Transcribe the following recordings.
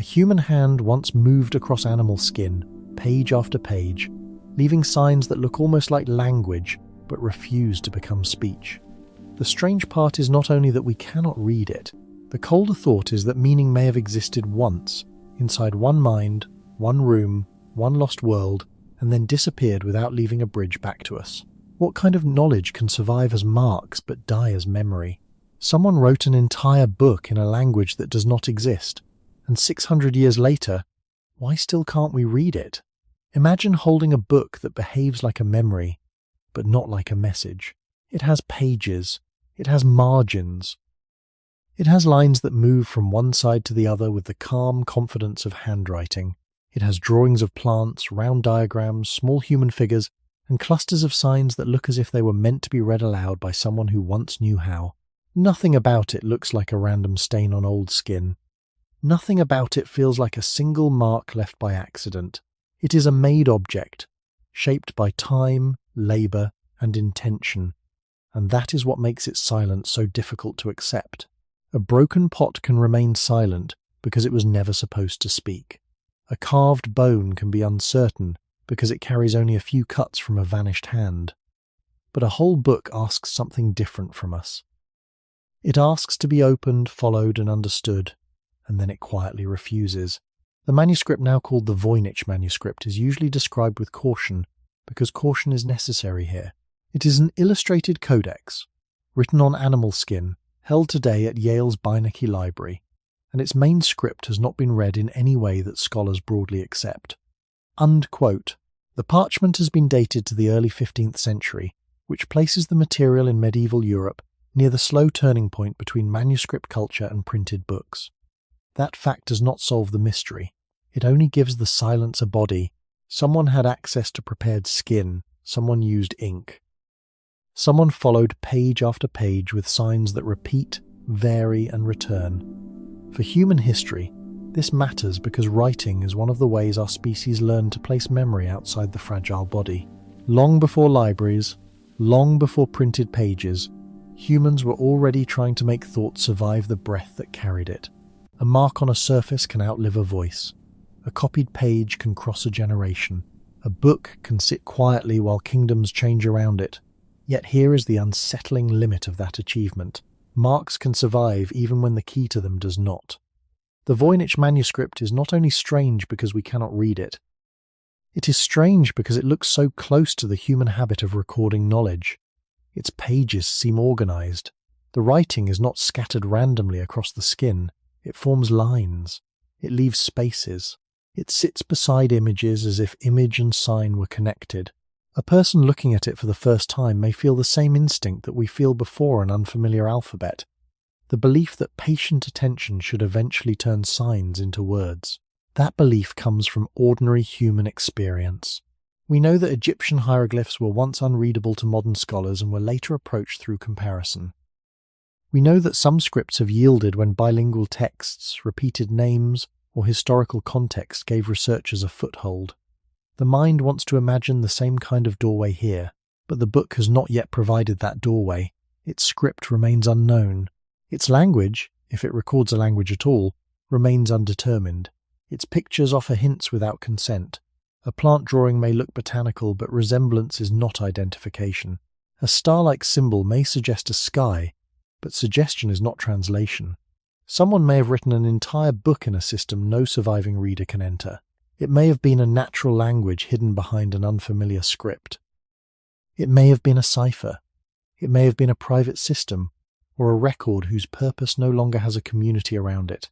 A human hand once moved across animal skin, page after page, leaving signs that look almost like language but refuse to become speech. The strange part is not only that we cannot read it, the colder thought is that meaning may have existed once, inside one mind, one room, one lost world, and then disappeared without leaving a bridge back to us. What kind of knowledge can survive as marks but die as memory? Someone wrote an entire book in a language that does not exist, and 600 years later, why still can't we read it? Imagine holding a book that behaves like a memory, but not like a message. It has pages. It has margins. It has lines that move from one side to the other with the calm confidence of handwriting. It has drawings of plants, round diagrams, small human figures, and clusters of signs that look as if they were meant to be read aloud by someone who once knew how. Nothing about it looks like a random stain on old skin. Nothing about it feels like a single mark left by accident. It is a made object, shaped by time, labour, and intention, and that is what makes its silence so difficult to accept. A broken pot can remain silent because it was never supposed to speak. A carved bone can be uncertain because it carries only a few cuts from a vanished hand. But a whole book asks something different from us. It asks to be opened, followed, and understood, and then it quietly refuses. The manuscript, now called the Voynich Manuscript, is usually described with caution, because caution is necessary here. It is an illustrated codex, written on animal skin, held today at Yale's Beinecke Library, and its main script has not been read in any way that scholars broadly accept. Unquote. The parchment has been dated to the early 15th century, which places the material in medieval Europe near the slow turning point between manuscript culture and printed books. That fact does not solve the mystery. It only gives the silence a body. Someone had access to prepared skin. Someone used ink. Someone followed page after page with signs that repeat, vary, and return. For human history, this matters because writing is one of the ways our species learned to place memory outside the fragile body. Long before libraries, long before printed pages, humans were already trying to make thought survive the breath that carried it. A mark on a surface can outlive a voice. A copied page can cross a generation. A book can sit quietly while kingdoms change around it. Yet here is the unsettling limit of that achievement. Marks can survive even when the key to them does not. The Voynich Manuscript is not only strange because we cannot read it. It is strange because it looks so close to the human habit of recording knowledge. Its pages seem organized. The writing is not scattered randomly across the skin. It forms lines. It leaves spaces. It sits beside images as if image and sign were connected. A person looking at it for the first time may feel the same instinct that we feel before an unfamiliar alphabet, the belief that patient attention should eventually turn signs into words. That belief comes from ordinary human experience. We know that Egyptian hieroglyphs were once unreadable to modern scholars and were later approached through comparison. We know that some scripts have yielded when bilingual texts, repeated names, or historical context gave researchers a foothold. The mind wants to imagine the same kind of doorway here, but the book has not yet provided that doorway. Its script remains unknown. Its language, if it records a language at all, remains undetermined. Its pictures offer hints without consent. A plant drawing may look botanical, but resemblance is not identification. A star-like symbol may suggest a sky, but suggestion is not translation. Someone may have written an entire book in a system no surviving reader can enter. It may have been a natural language hidden behind an unfamiliar script. It may have been a cipher. It may have been a private system, or a record whose purpose no longer has a community around it.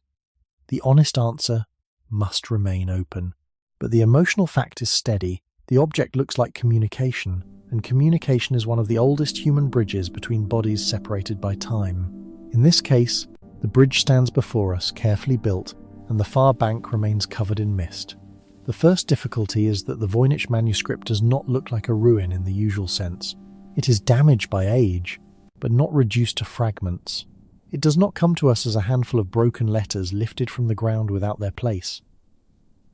The honest answer must remain open. But the emotional fact is steady. The object looks like communication, and communication is one of the oldest human bridges between bodies separated by time. In this case, the bridge stands before us, carefully built, and the far bank remains covered in mist. The first difficulty is that the Voynich manuscript does not look like a ruin in the usual sense. It is damaged by age, but not reduced to fragments. It does not come to us as a handful of broken letters lifted from the ground without their place.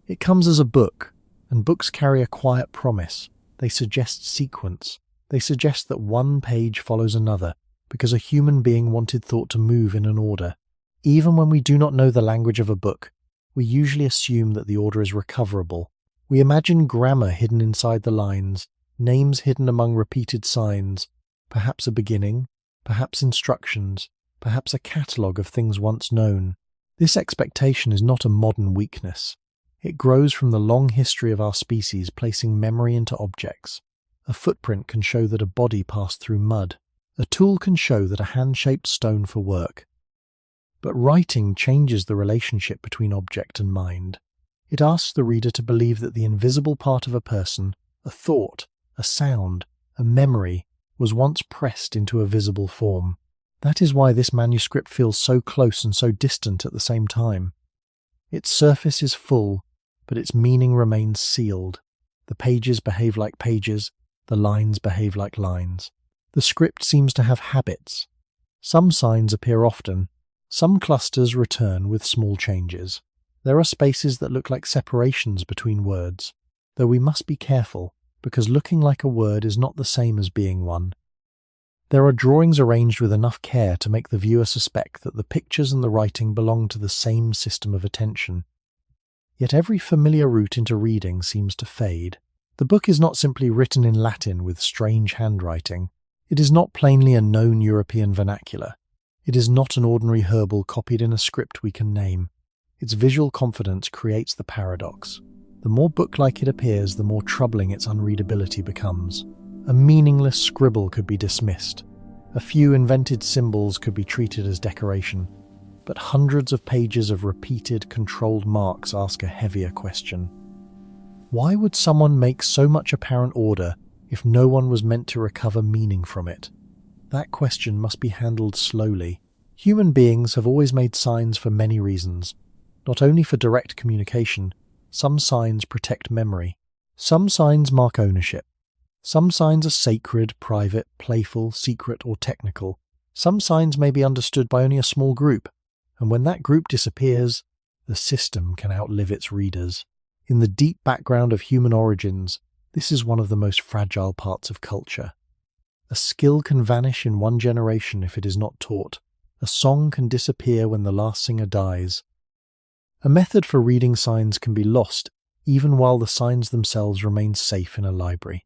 It comes as a book, and books carry a quiet promise. They suggest sequence. They suggest that one page follows another, because a human being wanted thought to move in an order. Even when we do not know the language of a book, we usually assume that the order is recoverable. We imagine grammar hidden inside the lines, names hidden among repeated signs, perhaps a beginning, perhaps instructions, perhaps a catalogue of things once known. This expectation is not a modern weakness. It grows from the long history of our species placing memory into objects. A footprint can show that a body passed through mud. A tool can show that a hand-shaped stone for work. But writing changes the relationship between object and mind. It asks the reader to believe that the invisible part of a person, a thought, a sound, a memory, was once pressed into a visible form. That is why this manuscript feels so close and so distant at the same time. Its surface is full, but its meaning remains sealed. The pages behave like pages, the lines behave like lines. The script seems to have habits. Some signs appear often, some clusters return with small changes. There are spaces that look like separations between words, though we must be careful, because looking like a word is not the same as being one. There are drawings arranged with enough care to make the viewer suspect that the pictures and the writing belong to the same system of attention. Yet every familiar route into reading seems to fade. The book is not simply written in Latin with strange handwriting. It is not plainly a known European vernacular. It is not an ordinary herbal copied in a script we can name. Its visual confidence creates the paradox. The more book-like it appears, the more troubling its unreadability becomes. A meaningless scribble could be dismissed. A few invented symbols could be treated as decoration. But hundreds of pages of repeated, controlled marks ask a heavier question. Why would someone make so much apparent order if no one was meant to recover meaning from it? That question must be handled slowly. Human beings have always made signs for many reasons. Not only for direct communication, some signs protect memory. Some signs mark ownership. Some signs are sacred, private, playful, secret, or technical. Some signs may be understood by only a small group, and when that group disappears, the system can outlive its readers. In the deep background of human origins, this is one of the most fragile parts of culture. A skill can vanish in one generation if it is not taught. A song can disappear when the last singer dies. A method for reading signs can be lost, even while the signs themselves remain safe in a library.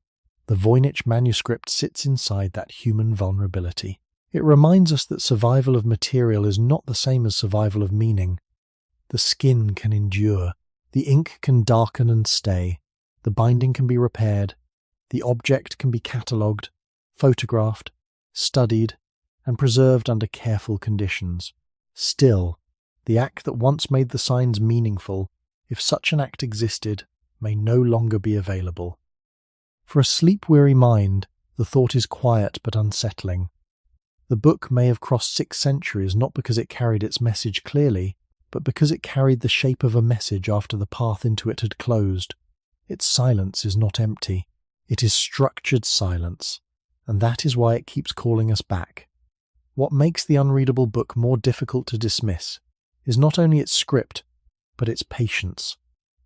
The Voynich Manuscript sits inside that human vulnerability. It reminds us that survival of material is not the same as survival of meaning. The skin can endure. The ink can darken and stay. The binding can be repaired. The object can be catalogued, photographed, studied, and preserved under careful conditions. Still, the act that once made the signs meaningful, if such an act existed, may no longer be available. For a sleep-weary mind, the thought is quiet but unsettling. The book may have crossed 6 centuries not because it carried its message clearly, but because it carried the shape of a message after the path into it had closed. Its silence is not empty. It is structured silence, and that is why it keeps calling us back. What makes the unreadable book more difficult to dismiss is not only its script, but its patience.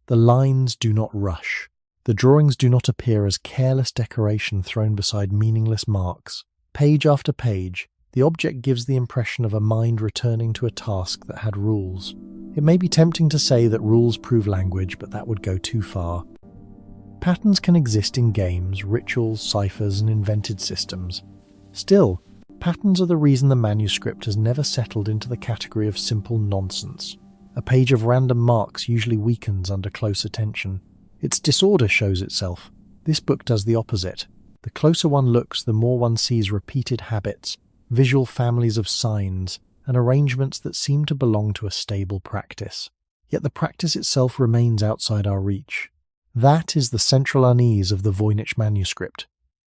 The lines do not rush. The drawings do not appear as careless decoration thrown beside meaningless marks. Page after page, the object gives the impression of a mind returning to a task that had rules. It may be tempting to say that rules prove language, but that would go too far. Patterns can exist in games, rituals, ciphers, and invented systems. Still, patterns are the reason the manuscript has never settled into the category of simple nonsense. A page of random marks usually weakens under close attention. Its disorder shows itself. This book does the opposite. The closer one looks, the more one sees repeated habits, visual families of signs, and arrangements that seem to belong to a stable practice. Yet the practice itself remains outside our reach. That is the central unease of the Voynich Manuscript.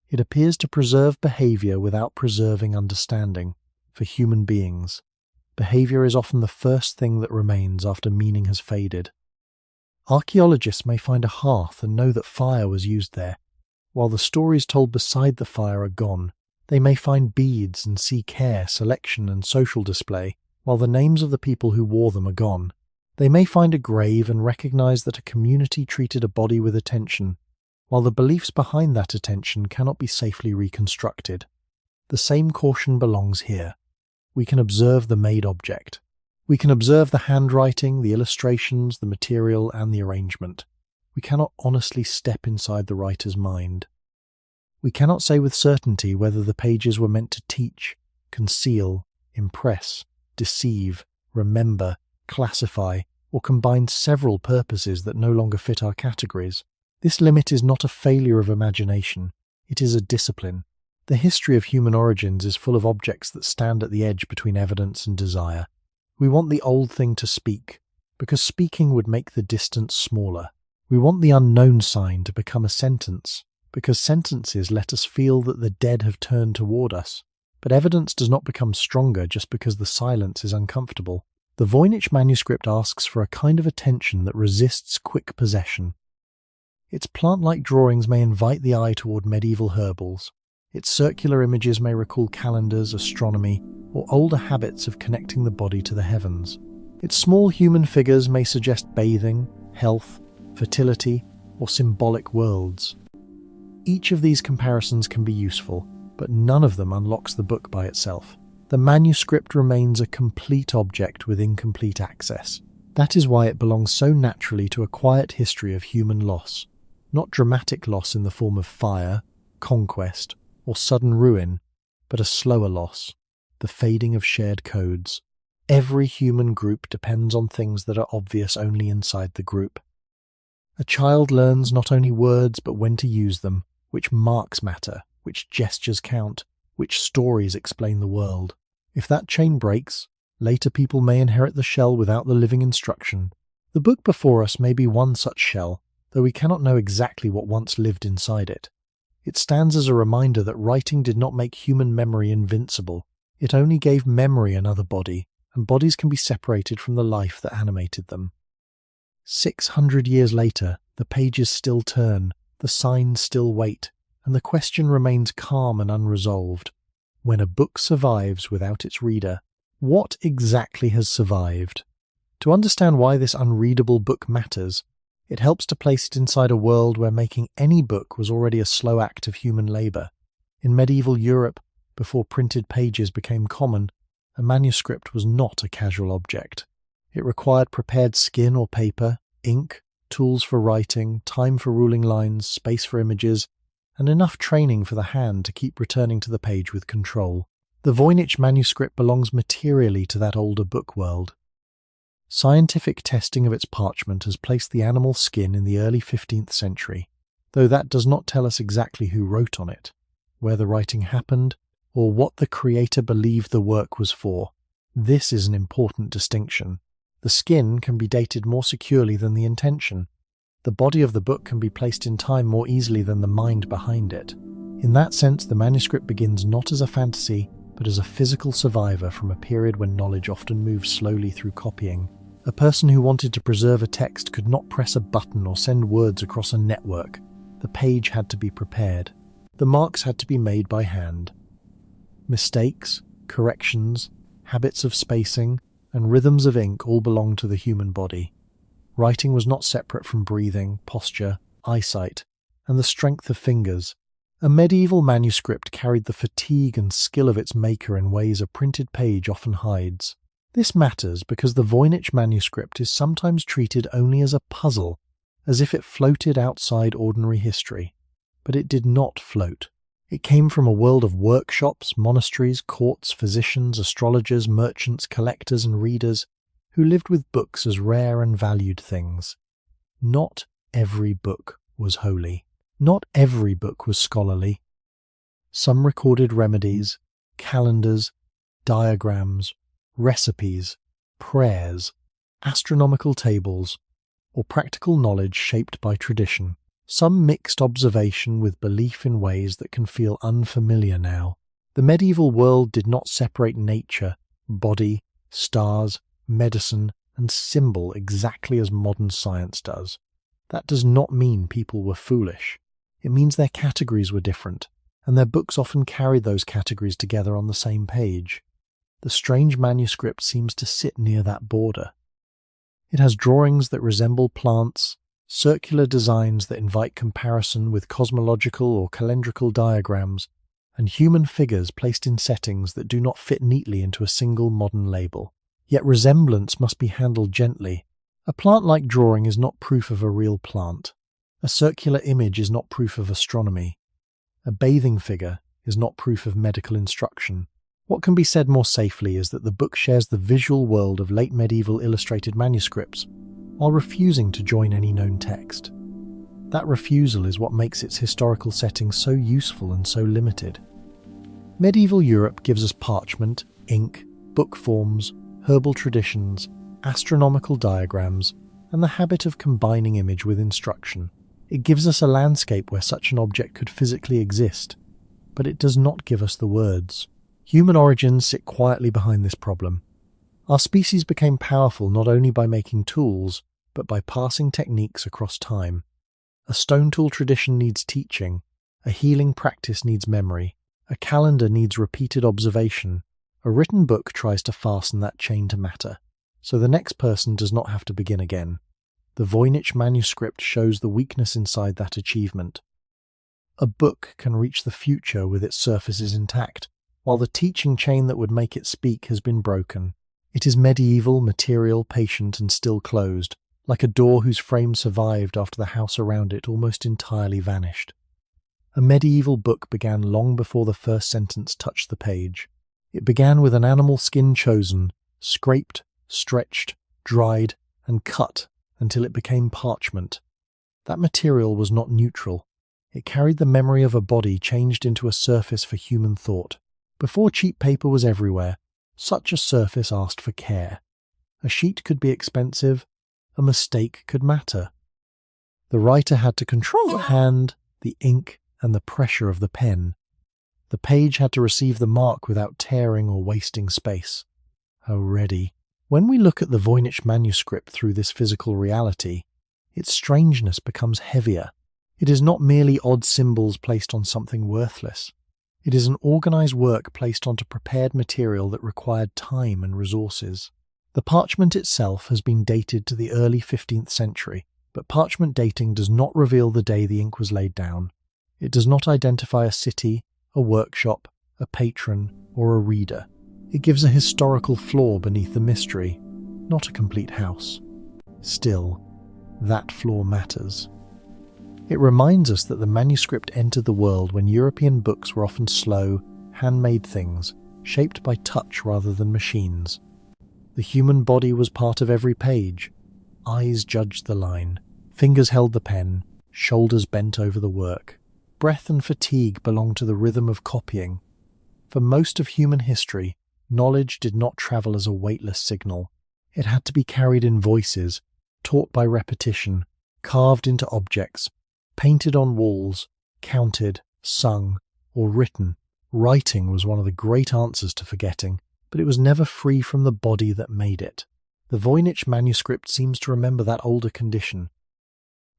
It appears to preserve behavior without preserving understanding. For human beings, behavior is often the first thing that remains after meaning has faded. Archaeologists may find a hearth and know that fire was used there. While the stories told beside the fire are gone, they may find beads and see care, selection, and social display, while the names of the people who wore them are gone. They may find a grave and recognize that a community treated a body with attention, while the beliefs behind that attention cannot be safely reconstructed. The same caution belongs here. We can observe the made object, We can observe the handwriting, the illustrations, the material, and the arrangement. We cannot honestly step inside the writer's mind. We cannot say with certainty whether the pages were meant to teach, conceal, impress, deceive, remember, classify, or combine several purposes that no longer fit our categories. This limit is not a failure of imagination, it is a discipline. The history of human origins is full of objects that stand at the edge between evidence and desire. We want the old thing to speak, because speaking would make the distance smaller. We want the unknown sign to become a sentence, because sentences let us feel that the dead have turned toward us. But evidence does not become stronger just because the silence is uncomfortable. The Voynich Manuscript asks for a kind of attention that resists quick possession. Its plant-like drawings may invite the eye toward medieval herbals. Its circular images may recall calendars, astronomy, or older habits of connecting the body to the heavens. Its small human figures may suggest bathing, health, fertility, or symbolic worlds. Each of these comparisons can be useful, but none of them unlocks the book by itself. The manuscript remains a complete object with incomplete access. That is why it belongs so naturally to a quiet history of human loss. Not dramatic loss in the form of fire, conquest, or sudden ruin, but a slower loss, the fading of shared codes. Every human group depends on things that are obvious only inside the group. A child learns not only words but when to use them, which marks matter, which gestures count, which stories explain the world. If that chain breaks, later people may inherit the shell without the living instruction. The book before us may be one such shell, though we cannot know exactly what once lived inside it. It stands as a reminder that writing did not make human memory invincible. It only gave memory another body, and bodies can be separated from the life that animated them. 600 years later, the pages still turn, the signs still wait, and the question remains calm and unresolved. When a book survives without its reader, what exactly has survived? To understand why this unreadable book matters, it helps to place it inside a world where making any book was already a slow act of human labour. In medieval Europe, before printed pages became common, a manuscript was not a casual object. It required prepared skin or paper, ink, tools for writing, time for ruling lines, space for images, and enough training for the hand to keep returning to the page with control. The Voynich Manuscript belongs materially to that older book world. Scientific testing of its parchment has placed the animal skin in the early 15th century, though that does not tell us exactly who wrote on it, where the writing happened, or what the creator believed the work was for. This is an important distinction. The skin can be dated more securely than the intention. The body of the book can be placed in time more easily than the mind behind it. In that sense, the manuscript begins not as a fantasy, but as a physical survivor from a period when knowledge often moves slowly through copying. A person who wanted to preserve a text could not press a button or send words across a network. The page had to be prepared. The marks had to be made by hand. Mistakes, corrections, habits of spacing, and rhythms of ink all belonged to the human body. Writing was not separate from breathing, posture, eyesight, and the strength of fingers. A medieval manuscript carried the fatigue and skill of its maker in ways a printed page often hides. This matters because the Voynich Manuscript is sometimes treated only as a puzzle, as if it floated outside ordinary history. But it did not float. It came from a world of workshops, monasteries, courts, physicians, astrologers, merchants, collectors, and readers, who lived with books as rare and valued things. Not every book was holy. Not every book was scholarly. Some recorded remedies, calendars, diagrams, recipes, prayers, astronomical tables, or practical knowledge shaped by tradition. Some mixed observation with belief in ways that can feel unfamiliar now. The medieval world did not separate nature, body, stars, medicine, and symbol exactly as modern science does. That does not mean people were foolish. It means their categories were different, and their books often carried those categories together on the same page. The strange manuscript seems to sit near that border. It has drawings that resemble plants, circular designs that invite comparison with cosmological or calendrical diagrams, and human figures placed in settings that do not fit neatly into a single modern label. Yet resemblance must be handled gently. A plant-like drawing is not proof of a real plant. A circular image is not proof of astronomy. A bathing figure is not proof of medical instruction. What can be said more safely is that the book shares the visual world of late medieval illustrated manuscripts while refusing to join any known text. That refusal is what makes its historical setting so useful and so limited. Medieval Europe gives us parchment, ink, book forms, herbal traditions, astronomical diagrams, and the habit of combining image with instruction. It gives us a landscape where such an object could physically exist, but it does not give us the words. Human origins sit quietly behind this problem. Our species became powerful not only by making tools, but by passing techniques across time. A stone tool tradition needs teaching, a healing practice needs memory, a calendar needs repeated observation, a written book tries to fasten that chain to matter, so the next person does not have to begin again. The Voynich Manuscript shows the weakness inside that achievement. A book can reach the future with its surfaces intact, while the teaching chain that would make it speak has been broken. It is medieval, material, patient, and still closed, like a door whose frame survived after the house around it almost entirely vanished. A medieval book began long before the first sentence touched the page. It began with an animal skin chosen, scraped, stretched, dried, and cut until it became parchment. That material was not neutral. It carried the memory of a body changed into a surface for human thought. Before cheap paper was everywhere, such a surface asked for care. A sheet could be expensive, a mistake could matter. The writer had to control the hand, the ink, and the pressure of the pen. The page had to receive the mark without tearing or wasting space. Oh, ready. When we look at the Voynich manuscript through this physical reality, its strangeness becomes heavier. It is not merely odd symbols placed on something worthless. It is an organized work placed onto prepared material that required time and resources. The parchment itself has been dated to the early 15th century, but parchment dating does not reveal the day the ink was laid down. It does not identify a city, a workshop, a patron, or a reader. It gives a historical flaw beneath the mystery, not a complete house. Still, that flaw matters. It reminds us that the manuscript entered the world when European books were often slow, handmade things, shaped by touch rather than machines. The human body was part of every page. Eyes judged the line, fingers held the pen, shoulders bent over the work. Breath and fatigue belonged to the rhythm of copying. For most of human history, knowledge did not travel as a weightless signal. It had to be carried in voices, taught by repetition, carved into objects, painted on walls, counted, sung, or written. Writing was one of the great answers to forgetting, but it was never free from the body that made it. The Voynich manuscript seems to remember that older condition.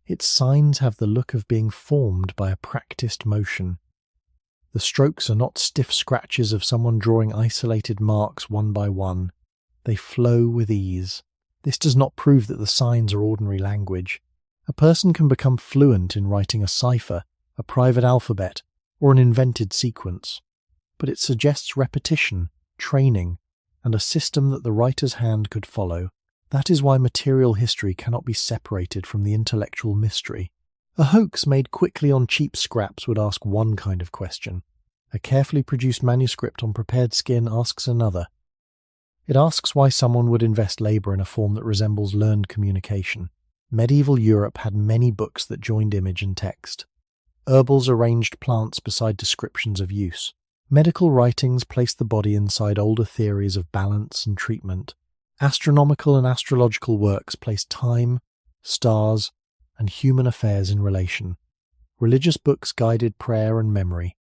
Its signs have the look of being formed by a practiced motion. The strokes are not stiff scratches of someone drawing isolated marks one by one. They flow with ease. This does not prove that the signs are ordinary language. A person can become fluent in writing a cipher, a private alphabet, or an invented sequence. But it suggests repetition, training, and a system that the writer's hand could follow. That is why material history cannot be separated from the intellectual mystery. A hoax made quickly on cheap scraps would ask one kind of question. A carefully produced manuscript on prepared skin asks another. It asks why someone would invest labour in a form that resembles learned communication. Medieval Europe had many books that joined image and text. Herbals arranged plants beside descriptions of use. Medical writings placed the body inside older theories of balance and treatment. Astronomical and astrological works placed time, stars, and human affairs in relation. Religious books guided prayer and memory.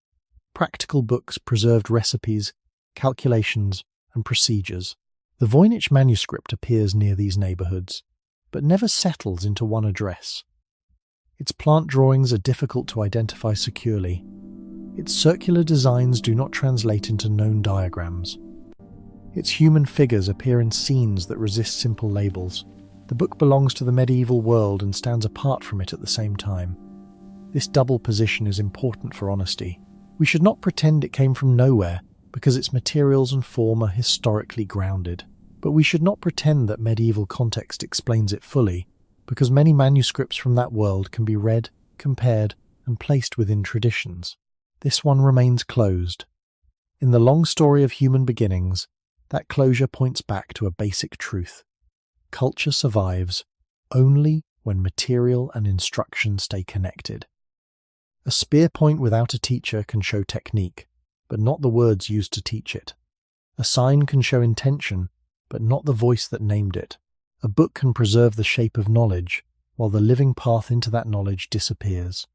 Practical books preserved recipes, calculations, and procedures. The Voynich manuscript appears near these neighbourhoods, but never settles into one address. Its plant drawings are difficult to identify securely. Its circular designs do not translate into known diagrams. Its human figures appear in scenes that resist simple labels. The book belongs to the medieval world and stands apart from it at the same time. This double position is important for honesty. We should not pretend it came from nowhere, because its materials and form are historically grounded. But we should not pretend that medieval context explains it fully, because many manuscripts from that world can be read, compared, and placed within traditions. This one remains closed. In the long story of human beginnings, that closure points back to a basic truth. Culture survives only when material and instruction stay connected. A spear point without a teacher can show technique, but not the words used to teach it. A sign can show intention, but not the voice that named it. A book can preserve the shape of knowledge, while the living path into that knowledge disappears.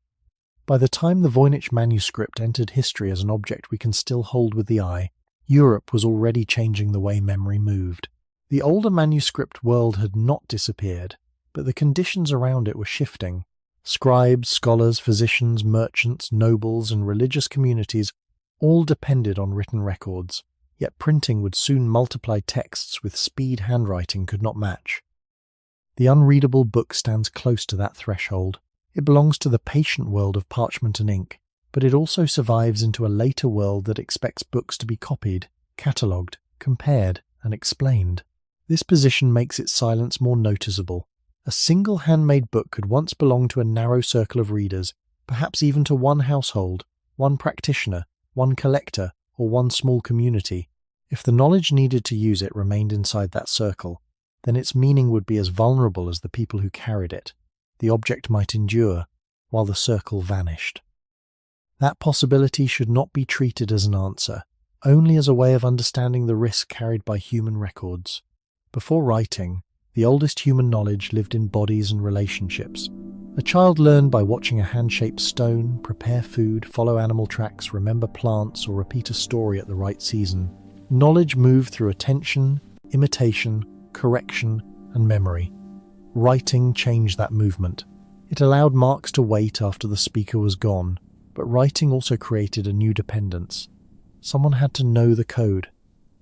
By the time the Voynich Manuscript entered history as an object we can still hold with the eye, Europe was already changing the way memory moved. The older manuscript world had not disappeared, but the conditions around it were shifting. Scribes, scholars, physicians, merchants, nobles, and religious communities all depended on written records, yet printing would soon multiply texts with speed handwriting could not match. The unreadable book stands close to that threshold. It belongs to the patient world of parchment and ink, but it also survives into a later world that expects books to be copied, catalogued, compared, and explained. This position makes its silence more noticeable. A single handmade book could once belong to a narrow circle of readers, perhaps even to one household, one practitioner, one collector, or one small community. If the knowledge needed to use it remained inside that circle, then its meaning would be as vulnerable as the people who carried it. The object might endure, while the circle vanished. That possibility should not be treated as an answer, only as a way of understanding the risk carried by human records. Before writing, the oldest human knowledge lived in bodies and relationships. A child learned by watching a hand-shaped stone, prepare food, follow animal tracks, remember plants, or repeat a story at the right season. Knowledge moved through attention, imitation, correction, and memory. Writing changed that movement. It allowed marks to wait after the speaker was gone, but writing also created a new dependence. Someone had to know the code.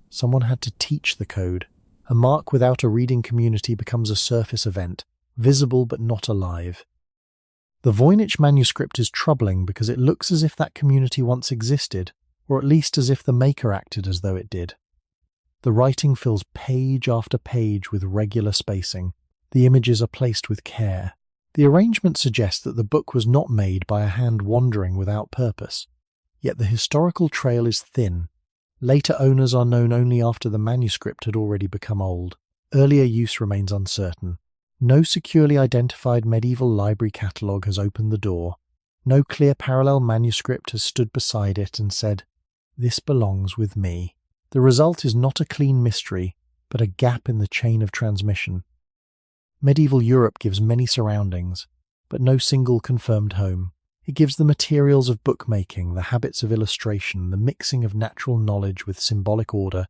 Someone had to teach the code. A mark without a reading community becomes a surface event, visible but not alive. The Voynich Manuscript is troubling because it looks as if that community once existed, or at least as if the maker acted as though it did. The writing fills page after page with regular spacing. The images are placed with care. The arrangement suggests that the book was not made by a hand wandering without purpose. Yet the historical trail is thin. Later owners are known only after the manuscript had already become old. Earlier use remains uncertain. No securely identified medieval library catalogue has opened the door. No clear parallel manuscript has stood beside it and said, "This belongs with me." The result is not a clean mystery, but a gap in the chain of transmission. Medieval Europe gives many surroundings, but no single confirmed home. It gives the materials of bookmaking, the habits of illustration, the mixing of natural knowledge with symbolic order,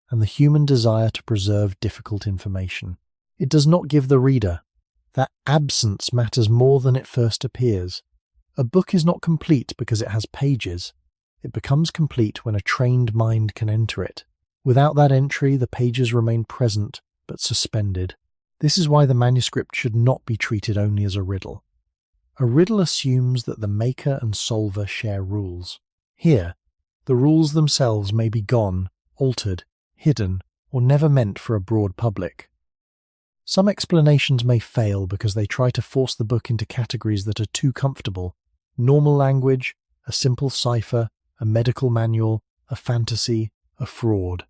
and the human desire to preserve difficult information. It does not give the reader. That absence matters more than it first appears. A book is not complete because it has pages. It becomes complete when a trained mind can enter it. Without that entry, the pages remain present, but suspended. This is why the manuscript should not be treated only as a riddle. A riddle assumes that the maker and solver share rules. Here, the rules themselves may be gone, altered, hidden, or never meant for a broad public. Some explanations may fail because they try to force the book into categories that are too comfortable. Normal language, a simple cipher, a medical manual, a fantasy, a fraud.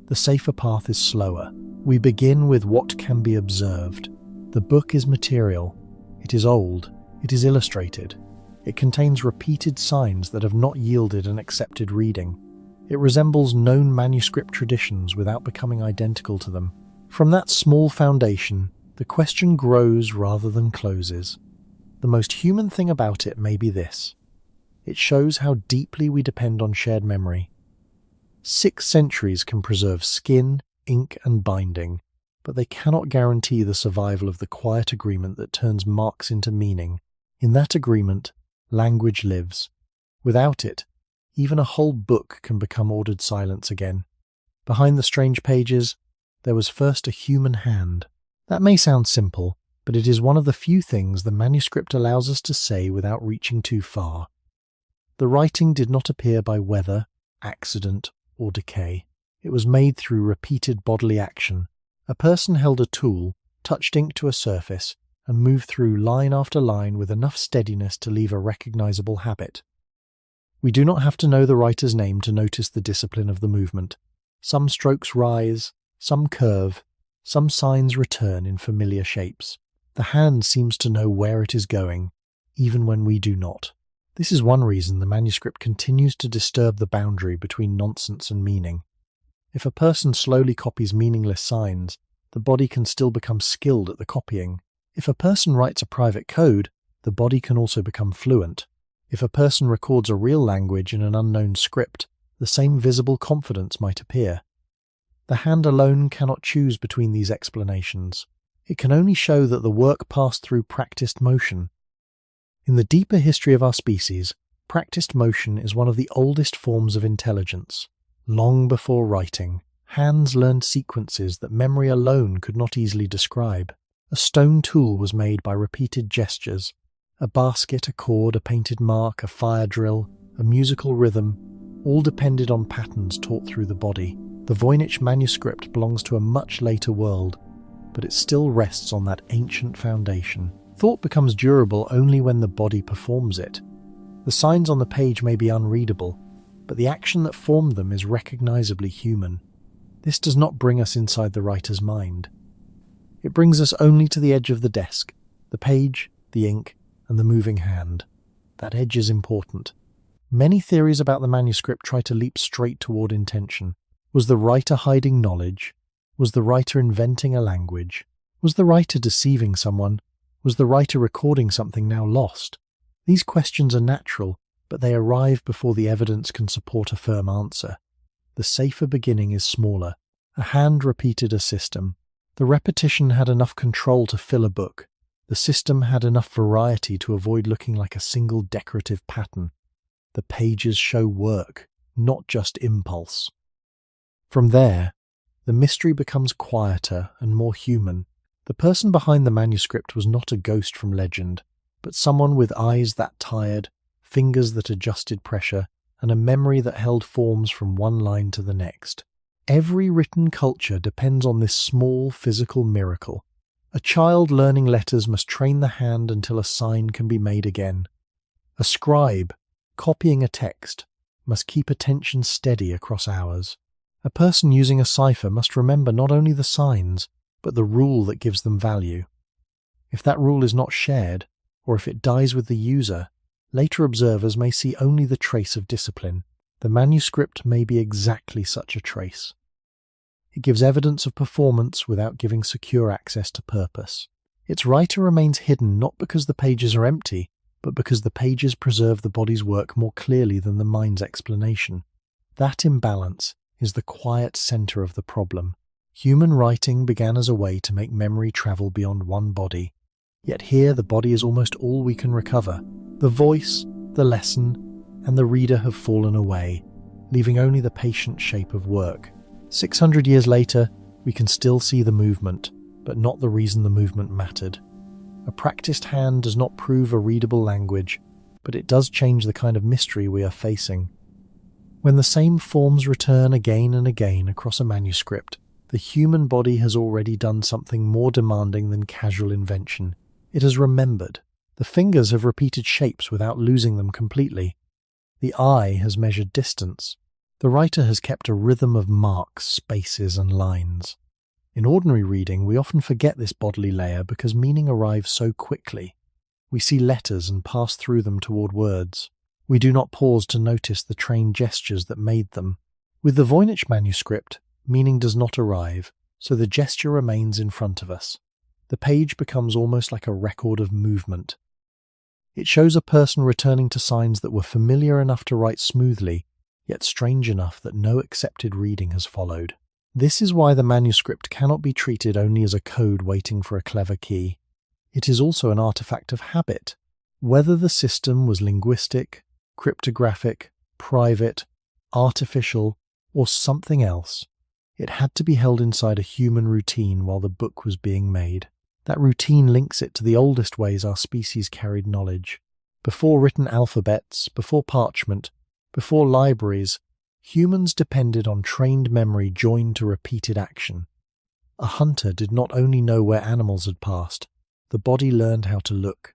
The safer path is slower. We begin with what can be observed. The book is material. It is old. It is illustrated. It contains repeated signs that have not yielded an accepted reading. It resembles known manuscript traditions without becoming identical to them. From that small foundation, the question grows rather than closes. The most human thing about it may be this. It shows how deeply we depend on shared memory. 6 centuries can preserve skin, ink, and binding, but they cannot guarantee the survival of the quiet agreement that turns marks into meaning. In that agreement, language lives. Without it, even a whole book can become ordered silence again. Behind the strange pages, there was first a human hand. That may sound simple, but it is one of the few things the manuscript allows us to say without reaching too far. The writing did not appear by weather, accident, or decay. It was made through repeated bodily action, A person held a tool, touched ink to a surface, and moved through line after line with enough steadiness to leave a recognizable habit. We do not have to know the writer's name to notice the discipline of the movement. Some strokes rise, some curve, some signs return in familiar shapes. The hand seems to know where it is going, even when we do not. This is one reason the manuscript continues to disturb the boundary between nonsense and meaning. If a person slowly copies meaningless signs, the body can still become skilled at the copying. If a person writes a private code, the body can also become fluent. If a person records a real language in an unknown script, the same visible confidence might appear. The hand alone cannot choose between these explanations. It can only show that the work passed through practiced motion. In the deeper history of our species, practiced motion is one of the oldest forms of intelligence. Long before writing, hands learned sequences that memory alone could not easily describe. A stone tool was made by repeated gestures. A basket, a cord, a painted mark, a fire drill, a musical rhythm, all depended on patterns taught through the body. The Voynich Manuscript belongs to a much later world, but it still rests on that ancient foundation. Thought becomes durable only when the body performs it. The signs on the page may be unreadable, but the action that formed them is recognizably human. This does not bring us inside the writer's mind. It brings us only to the edge of the desk, the page, the ink, and the moving hand. That edge is important. Many theories about the manuscript try to leap straight toward intention. Was the writer hiding knowledge? Was the writer inventing a language? Was the writer deceiving someone? Was the writer recording something now lost? These questions are natural, but they arrive before the evidence can support a firm answer. The safer beginning is smaller. A hand repeated a system. The repetition had enough control to fill a book. The system had enough variety to avoid looking like a single decorative pattern. The pages show work, not just impulse. From there, the mystery becomes quieter and more human. The person behind the manuscript was not a ghost from legend, but someone with eyes that tired, fingers that adjusted pressure, and a memory that held forms from one line to the next. Every written culture depends on this small physical miracle. A child learning letters must train the hand until a sign can be made again. A scribe, copying a text, must keep attention steady across hours. A person using a cipher must remember not only the signs, but the rule that gives them value. If that rule is not shared, or if it dies with the user, later observers may see only the trace of discipline. The manuscript may be exactly such a trace. It gives evidence of performance without giving secure access to purpose. Its writer remains hidden not because the pages are empty, but because the pages preserve the body's work more clearly than the mind's explanation. That imbalance is the quiet center of the problem. Human writing began as a way to make memory travel beyond one body. Yet here the body is almost all we can recover. The voice, the lesson, and the reader have fallen away, leaving only the patient shape of work. 600 years later, we can still see the movement, but not the reason the movement mattered. A practiced hand does not prove a readable language, but it does change the kind of mystery we are facing. When the same forms return again and again across a manuscript, the human body has already done something more demanding than casual invention. It has remembered. The fingers have repeated shapes without losing them completely. The eye has measured distance. The writer has kept a rhythm of marks, spaces, and lines. In ordinary reading, we often forget this bodily layer because meaning arrives so quickly. We see letters and pass through them toward words. We do not pause to notice the trained gestures that made them. With the Voynich Manuscript, meaning does not arrive, so the gesture remains in front of us. The page becomes almost like a record of movement. It shows a person returning to signs that were familiar enough to write smoothly, yet strange enough that no accepted reading has followed. This is why the manuscript cannot be treated only as a code waiting for a clever key. It is also an artifact of habit. Whether the system was linguistic, cryptographic, private, artificial, or something else, it had to be held inside a human routine while the book was being made. That routine links it to the oldest ways our species carried knowledge. Before written alphabets, before parchment, before libraries, humans depended on trained memory joined to repeated action. A hunter did not only know where animals had passed, the body learned how to look.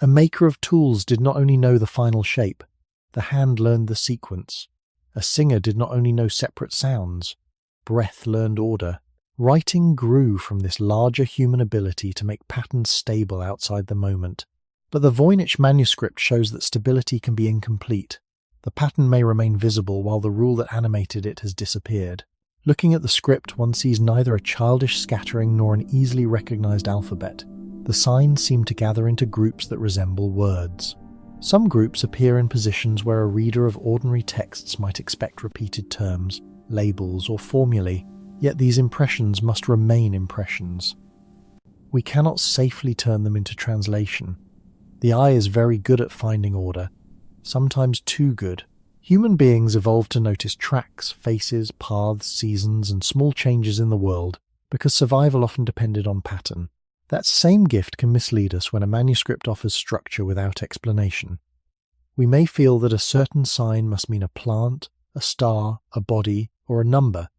A maker of tools did not only know the final shape, the hand learned the sequence. A singer did not only know separate sounds, breath learned order. Writing grew from this larger human ability to make patterns stable outside the moment. But the Voynich Manuscript shows that stability can be incomplete. The pattern may remain visible while the rule that animated it has disappeared. Looking at the script, one sees neither a childish scattering nor an easily recognized alphabet. The signs seem to gather into groups that resemble words. Some groups appear in positions where a reader of ordinary texts might expect repeated terms, labels, or formulae, yet these impressions must remain impressions. We cannot safely turn them into translation. The eye is very good at finding order, sometimes too good. Human beings evolved to notice tracks, faces, paths, seasons, and small changes in the world because survival often depended on pattern. That same gift can mislead us when a manuscript offers structure without explanation. We may feel that a certain sign must mean a plant, a star, a body, or a number,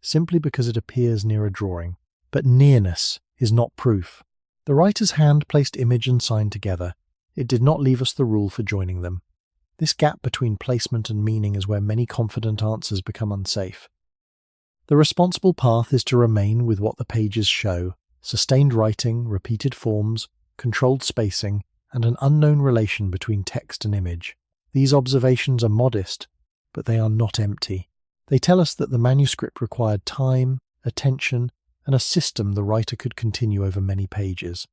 simply because it appears near a drawing. But nearness is not proof. The writer's hand placed image and sign together. It did not leave us the rule for joining them. This gap between placement and meaning is where many confident answers become unsafe. The responsible path is to remain with what the pages show: sustained writing, repeated forms, controlled spacing, and an unknown relation between text and image. These observations are modest, but they are not empty. They tell us that the manuscript required time, attention, and a system the writer could continue over many pages.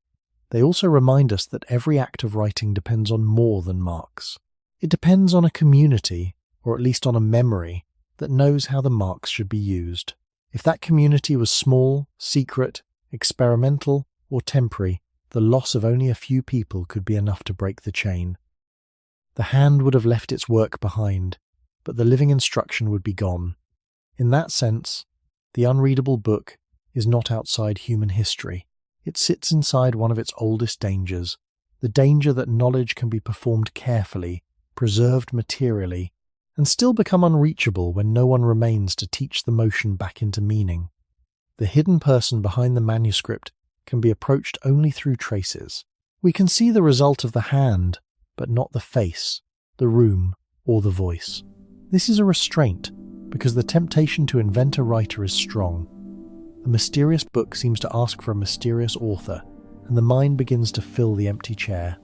They also remind us that every act of writing depends on more than marks. It depends on a community, or at least on a memory, that knows how the marks should be used. If that community was small, secret, experimental, or temporary, the loss of only a few people could be enough to break the chain. The hand would have left its work behind, but the living instruction would be gone. In that sense, the unreadable book is not outside human history. It sits inside one of its oldest dangers, the danger that knowledge can be performed carefully, preserved materially, and still become unreachable when no one remains to teach the motion back into meaning. The hidden person behind the manuscript can be approached only through traces. We can see the result of the hand, but not the face, the room, or the voice. This is a restraint, because the temptation to invent a writer is strong. A mysterious book seems to ask for a mysterious author, and the mind begins to fill the empty chair.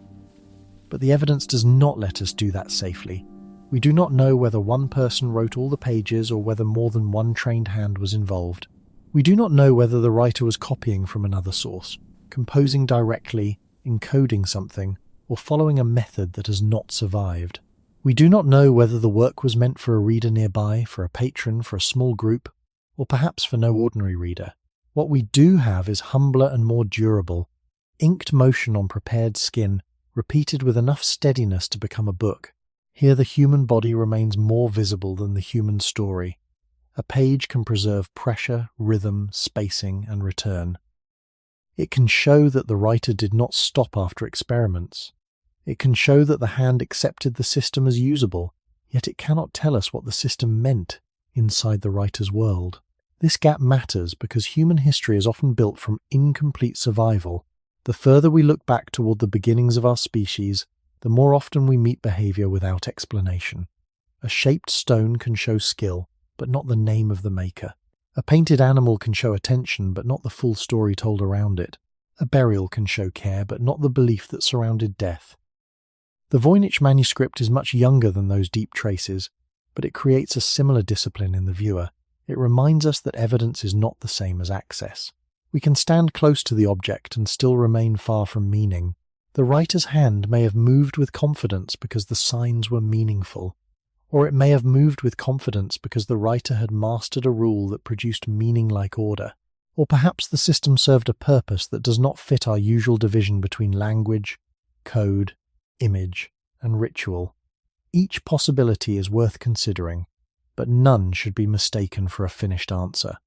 But the evidence does not let us do that safely. We do not know whether one person wrote all the pages or whether more than one trained hand was involved. We do not know whether the writer was copying from another source, composing directly, encoding something, or following a method that has not survived. We do not know whether the work was meant for a reader nearby, for a patron, for a small group, or perhaps for no ordinary reader. What we do have is humbler and more durable, inked motion on prepared skin, repeated with enough steadiness to become a book. Here the human body remains more visible than the human story. A page can preserve pressure, rhythm, spacing, and return. It can show that the writer did not stop after experiments. It can show that the hand accepted the system as usable, yet it cannot tell us what the system meant inside the writer's world. This gap matters because human history is often built from incomplete survival. The further we look back toward the beginnings of our species, the more often we meet behavior without explanation. A shaped stone can show skill, but not the name of the maker. A painted animal can show attention, but not the full story told around it. A burial can show care, but not the belief that surrounded death. The Voynich Manuscript is much younger than those deep traces, but it creates a similar discipline in the viewer. It reminds us that evidence is not the same as access. We can stand close to the object and still remain far from meaning. The writer's hand may have moved with confidence because the signs were meaningful, or it may have moved with confidence because the writer had mastered a rule that produced meaning-like order. Or perhaps the system served a purpose that does not fit our usual division between language, code, image, and ritual. Each possibility is worth considering, but none should be mistaken for a finished answer.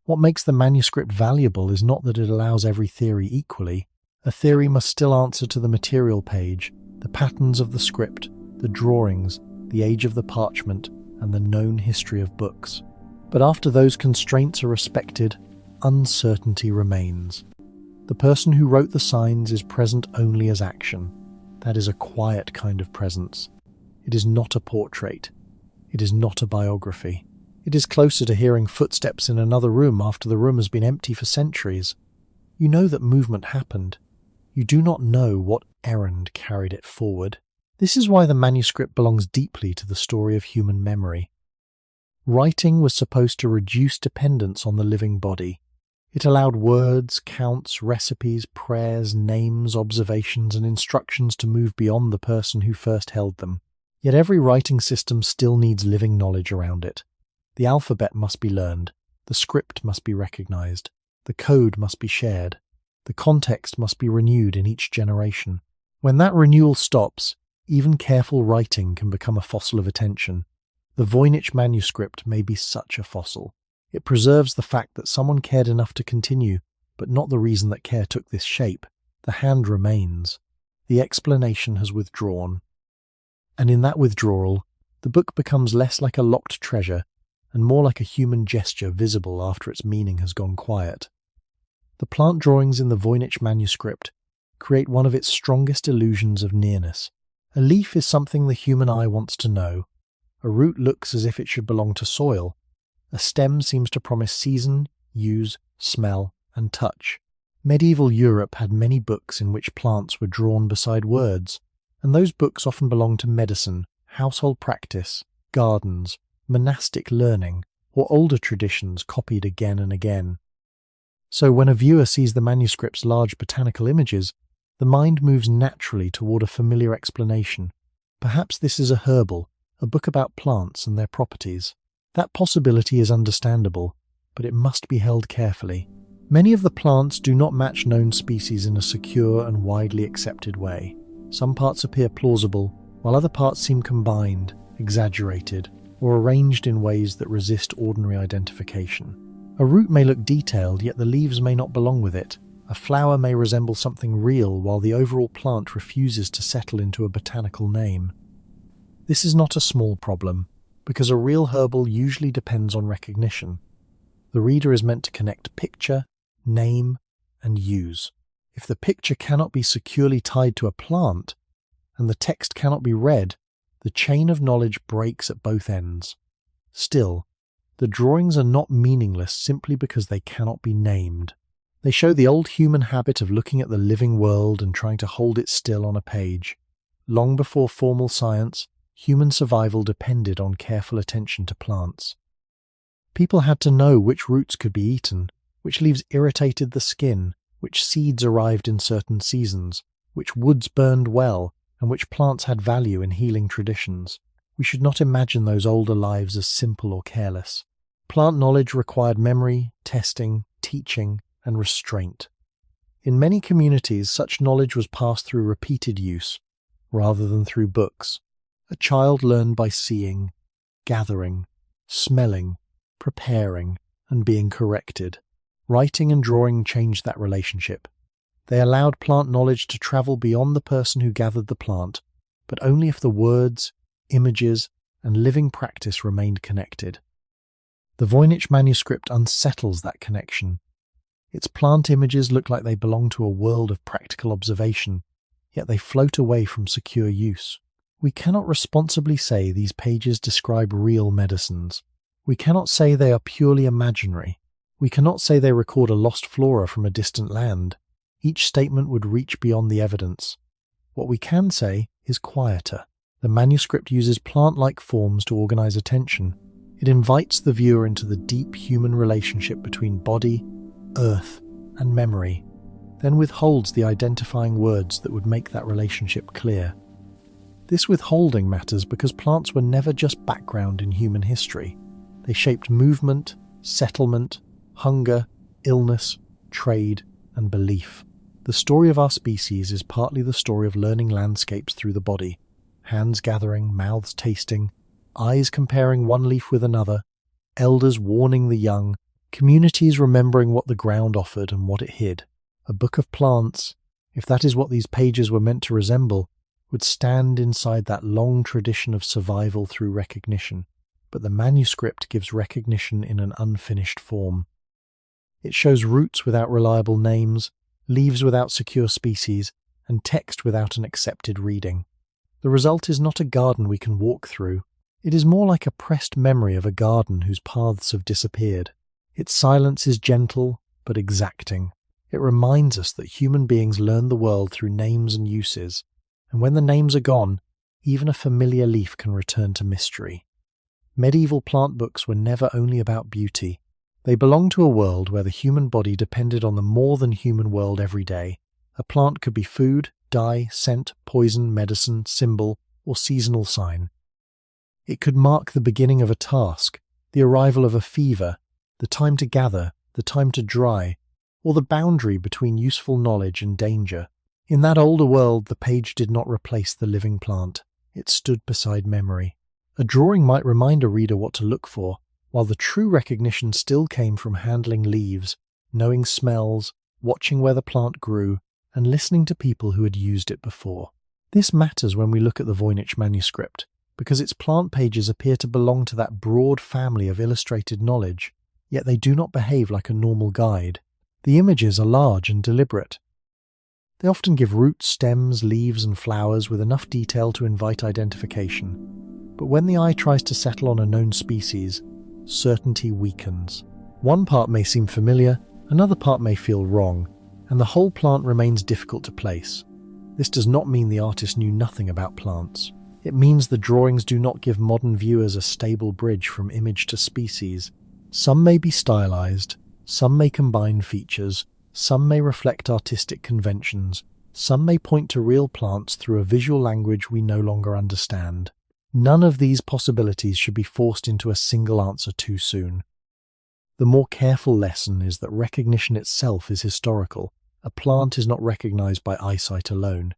What makes the manuscript valuable is not that it allows every theory equally. A theory must still answer to the material page, the patterns of the script, the drawings, the age of the parchment, and the known history of books. But after those constraints are respected, uncertainty remains. The person who wrote the signs is present only as action. That is a quiet kind of presence. It is not a portrait. It is not a biography. It is closer to hearing footsteps in another room after the room has been empty for centuries. You know that movement happened. You do not know what errand carried it forward. This is why the manuscript belongs deeply to the story of human memory. Writing was supposed to reduce dependence on the living body. It allowed words, counts, recipes, prayers, names, observations, and instructions to move beyond the person who first held them. Yet every writing system still needs living knowledge around it. The alphabet must be learned, the script must be recognized, the code must be shared, the context must be renewed in each generation. When that renewal stops, even careful writing can become a fossil of attention. The Voynich Manuscript may be such a fossil. It preserves the fact that someone cared enough to continue, but not the reason that care took this shape. The hand remains. The explanation has withdrawn. And in that withdrawal, the book becomes less like a locked treasure and more like a human gesture visible after its meaning has gone quiet. The plant drawings in the Voynich Manuscript create one of its strongest illusions of nearness. A leaf is something the human eye wants to know. A root looks as if it should belong to soil. A stem seems to promise season, use, smell, and touch. Medieval Europe had many books in which plants were drawn beside words, and those books often belonged to medicine, household practice, gardens, monastic learning, or older traditions copied again and again. So when a viewer sees the manuscript's large botanical images, the mind moves naturally toward a familiar explanation. Perhaps this is a herbal, a book about plants and their properties. That possibility is understandable, but it must be held carefully. Many of the plants do not match known species in a secure and widely accepted way. Some parts appear plausible, while other parts seem combined, exaggerated, or arranged in ways that resist ordinary identification. A root may look detailed, yet the leaves may not belong with it. A flower may resemble something real, while the overall plant refuses to settle into a botanical name. This is not a small problem, because a real herbal usually depends on recognition. The reader is meant to connect picture, name, and use. If the picture cannot be securely tied to a plant, and the text cannot be read, the chain of knowledge breaks at both ends. Still, the drawings are not meaningless simply because they cannot be named. They show the old human habit of looking at the living world and trying to hold it still on a page. Long before formal science, human survival depended on careful attention to plants. People had to know which roots could be eaten, which leaves irritated the skin, which seeds arrived in certain seasons, which woods burned well, and which plants had value in healing traditions. We should not imagine those older lives as simple or careless. Plant knowledge required memory, testing, teaching, and restraint. In many communities, such knowledge was passed through repeated use, rather than through books. A child learned by seeing, gathering, smelling, preparing, and being corrected. Writing and drawing changed that relationship. They allowed plant knowledge to travel beyond the person who gathered the plant, but only if the words, images, and living practice remained connected. The Voynich Manuscript unsettles that connection. Its plant images look like they belong to a world of practical observation, yet they float away from secure use. We cannot responsibly say these pages describe real medicines. We cannot say they are purely imaginary. We cannot say they record a lost flora from a distant land. Each statement would reach beyond the evidence. What we can say is quieter. The manuscript uses plant-like forms to organize attention. It invites the viewer into the deep human relationship between body, earth, and memory, then withholds the identifying words that would make that relationship clear. This withholding matters because plants were never just background in human history. They shaped movement, settlement, hunger, illness, trade, and belief. The story of our species is partly the story of learning landscapes through the body, hands gathering, mouths tasting, eyes comparing one leaf with another, elders warning the young, communities remembering what the ground offered and what it hid. A book of plants, if that is what these pages were meant to resemble, would stand inside that long tradition of survival through recognition. But the manuscript gives recognition in an unfinished form. It shows roots without reliable names, leaves without secure species, and text without an accepted reading. The result is not a garden we can walk through. It is more like a pressed memory of a garden whose paths have disappeared. Its silence is gentle but exacting. It reminds us that human beings learn the world through names and uses, and when the names are gone, even a familiar leaf can return to mystery. Medieval plant books were never only about beauty. They belonged to a world where the human body depended on the more than human world every day. A plant could be food, dye, scent, poison, medicine, symbol, or seasonal sign. It could mark the beginning of a task, the arrival of a fever, the time to gather, the time to dry, or the boundary between useful knowledge and danger. In that older world, the page did not replace the living plant. It stood beside memory. A drawing might remind a reader what to look for, while the true recognition still came from handling leaves, knowing smells, watching where the plant grew, and listening to people who had used it before. This matters when we look at the Voynich Manuscript, because its plant pages appear to belong to that broad family of illustrated knowledge, yet they do not behave like a normal guide. The images are large and deliberate. They often give roots, stems, leaves, and flowers with enough detail to invite identification. But when the eye tries to settle on a known species, certainty weakens. One part may seem familiar, another part may feel wrong, and the whole plant remains difficult to place. This does not mean the artist knew nothing about plants. It means the drawings do not give modern viewers a stable bridge from image to species. Some may be stylized, some may combine features, some may reflect artistic conventions, some may point to real plants through a visual language we no longer understand. None of these possibilities should be forced into a single answer too soon. The more careful lesson is that recognition itself is historical. A plant is not recognized by eyesight alone.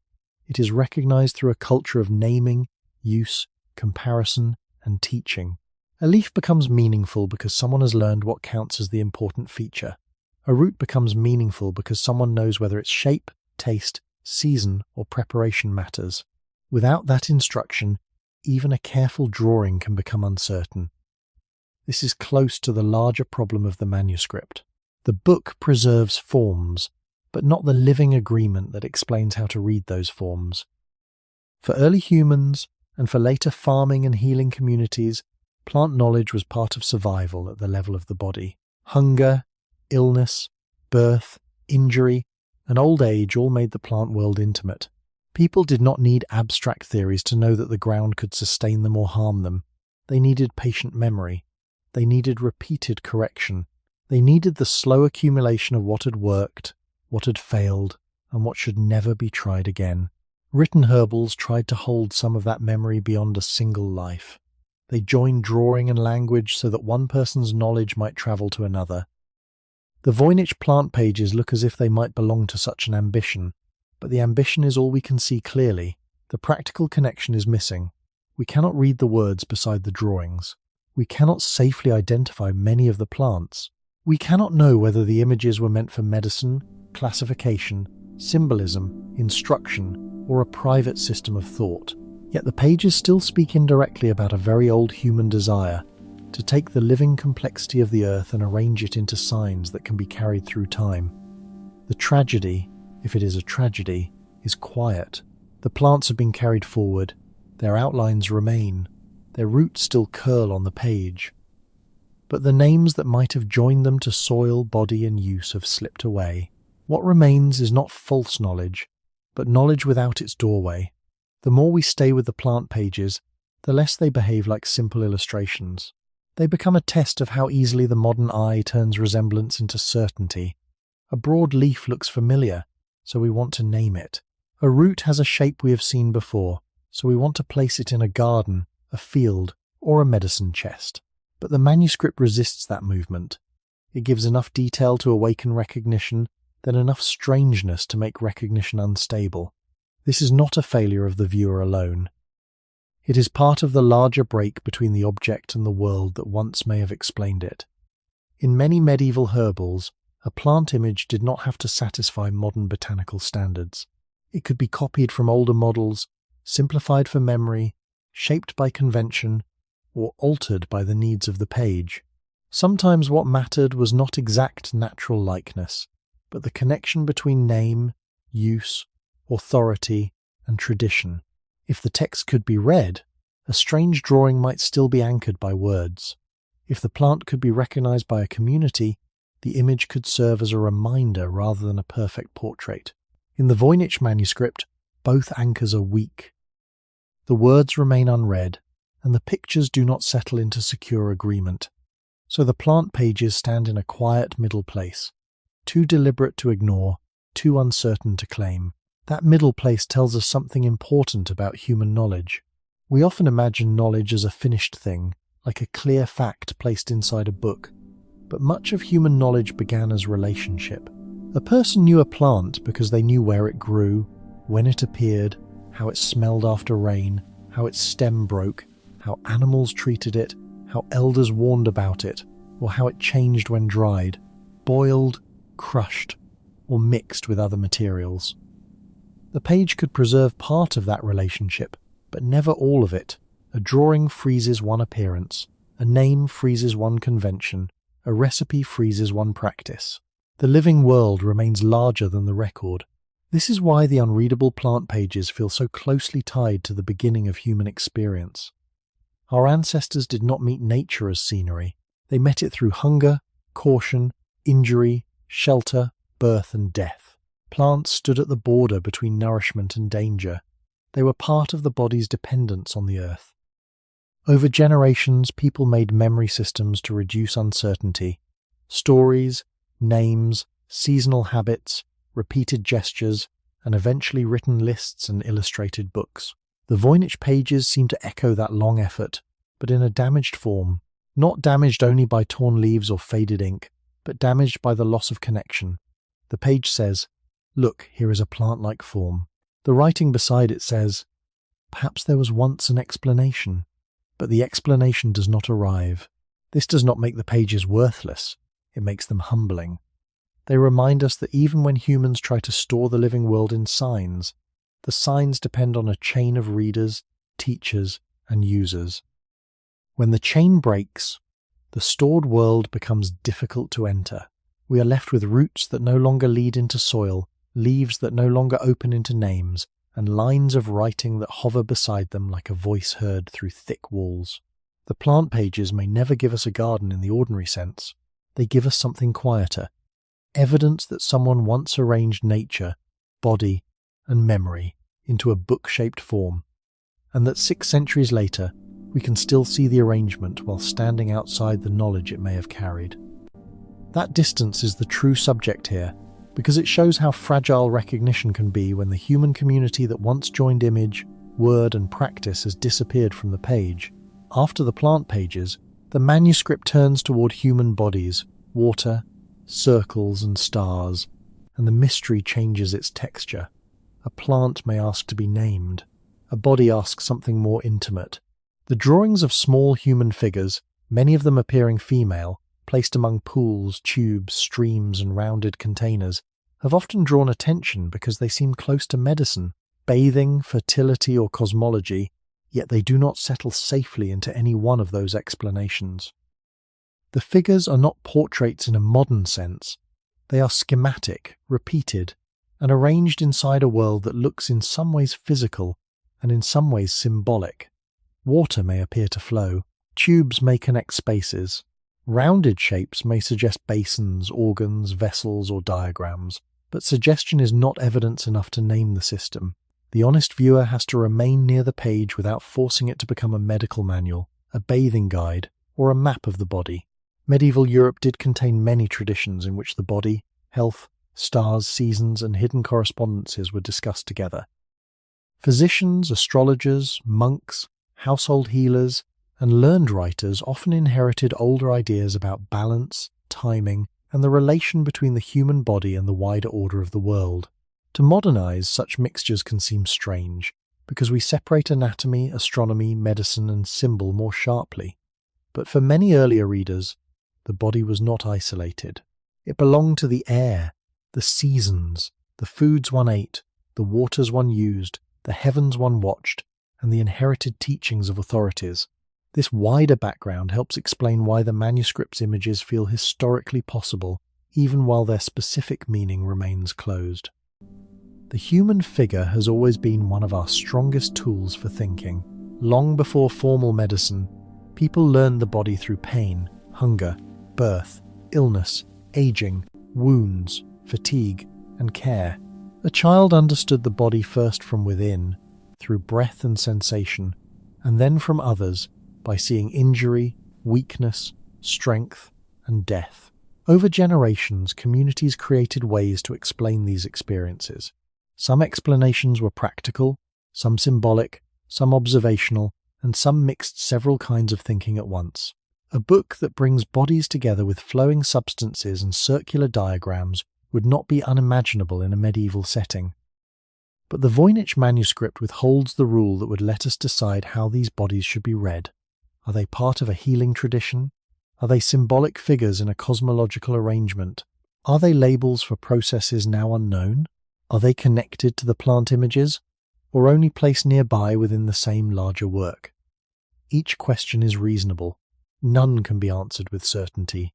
It is recognized through a culture of naming, use, comparison, and teaching. A leaf becomes meaningful because someone has learned what counts as the important feature. A root becomes meaningful because someone knows whether its shape, taste, season, or preparation matters. Without that instruction, even a careful drawing can become uncertain. This is close to the larger problem of the manuscript. The book preserves forms, but not the living agreement that explains how to read those forms. For early humans, and for later farming and healing communities, plant knowledge was part of survival at the level of the body. Hunger, illness, birth, injury, and old age all made the plant world intimate. People did not need abstract theories to know that the ground could sustain them or harm them. They needed patient memory. They needed repeated correction. They needed the slow accumulation of what had worked, what had failed, and what should never be tried again. Written herbals tried to hold some of that memory beyond a single life. They joined drawing and language so that one person's knowledge might travel to another. The Voynich plant pages look as if they might belong to such an ambition, but the ambition is all we can see clearly. The practical connection is missing. We cannot read the words beside the drawings. We cannot safely identify many of the plants. We cannot know whether the images were meant for medicine, classification, symbolism, instruction, or a private system of thought. Yet the pages still speak indirectly about a very old human desire to take the living complexity of the earth and arrange it into signs that can be carried through time. The tragedy, if it is a tragedy, is quiet. The plants have been carried forward, their outlines remain, their roots still curl on the page. But the names that might have joined them to soil, body, and use have slipped away. What remains is not false knowledge, but knowledge without its doorway. The more we stay with the plant pages, the less they behave like simple illustrations. They become a test of how easily the modern eye turns resemblance into certainty. A broad leaf looks familiar, so we want to name it. A root has a shape we have seen before, so we want to place it in a garden, a field, or a medicine chest. But the manuscript resists that movement. It gives enough detail to awaken recognition, then enough strangeness to make recognition unstable. This is not a failure of the viewer alone. It is part of the larger break between the object and the world that once may have explained it. In many medieval herbals, a plant image did not have to satisfy modern botanical standards. It could be copied from older models, simplified for memory, shaped by convention, or altered by the needs of the page. Sometimes what mattered was not exact natural likeness, but the connection between name, use, authority, and tradition. If the text could be read, a strange drawing might still be anchored by words. If the plant could be recognized by a community, the image could serve as a reminder rather than a perfect portrait. In the Voynich Manuscript, both anchors are weak. The words remain unread, and the pictures do not settle into secure agreement. So the plant pages stand in a quiet middle place, too deliberate to ignore, too uncertain to claim. That middle place tells us something important about human knowledge. We often imagine knowledge as a finished thing, like a clear fact placed inside a book. But much of human knowledge began as relationship. A person knew a plant because they knew where it grew, when it appeared, how it smelled after rain, how its stem broke, how animals treated it, how elders warned about it, or how it changed when dried, boiled, crushed, or mixed with other materials. The page could preserve part of that relationship, but never all of it. A drawing freezes one appearance, a name freezes one convention, a recipe freezes one practice. The living world remains larger than the record. This is why the unreadable plant pages feel so closely tied to the beginning of human experience. Our ancestors did not meet nature as scenery. They met it through hunger, caution, injury, shelter, birth and death. Plants stood at the border between nourishment and danger. They were part of the body's dependence on the earth. Over generations, people made memory systems to reduce uncertainty. Stories, names, seasonal habits, repeated gestures, and eventually written lists and illustrated books. The Voynich pages seem to echo that long effort, but in a damaged form, not damaged only by torn leaves or faded ink, but damaged by the loss of connection. The page says, "Look, here is a plant-like form." The writing beside it says, "Perhaps there was once an explanation," but the explanation does not arrive. This does not make the pages worthless, it makes them humbling. They remind us that even when humans try to store the living world in signs, the signs depend on a chain of readers, teachers, and users. When the chain breaks, the stored world becomes difficult to enter. We are left with roots that no longer lead into soil, leaves that no longer open into names, and lines of writing that hover beside them like a voice heard through thick walls. The plant pages may never give us a garden in the ordinary sense. They give us something quieter, evidence that someone once arranged nature, body, and memory into a book-shaped form, and that 6 centuries later, we can still see the arrangement while standing outside the knowledge it may have carried. That distance is the true subject here, because it shows how fragile recognition can be when the human community that once joined image, word, and practice has disappeared from the page. After the plant pages, the manuscript turns toward human bodies, water, circles, and stars, and the mystery changes its texture. A plant may ask to be named. A body asks something more intimate. The drawings of small human figures, many of them appearing female, placed among pools, tubes, streams, and rounded containers, have often drawn attention because they seem close to medicine, bathing, fertility, or cosmology, yet they do not settle safely into any one of those explanations. The figures are not portraits in a modern sense. They are schematic, repeated, and arranged inside a world that looks in some ways physical and in some ways symbolic. Water may appear to flow, tubes may connect spaces, rounded shapes may suggest basins, organs, vessels, or diagrams, but suggestion is not evidence enough to name the system. The honest viewer has to remain near the page without forcing it to become a medical manual, a bathing guide, or a map of the body. Medieval Europe did contain many traditions in which the body, health, stars, seasons, and hidden correspondences were discussed together. Physicians, astrologers, monks, household healers, and learned writers often inherited older ideas about balance, timing, and the relation between the human body and the wider order of the world. To modernize, such mixtures can seem strange, because we separate anatomy, astronomy, medicine, and symbol more sharply. But for many earlier readers, the body was not isolated. It belonged to the air, the seasons, the foods one ate, the waters one used, the heavens one watched, and the inherited teachings of authorities. This wider background helps explain why the manuscript's images feel historically possible, even while their specific meaning remains closed. The human figure has always been one of our strongest tools for thinking. Long before formal medicine, people learned the body through pain, hunger, birth, illness, aging, wounds, fatigue, and care. A child understood the body first from within, through breath and sensation, and then from others by seeing injury, weakness, strength, and death. Over generations, communities created ways to explain these experiences. Some explanations were practical, some symbolic, some observational, and some mixed several kinds of thinking at once. A book that brings bodies together with flowing substances and circular diagrams would not be unimaginable in a medieval setting. But the Voynich Manuscript withholds the rule that would let us decide how these bodies should be read. Are they part of a healing tradition? Are they symbolic figures in a cosmological arrangement? Are they labels for processes now unknown? Are they connected to the plant images, or only placed nearby within the same larger work? Each question is reasonable. None can be answered with certainty.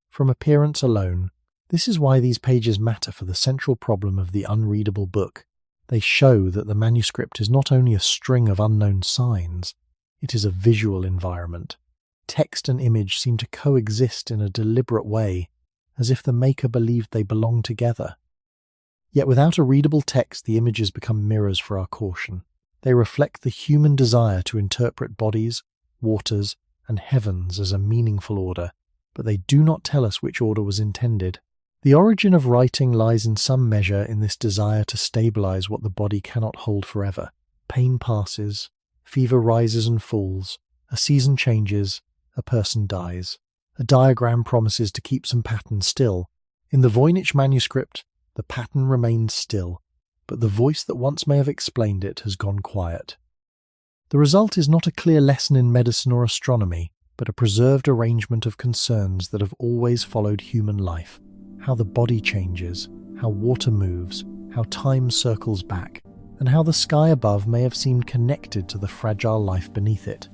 From appearance alone, this is why these pages matter for the central problem of the unreadable book. They show that the manuscript is not only a string of unknown signs, it is a visual environment. Text and image seem to coexist in a deliberate way, as if the maker believed they belong together. Yet without a readable text, the images become mirrors for our caution. They reflect the human desire to interpret bodies, waters, and heavens as a meaningful order, but they do not tell us which order was intended. The origin of writing lies in some measure in this desire to stabilize what the body cannot hold forever. Pain passes, fever rises and falls, a season changes, a person dies. A diagram promises to keep some pattern still. In the Voynich Manuscript, the pattern remains still, but the voice that once may have explained it has gone quiet. The result is not a clear lesson in medicine or astronomy, but a preserved arrangement of concerns that have always followed human life. How the body changes, how water moves, how time circles back, and how the sky above may have seemed connected to the fragile life beneath it.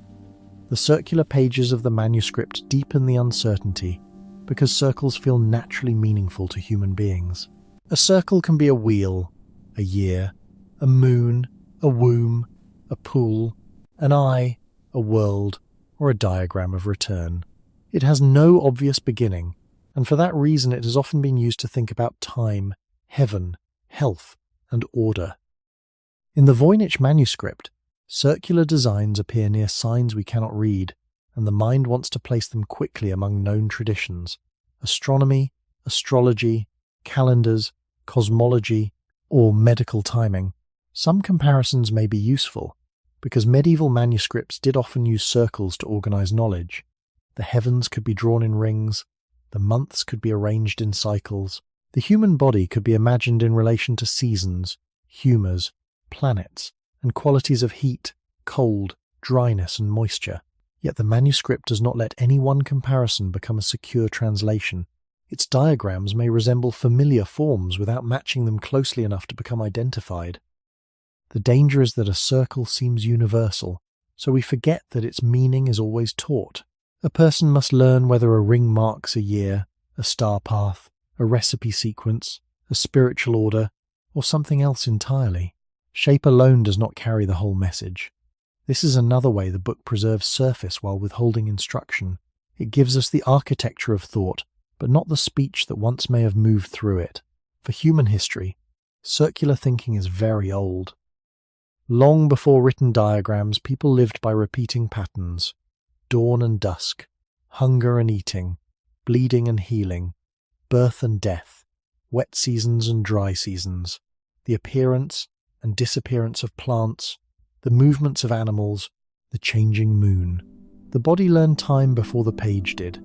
The circular pages of the manuscript deepen the uncertainty, because circles feel naturally meaningful to human beings. A circle can be a wheel, a year, a moon, a womb, a pool, an eye, a world, or a diagram of return. It has no obvious beginning, and for that reason it has often been used to think about time, heaven, health, and order. In the Voynich Manuscript, circular designs appear near signs we cannot read, and the mind wants to place them quickly among known traditions. Astronomy, astrology, calendars, cosmology, or medical timing. Some comparisons may be useful, because medieval manuscripts did often use circles to organize knowledge. The heavens could be drawn in rings, the months could be arranged in cycles, the human body could be imagined in relation to seasons, humors, planets, and qualities of heat, cold, dryness, and moisture. Yet the manuscript does not let any one comparison become a secure translation. Its diagrams may resemble familiar forms without matching them closely enough to become identified. The danger is that a circle seems universal, so we forget that its meaning is always taught. A person must learn whether a ring marks a year, a star path, a recipe sequence, a spiritual order, or something else entirely. Shape alone does not carry the whole message. This is another way the book preserves surface while withholding instruction. It gives us the architecture of thought, but not the speech that once may have moved through it. For human history, circular thinking is very old. Long before written diagrams, people lived by repeating patterns: dawn and dusk, hunger and eating, bleeding and healing, birth and death, wet seasons and dry seasons, the appearance and disappearance of plants, the movements of animals, the changing moon. The body learned time before the page did.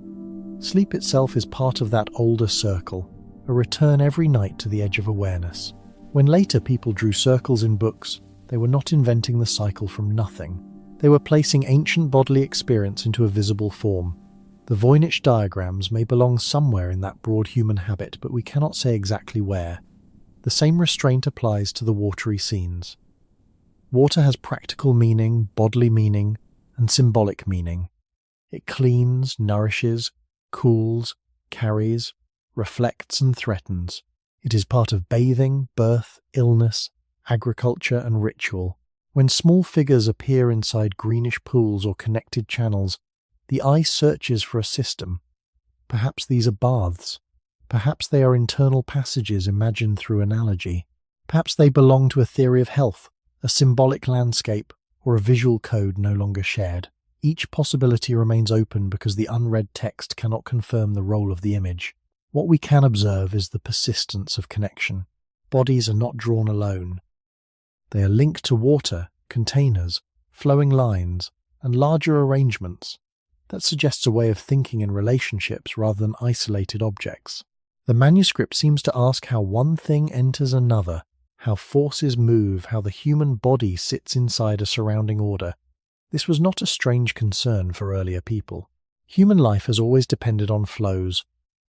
Sleep itself is part of that older circle, a return every night to the edge of awareness. When later people drew circles in books, they were not inventing the cycle from nothing. They were placing ancient bodily experience into a visible form. The Voynich diagrams may belong somewhere in that broad human habit, but we cannot say exactly where. The same restraint applies to the watery scenes. Water has practical meaning, bodily meaning, and symbolic meaning. It cleans, nourishes, cools, carries, reflects and threatens. It is part of bathing, birth, illness, agriculture and ritual. When small figures appear inside greenish pools or connected channels, the eye searches for a system. Perhaps these are baths. Perhaps they are internal passages imagined through analogy. Perhaps they belong to a theory of health, a symbolic landscape, or a visual code no longer shared. Each possibility remains open because the unread text cannot confirm the role of the image. What we can observe is the persistence of connection. Bodies are not drawn alone. They are linked to water, containers, flowing lines, and larger arrangements. That suggests a way of thinking in relationships rather than isolated objects. The manuscript seems to ask how one thing enters another, how forces move, how the human body sits inside a surrounding order. This was not a strange concern for earlier people. Human life has always depended on flows: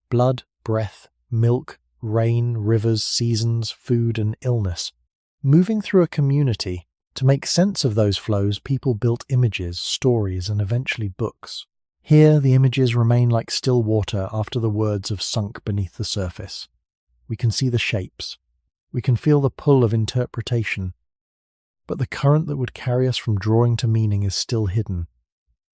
blood, breath, milk, rain, rivers, seasons, food, and illness. Moving through a community, to make sense of those flows, people built images, stories, and eventually books. Here, the images remain like still water after the words have sunk beneath the surface. We can see the shapes. We can feel the pull of interpretation. But the current that would carry us from drawing to meaning is still hidden.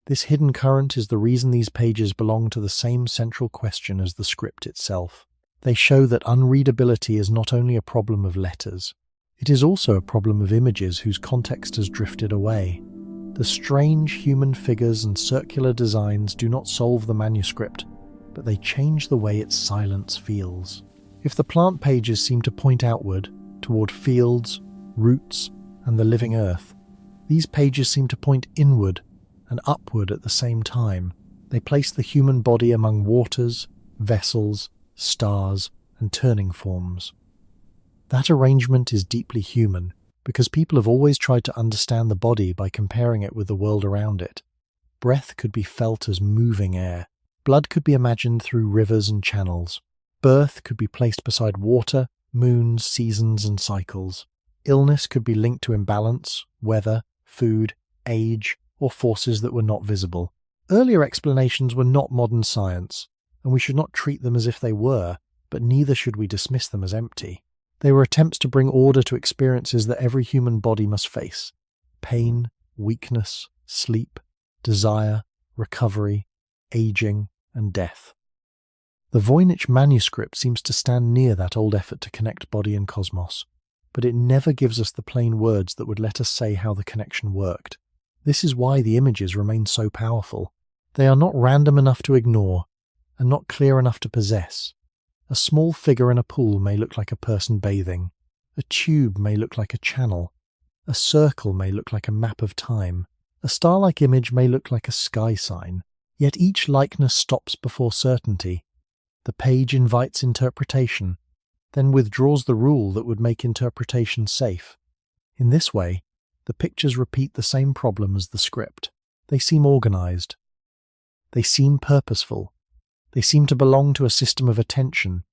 This hidden current is the reason these pages belong to the same central question as the script itself. They show that unreadability is not only a problem of letters, it is also a problem of images whose context has drifted away. The strange human figures and circular designs do not solve the manuscript, but they change the way its silence feels. If the plant pages seem to point outward, toward fields, roots, and the living earth, these pages seem to point inward and upward at the same time. They place the human body among waters, vessels, stars, and turning forms. That arrangement is deeply human, because people have always tried to understand the body by comparing it with the world around it. Breath could be felt as moving air. Blood could be imagined through rivers and channels. Birth could be placed beside water, moons, seasons, and cycles. Illness could be linked to imbalance, weather, food, age, or forces that were not visible. Earlier explanations were not modern science, and we should not treat them as if they were, but neither should we dismiss them as empty. They were attempts to bring order to experiences that every human body must face: pain, weakness, sleep, desire, recovery, aging, and death. The Voynich Manuscript seems to stand near that old effort to connect body and cosmos, but it never gives us the plain words that would let us say how the connection worked. This is why the images remain so powerful. They are not random enough to ignore, and not clear enough to possess. A small figure in a pool may look like a person bathing. A tube may look like a channel. A circle may look like a map of time. A star-like image may look like a sky sign. Yet each likeness stops before certainty. The page invites interpretation, then withdraws the rule that would make interpretation safe. In this way, the pictures repeat the same problem as the script. They seem organized. They seem purposeful. They seem to belong to a system of attention,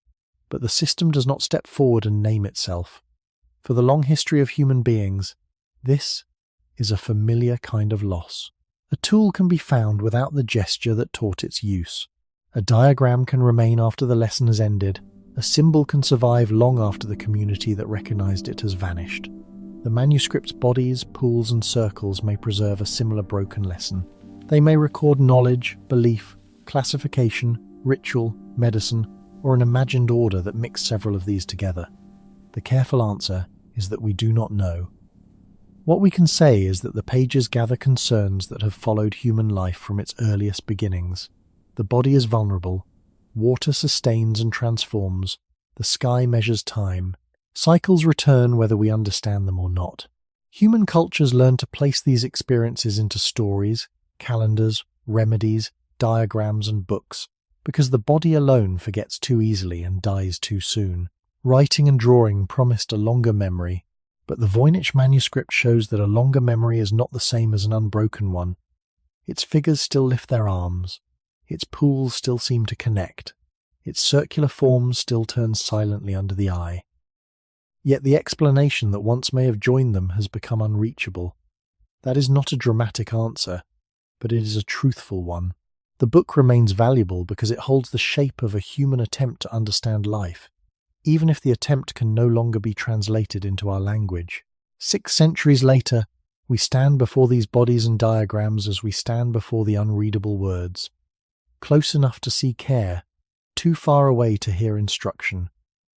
but the system does not step forward and name itself. For the long history of human beings, this is a familiar kind of loss. A tool can be found without the gesture that taught its use. A diagram can remain after the lesson has ended. A symbol can survive long after the community that recognized it has vanished. The manuscript's bodies, pools, and circles may preserve a similar broken lesson. They may record knowledge, belief, classification, ritual, medicine, or an imagined order that mix several of these together. The careful answer is that we do not know. What we can say is that the pages gather concerns that have followed human life from its earliest beginnings. The body is vulnerable. Water sustains and transforms. The sky measures time. Cycles return whether we understand them or not. Human cultures learn to place these experiences into stories, calendars, remedies, diagrams, and books, because the body alone forgets too easily and dies too soon. Writing and drawing promised a longer memory, but the Voynich Manuscript shows that a longer memory is not the same as an unbroken one. Its figures still lift their arms. Its pools still seem to connect. Its circular forms still turn silently under the eye. Yet the explanation that once may have joined them has become unreachable. That is not a dramatic answer, but it is a truthful one. The book remains valuable because it holds the shape of a human attempt to understand life, even if the attempt can no longer be translated into our language. 6 centuries later, we stand before these bodies and diagrams as we stand before the unreadable words. Close enough to see care, too far away to hear instruction.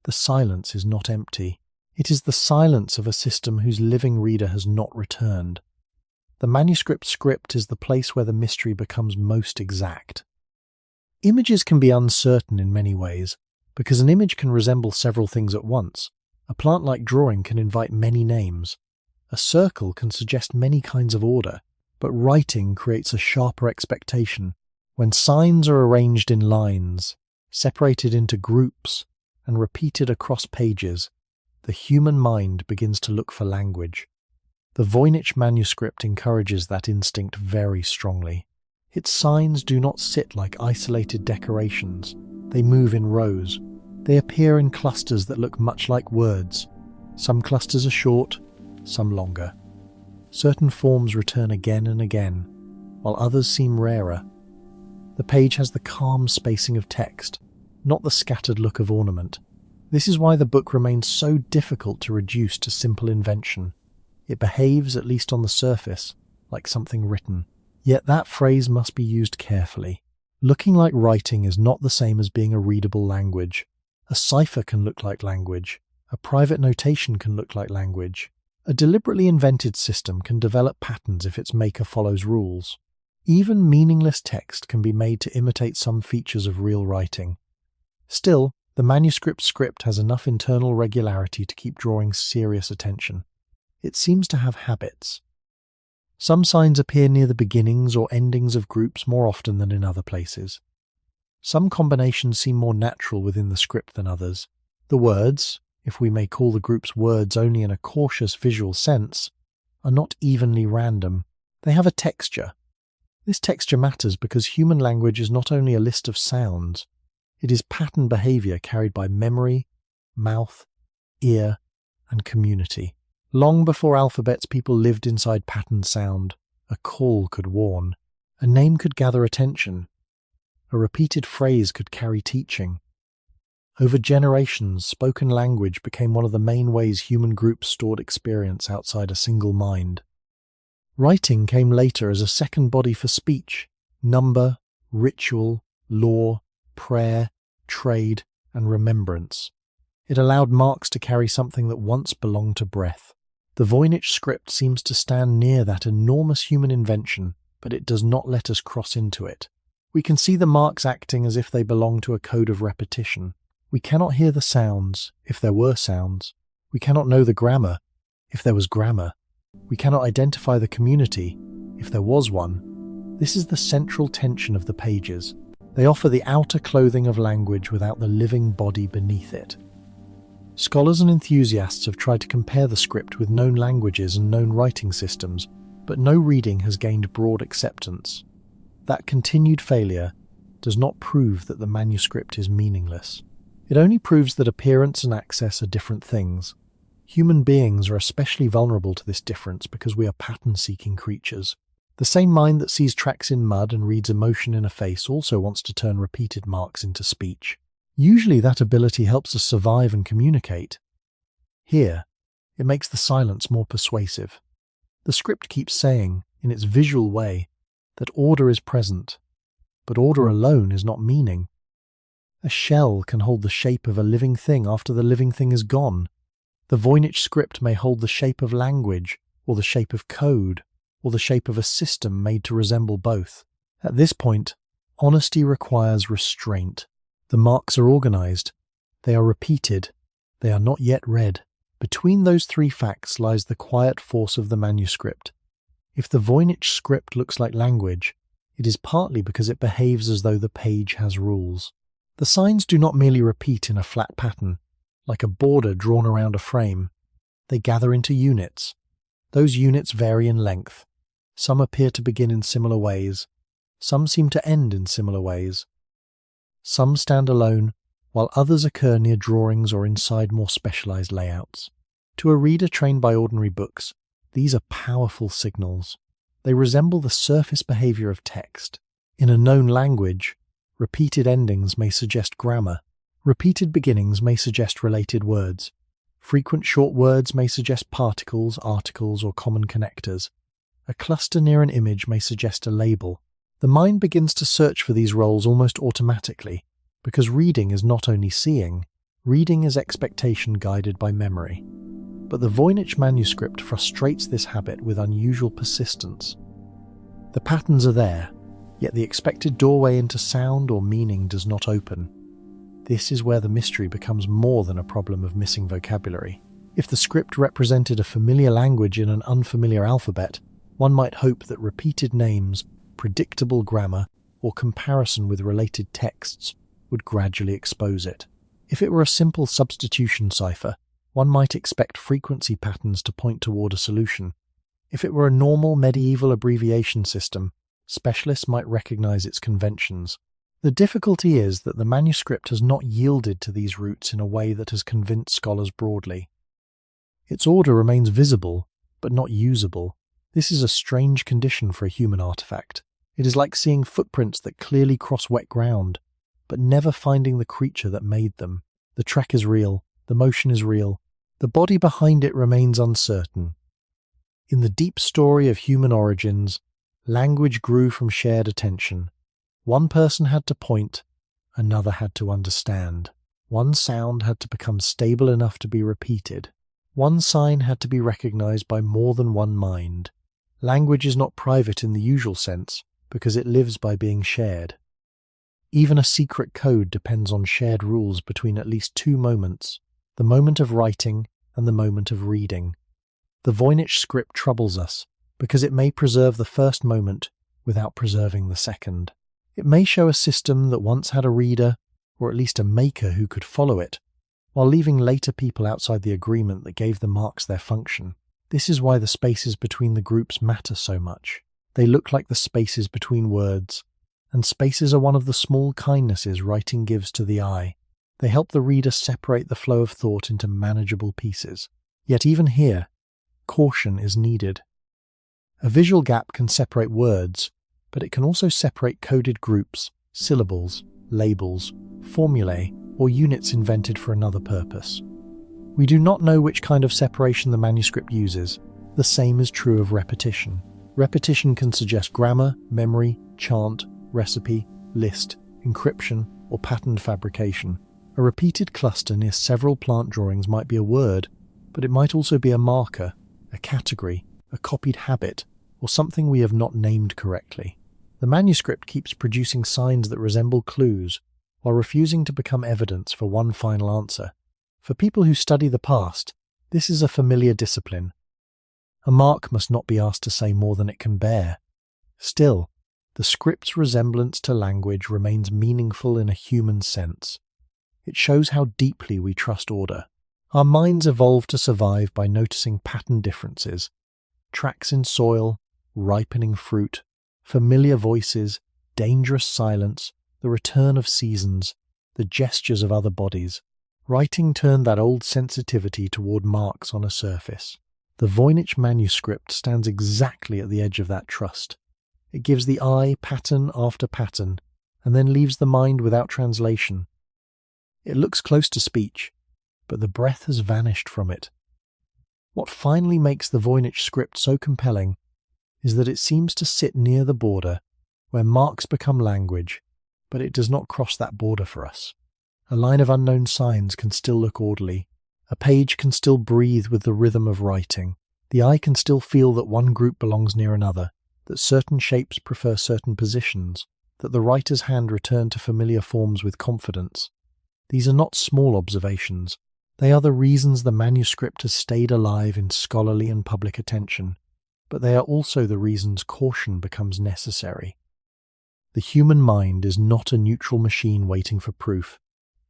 The silence is not empty. It is the silence of a system whose living reader has not returned. The manuscript script is the place where the mystery becomes most exact. Images can be uncertain in many ways, because an image can resemble several things at once. A plant-like drawing can invite many names. A circle can suggest many kinds of order, but writing creates a sharper expectation. When signs are arranged in lines, separated into groups, and repeated across pages, the human mind begins to look for language. The Voynich Manuscript encourages that instinct very strongly. Its signs do not sit like isolated decorations. They move in rows. They appear in clusters that look much like words. Some clusters are short, some longer. Certain forms return again and again, while others seem rarer. The page has the calm spacing of text, not the scattered look of ornament. This is why the book remains so difficult to reduce to simple invention. It behaves, at least on the surface, like something written. Yet that phrase must be used carefully. Looking like writing is not the same as being a readable language. A cipher can look like language. A private notation can look like language. A deliberately invented system can develop patterns if its maker follows rules. Even meaningless text can be made to imitate some features of real writing. Still, the manuscript script has enough internal regularity to keep drawing serious attention. It seems to have habits. Some signs appear near the beginnings or endings of groups more often than in other places. Some combinations seem more natural within the script than others. The words, if we may call the groups words only in a cautious visual sense, are not evenly random. They have a texture. This texture matters because human language is not only a list of sounds, it is pattern behavior carried by memory, mouth, ear, and community. Long before alphabets, people lived inside patterned sound. A call could warn. A name could gather attention. A repeated phrase could carry teaching. Over generations, spoken language became one of the main ways human groups stored experience outside a single mind. Writing came later as a second body for speech, number, ritual, law, prayer, trade, and remembrance. It allowed marks to carry something that once belonged to breath. The Voynich script seems to stand near that enormous human invention, but it does not let us cross into it. We can see the marks acting as if they belong to a code of repetition. We cannot hear the sounds, if there were sounds. We cannot know the grammar, if there was grammar. We cannot identify the community, if there was one. This is the central tension of the pages. They offer the outer clothing of language without the living body beneath it. Scholars and enthusiasts have tried to compare the script with known languages and known writing systems, but no reading has gained broad acceptance. That continued failure does not prove that the manuscript is meaningless. It only proves that appearance and access are different things. Human beings are especially vulnerable to this difference because we are pattern-seeking creatures. The same mind that sees tracks in mud and reads emotion in a face also wants to turn repeated marks into speech. Usually that ability helps us survive and communicate. Here, it makes the silence more persuasive. The script keeps saying, in its visual way, that order is present, but order alone is not meaning. A shell can hold the shape of a living thing after the living thing is gone. The Voynich script may hold the shape of language, or the shape of code, or the shape of a system made to resemble both. At this point, honesty requires restraint. The marks are organized. They are repeated. They are not yet read. Between those three facts lies the quiet force of the manuscript. If the Voynich script looks like language, it is partly because it behaves as though the page has rules. The signs do not merely repeat in a flat pattern, like a border drawn around a frame. They gather into units. Those units vary in length. Some appear to begin in similar ways. Some seem to end in similar ways. Some stand alone, while others occur near drawings or inside more specialized layouts. To a reader trained by ordinary books, these are powerful signals. They resemble the surface behavior of text. In a known language, repeated endings may suggest grammar. Repeated beginnings may suggest related words. Frequent short words may suggest particles, articles, or common connectors. A cluster near an image may suggest a label. The mind begins to search for these roles almost automatically, because reading is not only seeing, reading is expectation guided by memory. But the Voynich Manuscript frustrates this habit with unusual persistence. The patterns are there, yet the expected doorway into sound or meaning does not open. This is where the mystery becomes more than a problem of missing vocabulary. If the script represented a familiar language in an unfamiliar alphabet, one might hope that repeated names, predictable grammar, or comparison with related texts would gradually expose it. If it were a simple substitution cipher, one might expect frequency patterns to point toward a solution. If it were a normal medieval abbreviation system, specialists might recognize its conventions. The difficulty is that the manuscript has not yielded to these roots in a way that has convinced scholars broadly. Its order remains visible, but not usable. This is a strange condition for a human artifact. It is like seeing footprints that clearly cross wet ground, but never finding the creature that made them. The track is real, the motion is real, the body behind it remains uncertain. In the deep story of human origins, language grew from shared attention. One person had to point, another had to understand. One sound had to become stable enough to be repeated. One sign had to be recognized by more than one mind. Language is not private in the usual sense, because it lives by being shared. Even a secret code depends on shared rules between at least two moments, the moment of writing and the moment of reading. The Voynich script troubles us, because it may preserve the first moment without preserving the second. It may show a system that once had a reader, or at least a maker who could follow it, while leaving later people outside the agreement that gave the marks their function. This is why the spaces between the groups matter so much. They look like the spaces between words, and spaces are one of the small kindnesses writing gives to the eye. They help the reader separate the flow of thought into manageable pieces. Yet even here, caution is needed. A visual gap can separate words, but it can also separate coded groups, syllables, labels, formulae, or units invented for another purpose. We do not know which kind of separation the manuscript uses. The same is true of repetition. Repetition can suggest grammar, memory, chant, recipe, list, encryption, or patterned fabrication. A repeated cluster near several plant drawings might be a word, but it might also be a marker, a category, a copied habit, or something we have not named correctly. The manuscript keeps producing signs that resemble clues, while refusing to become evidence for one final answer. For people who study the past, this is a familiar discipline. A mark must not be asked to say more than it can bear. Still, the script's resemblance to language remains meaningful in a human sense. It shows how deeply we trust order. Our minds evolved to survive by noticing pattern differences, tracks in soil, ripening fruit, familiar voices, dangerous silence, the return of seasons, the gestures of other bodies. Writing turned that old sensitivity toward marks on a surface. The Voynich Manuscript stands exactly at the edge of that trust. It gives the eye pattern after pattern, and then leaves the mind without translation. It looks close to speech, but the breath has vanished from it. What finally makes the Voynich script so compelling is that it seems to sit near the border where marks become language, but it does not cross that border for us. A line of unknown signs can still look orderly. A page can still breathe with the rhythm of writing. The eye can still feel that one group belongs near another, that certain shapes prefer certain positions, that the writer's hand returned to familiar forms with confidence. These are not small observations. They are the reasons the manuscript has stayed alive in scholarly and public attention, but they are also the reasons caution becomes necessary. The human mind is not a neutral machine waiting for proof.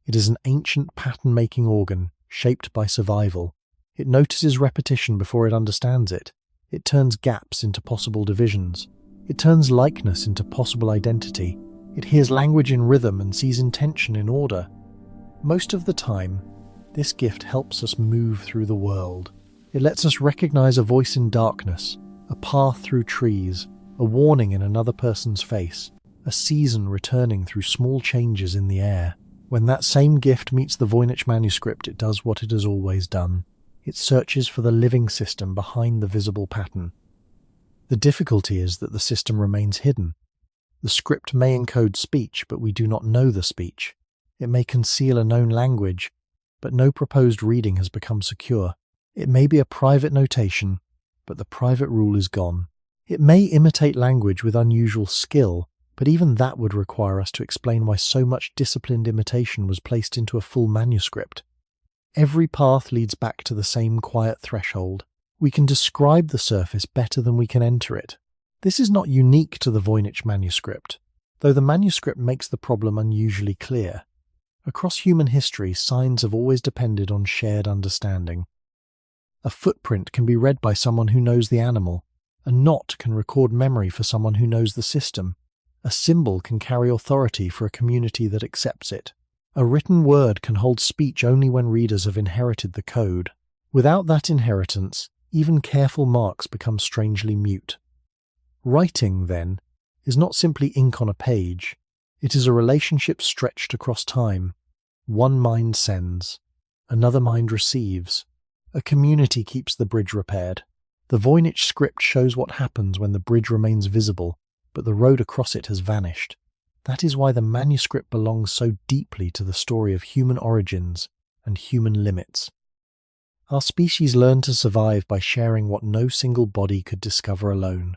It is an ancient pattern-making organ, shaped by survival. It notices repetition before it understands it. It turns gaps into possible divisions. It turns likeness into possible identity. It hears language in rhythm and sees intention in order. Most of the time, this gift helps us move through the world. It lets us recognize a voice in darkness, a path through trees, a warning in another person's face. a season returning through small changes in the air. When that same gift meets the Voynich manuscript, it does what it has always done. It searches for the living system behind the visible pattern. The difficulty is that the system remains hidden. The script may encode speech, but we do not know the speech. It may conceal a known language, but no proposed reading has become secure. It may be a private notation, but the private rule is gone. It may imitate language with unusual skill, but even that would require us to explain why so much disciplined imitation was placed into a full manuscript. Every path leads back to the same quiet threshold. We can describe the surface better than we can enter it. This is not unique to the Voynich manuscript, though the manuscript makes the problem unusually clear. Across human history, signs have always depended on shared understanding. A footprint can be read by someone who knows the animal. A knot can record memory for someone who knows the system. A symbol can carry authority for a community that accepts it. A written word can hold speech only when readers have inherited the code. Without that inheritance, even careful marks become strangely mute. Writing, then, is not simply ink on a page. It is a relationship stretched across time. One mind sends, another mind receives. A community keeps the bridge repaired. The Voynich script shows what happens when the bridge remains visible, but the road across it has vanished. That is why the manuscript belongs so deeply to the story of human origins and human limits. Our species learned to survive by sharing what no single body could discover alone.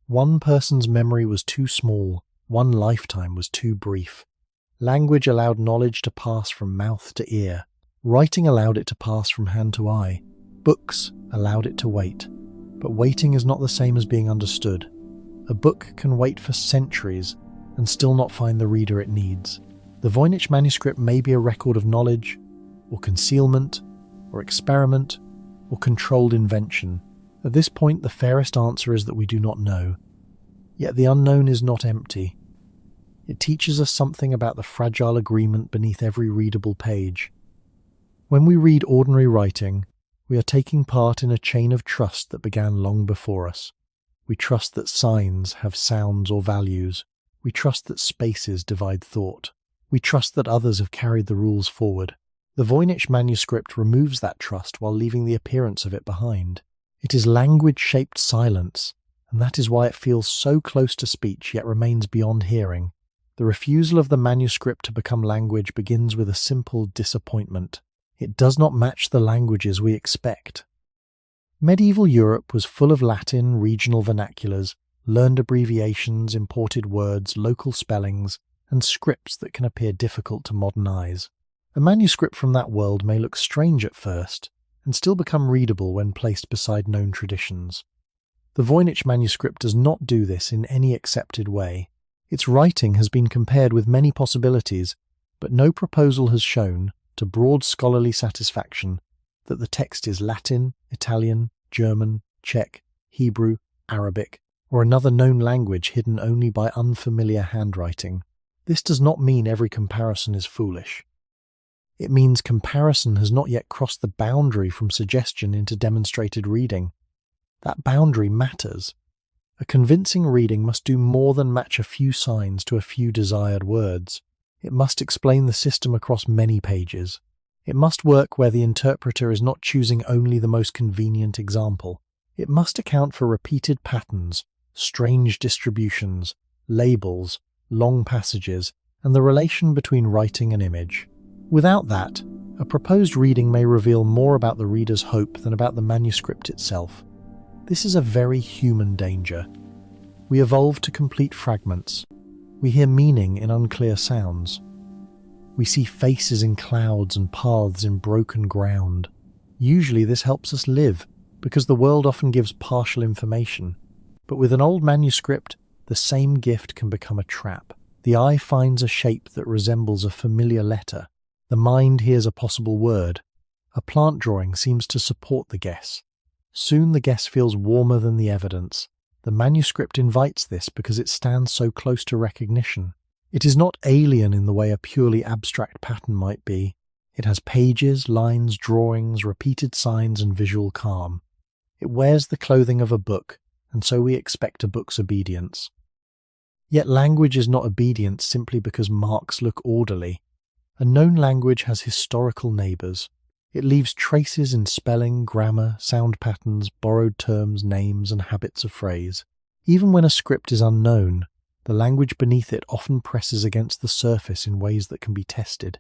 One person's memory was too small, one lifetime was too brief. Language allowed knowledge to pass from mouth to ear. Writing allowed it to pass from hand to eye. Books allowed it to wait. But waiting is not the same as being understood. A book can wait for centuries and still not find the reader it needs. The Voynich manuscript may be a record of knowledge, or concealment, or experiment, or controlled invention. At this point, the fairest answer is that we do not know. Yet the unknown is not empty. It teaches us something about the fragile agreement beneath every readable page. When we read ordinary writing, we are taking part in a chain of trust that began long before us. We trust that signs have sounds or values. We trust that spaces divide thought. We trust that others have carried the rules forward. The Voynich manuscript removes that trust while leaving the appearance of it behind. It is language-shaped silence, and that is why it feels so close to speech yet remains beyond hearing. The refusal of the manuscript to become language begins with a simple disappointment. It does not match the languages we expect. Medieval Europe was full of Latin, regional vernaculars, learned abbreviations, imported words, local spellings, and scripts that can appear difficult to modern eyes. A manuscript from that world may look strange at first, and still become readable when placed beside known traditions. The Voynich manuscript does not do this in any accepted way. Its writing has been compared with many possibilities, but no proposal has shown, to broad scholarly satisfaction, that the text is Latin, Italian, German, Czech, Hebrew, Arabic, or another known language hidden only by unfamiliar handwriting. This does not mean every comparison is foolish. It means comparison has not yet crossed the boundary from suggestion into demonstrated reading. That boundary matters. A convincing reading must do more than match a few signs to a few desired words. It must explain the system across many pages. It must work where the interpreter is not choosing only the most convenient example. It must account for repeated patterns, strange distributions, labels, long passages, and the relation between writing and image. Without that, a proposed reading may reveal more about the reader's hope than about the manuscript itself. This is a very human danger. We evolve to complete fragments. We hear meaning in unclear sounds. We see faces in clouds and paths in broken ground. Usually this helps us live, because the world often gives partial information. But with an old manuscript, the same gift can become a trap. The eye finds a shape that resembles a familiar letter. The mind hears a possible word. A plant drawing seems to support the guess. Soon the guess feels warmer than the evidence. The manuscript invites this because it stands so close to recognition. It is not alien in the way a purely abstract pattern might be. It has pages, lines, drawings, repeated signs, and visual calm. It wears the clothing of a book, and so we expect a book's obedience. Yet language is not obedient simply because marks look orderly. A known language has historical neighbours. It leaves traces in spelling, grammar, sound patterns, borrowed terms, names, and habits of phrase. Even when a script is unknown, the language beneath it often presses against the surface in ways that can be tested.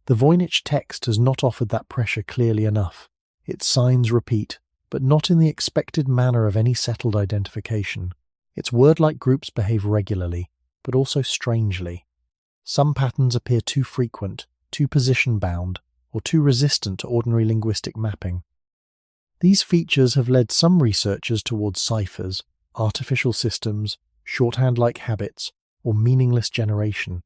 The Voynich text has not offered that pressure clearly enough. Its signs repeat, but not in the expected manner of any settled identification. Its word-like groups behave regularly, but also strangely. Some patterns appear too frequent, too position-bound, or too resistant to ordinary linguistic mapping. These features have led some researchers towards ciphers, artificial systems, shorthand-like habits, or meaningless generation.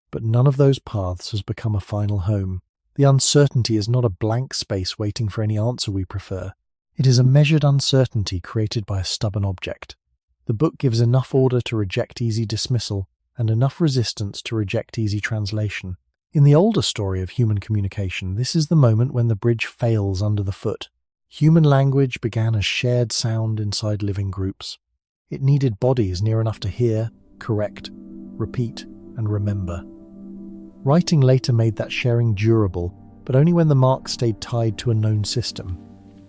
But none of those paths has become a final home. The uncertainty is not a blank space waiting for any answer we prefer. It is a measured uncertainty created by a stubborn object. The book gives enough order to reject easy dismissal, and enough resistance to reject easy translation. In the older story of human communication, this is the moment when the bridge fails under the foot. Human language began as shared sound inside living groups. It needed bodies near enough to hear, correct, repeat, and remember. Writing later made that sharing durable, but only when the mark stayed tied to a known system.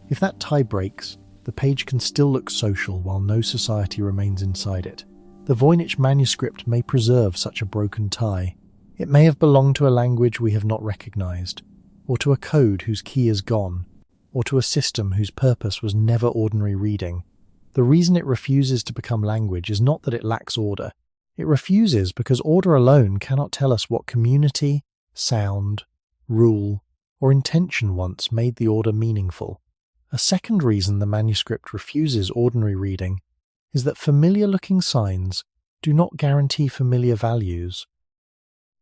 If that tie breaks, the page can still look social while no society remains inside it. The Voynich Manuscript may preserve such a broken tie. It may have belonged to a language we have not recognized, or to a code whose key is gone, or to a system whose purpose was never ordinary reading. The reason it refuses to become language is not that it lacks order. It refuses because order alone cannot tell us what community, sound, rule, or intention once made the order meaningful. A second reason the manuscript refuses ordinary reading is that familiar-looking signs do not guarantee familiar values.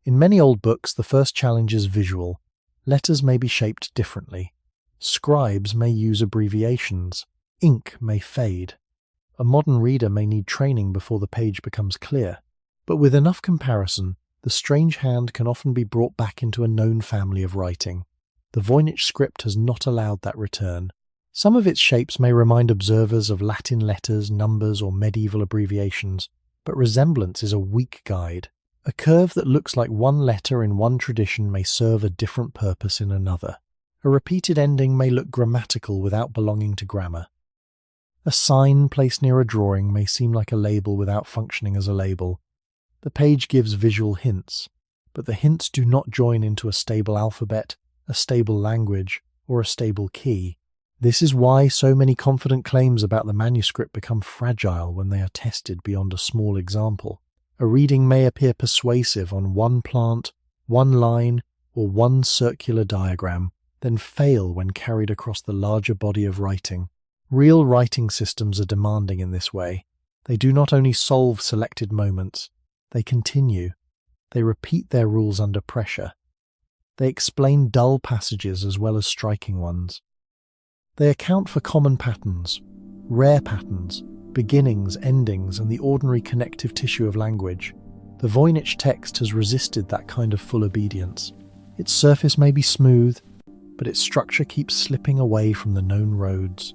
In many old books, the first challenge is visual. Letters may be shaped differently. Scribes may use abbreviations. Ink may fade. A modern reader may need training before the page becomes clear. But with enough comparison, the strange hand can often be brought back into a known family of writing. The Voynich script has not allowed that return. Some of its shapes may remind observers of Latin letters, numbers, or medieval abbreviations, but resemblance is a weak guide. A curve that looks like one letter in one tradition may serve a different purpose in another. A repeated ending may look grammatical without belonging to grammar. A sign placed near a drawing may seem like a label without functioning as a label. The page gives visual hints, but the hints do not join into a stable alphabet, a stable language, or a stable key. This is why so many confident claims about the manuscript become fragile when they are tested beyond a small example. A reading may appear persuasive on one plant, one line, or one circular diagram, then fail when carried across the larger body of writing. Real writing systems are demanding in this way. They do not only solve selected moments, they continue. They repeat their rules under pressure. They explain dull passages as well as striking ones. They account for common patterns, rare patterns, beginnings, endings, and the ordinary connective tissue of language. The Voynich text has resisted that kind of full obedience. Its surface may be smooth, but its structure keeps slipping away from the known roads.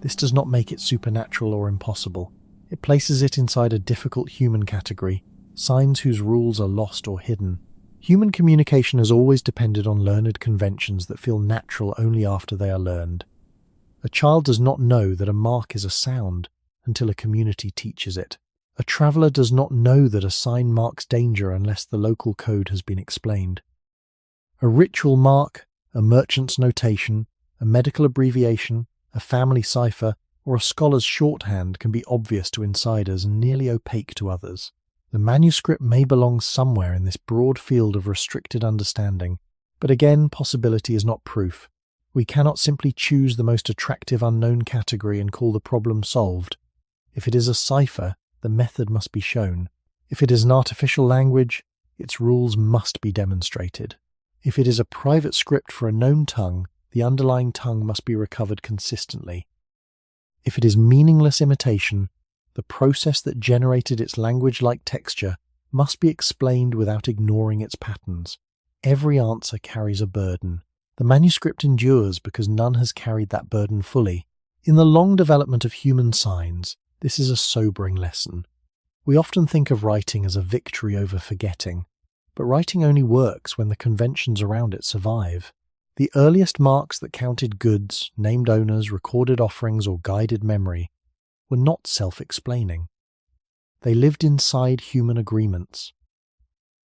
This does not make it supernatural or impossible. It places it inside a difficult human category, signs whose rules are lost or hidden. Human communication has always depended on learned conventions that feel natural only after they are learned. A child does not know that a mark is a sound until a community teaches it. A traveller does not know that a sign marks danger unless the local code has been explained. A ritual mark, a merchant's notation, a medical abbreviation, a family cipher, or a scholar's shorthand can be obvious to insiders and nearly opaque to others. The manuscript may belong somewhere in this broad field of restricted understanding, but again, possibility is not proof. We cannot simply choose the most attractive unknown category and call the problem solved. If it is a cipher, the method must be shown. If it is an artificial language, its rules must be demonstrated. If it is a private script for a known tongue, the underlying tongue must be recovered consistently. If it is meaningless imitation, the process that generated its language-like texture must be explained without ignoring its patterns. Every answer carries a burden. The manuscript endures because none has carried that burden fully. In the long development of human signs, this is a sobering lesson. We often think of writing as a victory over forgetting, but writing only works when the conventions around it survive. The earliest marks that counted goods, named owners, recorded offerings, or guided memory were not self-explaining. They lived inside human agreements.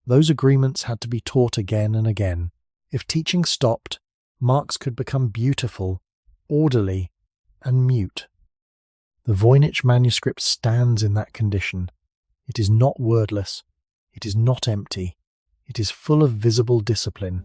Those agreements had to be taught again and again. If teaching stopped, marks could become beautiful, orderly, and mute. The Voynich Manuscript stands in that condition. It is not wordless. It is not empty. It is full of visible discipline.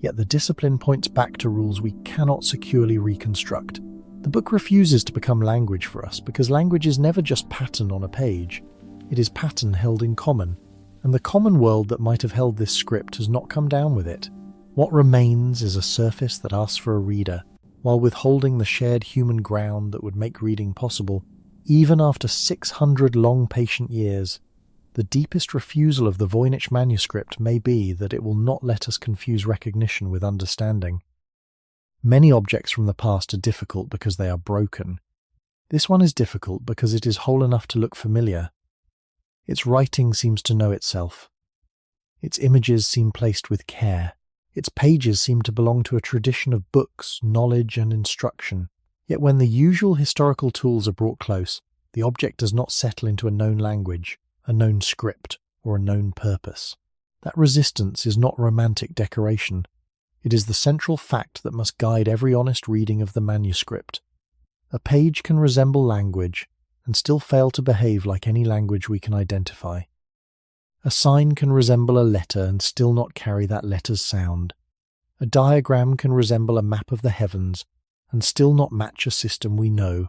Yet the discipline points back to rules we cannot securely reconstruct. The book refuses to become language for us because language is never just pattern on a page. It is pattern held in common, and the common world that might have held this script has not come down with it. What remains is a surface that asks for a reader, while withholding the shared human ground that would make reading possible. Even after 600 long patient years, the deepest refusal of the Voynich Manuscript may be that it will not let us confuse recognition with understanding. Many objects from the past are difficult because they are broken. This one is difficult because it is whole enough to look familiar. Its writing seems to know itself. Its images seem placed with care. Its pages seem to belong to a tradition of books, knowledge, and instruction. Yet when the usual historical tools are brought close, the object does not settle into a known language, a known script, or a known purpose. That resistance is not romantic decoration. It is the central fact that must guide every honest reading of the manuscript. A page can resemble language and still fail to behave like any language we can identify. A sign can resemble a letter and still not carry that letter's sound. A diagram can resemble a map of the heavens and still not match a system we know.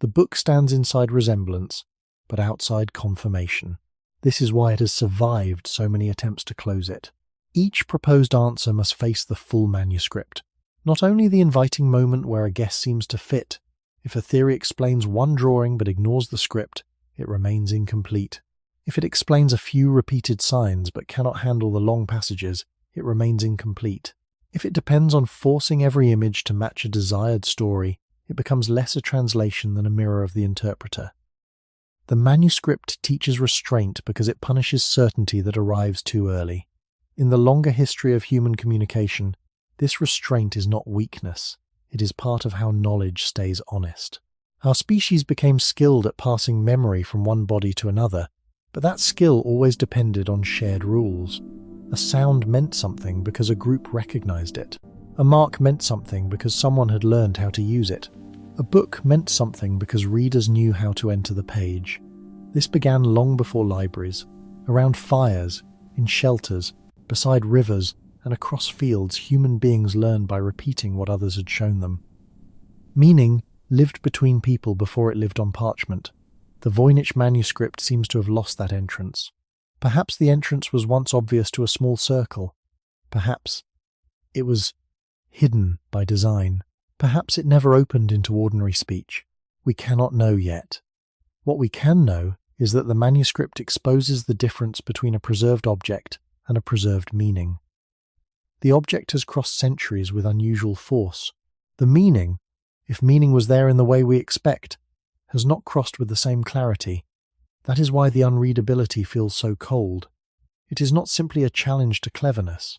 The book stands inside resemblance, but outside confirmation. This is why it has survived so many attempts to close it. Each proposed answer must face the full manuscript, not only the inviting moment where a guess seems to fit. If a theory explains one drawing but ignores the script, it remains incomplete. If it explains a few repeated signs but cannot handle the long passages, it remains incomplete. If it depends on forcing every image to match a desired story, it becomes less a translation than a mirror of the interpreter. The manuscript teaches restraint because it punishes certainty that arrives too early. In the longer history of human communication, this restraint is not weakness. It is part of how knowledge stays honest. Our species became skilled at passing memory from one body to another, but that skill always depended on shared rules. A sound meant something because a group recognized it. A mark meant something because someone had learned how to use it. A book meant something because readers knew how to enter the page. This began long before libraries, around fires, in shelters, beside rivers, and across fields. Human beings learned by repeating what others had shown them. Meaning lived between people before it lived on parchment. The Voynich Manuscript seems to have lost that entrance. Perhaps the entrance was once obvious to a small circle. Perhaps it was hidden by design. Perhaps it never opened into ordinary speech. We cannot know yet. What we can know is that the manuscript exposes the difference between a preserved object and a preserved meaning. The object has crossed centuries with unusual force. The meaning, if meaning was there in the way we expect, has not crossed with the same clarity. That is why the unreadability feels so cold. It is not simply a challenge to cleverness.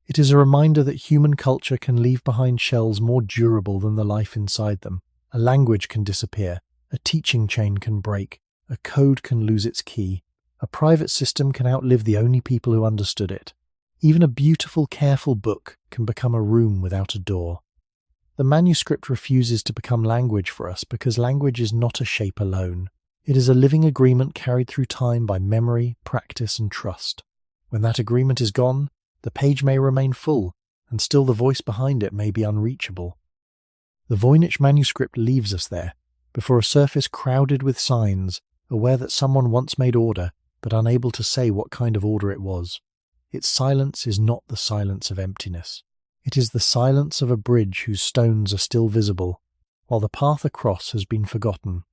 It is a reminder that human culture can leave behind shells more durable than the life inside them. A language can disappear, a teaching chain can break, a code can lose its key, a private system can outlive the only people who understood it. Even a beautiful, careful book can become a room without a door. The manuscript refuses to become language for us because language is not a shape alone. It is a living agreement carried through time by memory, practice, and trust. When that agreement is gone, the page may remain full, and still the voice behind it may be unreachable. The Voynich Manuscript leaves us there, before a surface crowded with signs, aware that someone once made order, but unable to say what kind of order it was. Its silence is not the silence of emptiness. It is the silence of a bridge whose stones are still visible, while the path across has been forgotten.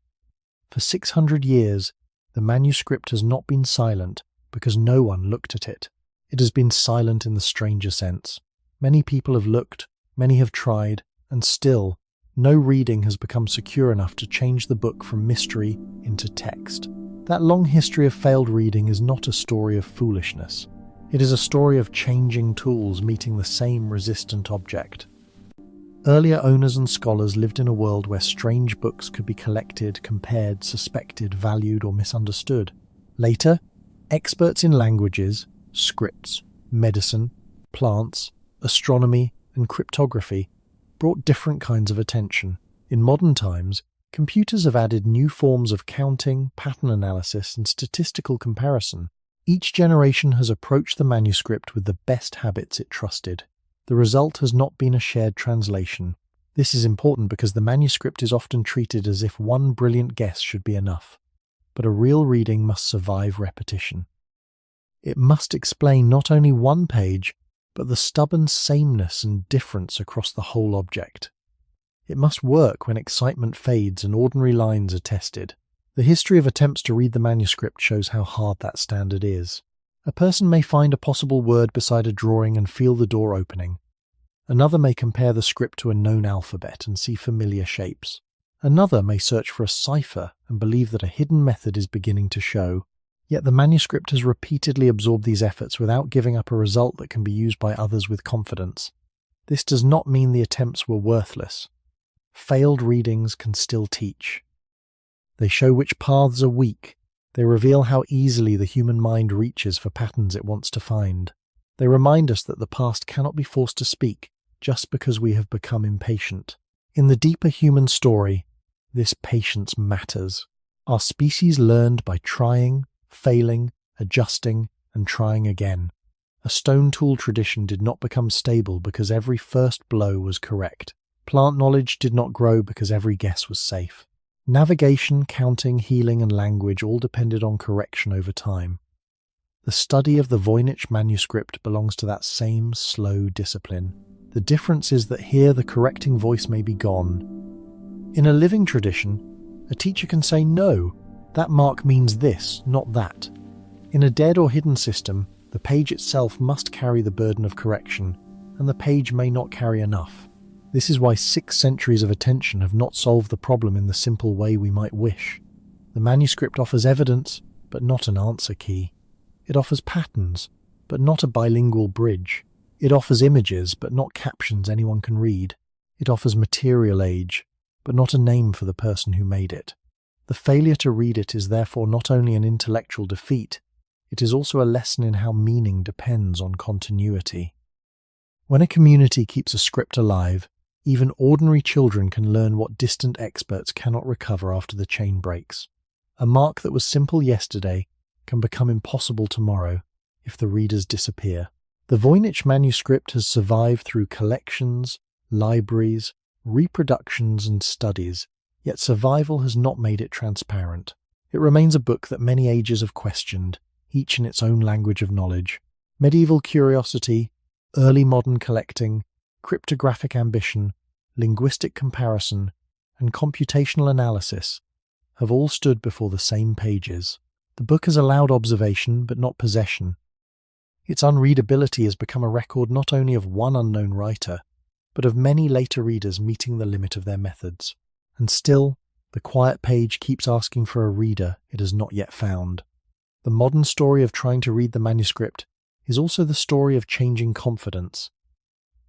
For 600 years, the manuscript has not been silent because no one looked at it. It has been silent in the stranger sense. Many people have looked, many have tried, and still, no reading has become secure enough to change the book from mystery into text. That long history of failed reading is not a story of foolishness. It is a story of changing tools meeting the same resistant object. Earlier owners and scholars lived in a world where strange books could be collected, compared, suspected, valued, or misunderstood. Later, experts in languages, scripts, medicine, plants, astronomy, and cryptography brought different kinds of attention. In modern times, computers have added new forms of counting, pattern analysis, and statistical comparison. Each generation has approached the manuscript with the best habits it trusted. The result has not been a shared translation. This is important because the manuscript is often treated as if one brilliant guess should be enough. But a real reading must survive repetition. It must explain not only one page, but the stubborn sameness and difference across the whole object. It must work when excitement fades and ordinary lines are tested. The history of attempts to read the manuscript shows how hard that standard is. A person may find a possible word beside a drawing and feel the door opening. Another may compare the script to a known alphabet and see familiar shapes. Another may search for a cipher and believe that a hidden method is beginning to show. Yet the manuscript has repeatedly absorbed these efforts without giving up a result that can be used by others with confidence. This does not mean the attempts were worthless. Failed readings can still teach. They show which paths are weak. They reveal how easily the human mind reaches for patterns it wants to find. They remind us that the past cannot be forced to speak just because we have become impatient. In the deeper human story, this patience matters. Our species learned by trying, failing, adjusting, and trying again. A stone tool tradition did not become stable because every first blow was correct. Plant knowledge did not grow because every guess was safe. Navigation, counting, healing, and language all depended on correction over time. The study of the Voynich Manuscript belongs to that same slow discipline. The difference is that here the correcting voice may be gone. In a living tradition, a teacher can say, "No, that mark means this, not that." In a dead or hidden system, the page itself must carry the burden of correction, and the page may not carry enough. This is why 6 centuries of attention have not solved the problem in the simple way we might wish. The manuscript offers evidence, but not an answer key. It offers patterns, but not a bilingual bridge. It offers images, but not captions anyone can read. It offers material age, but not a name for the person who made it. The failure to read it is therefore not only an intellectual defeat, it is also a lesson in how meaning depends on continuity. When a community keeps a script alive, even ordinary children can learn what distant experts cannot recover after the chain breaks. A mark that was simple yesterday can become impossible tomorrow if the readers disappear. The Voynich Manuscript has survived through collections, libraries, reproductions, and studies, yet survival has not made it transparent. It remains a book that many ages have questioned, each in its own language of knowledge. Medieval curiosity, early modern collecting, cryptographic ambition, linguistic comparison, and computational analysis have all stood before the same pages. The book has allowed observation, but not possession. Its unreadability has become a record not only of one unknown writer, but of many later readers meeting the limit of their methods. And still, the quiet page keeps asking for a reader it has not yet found. The modern story of trying to read the manuscript is also the story of changing confidence.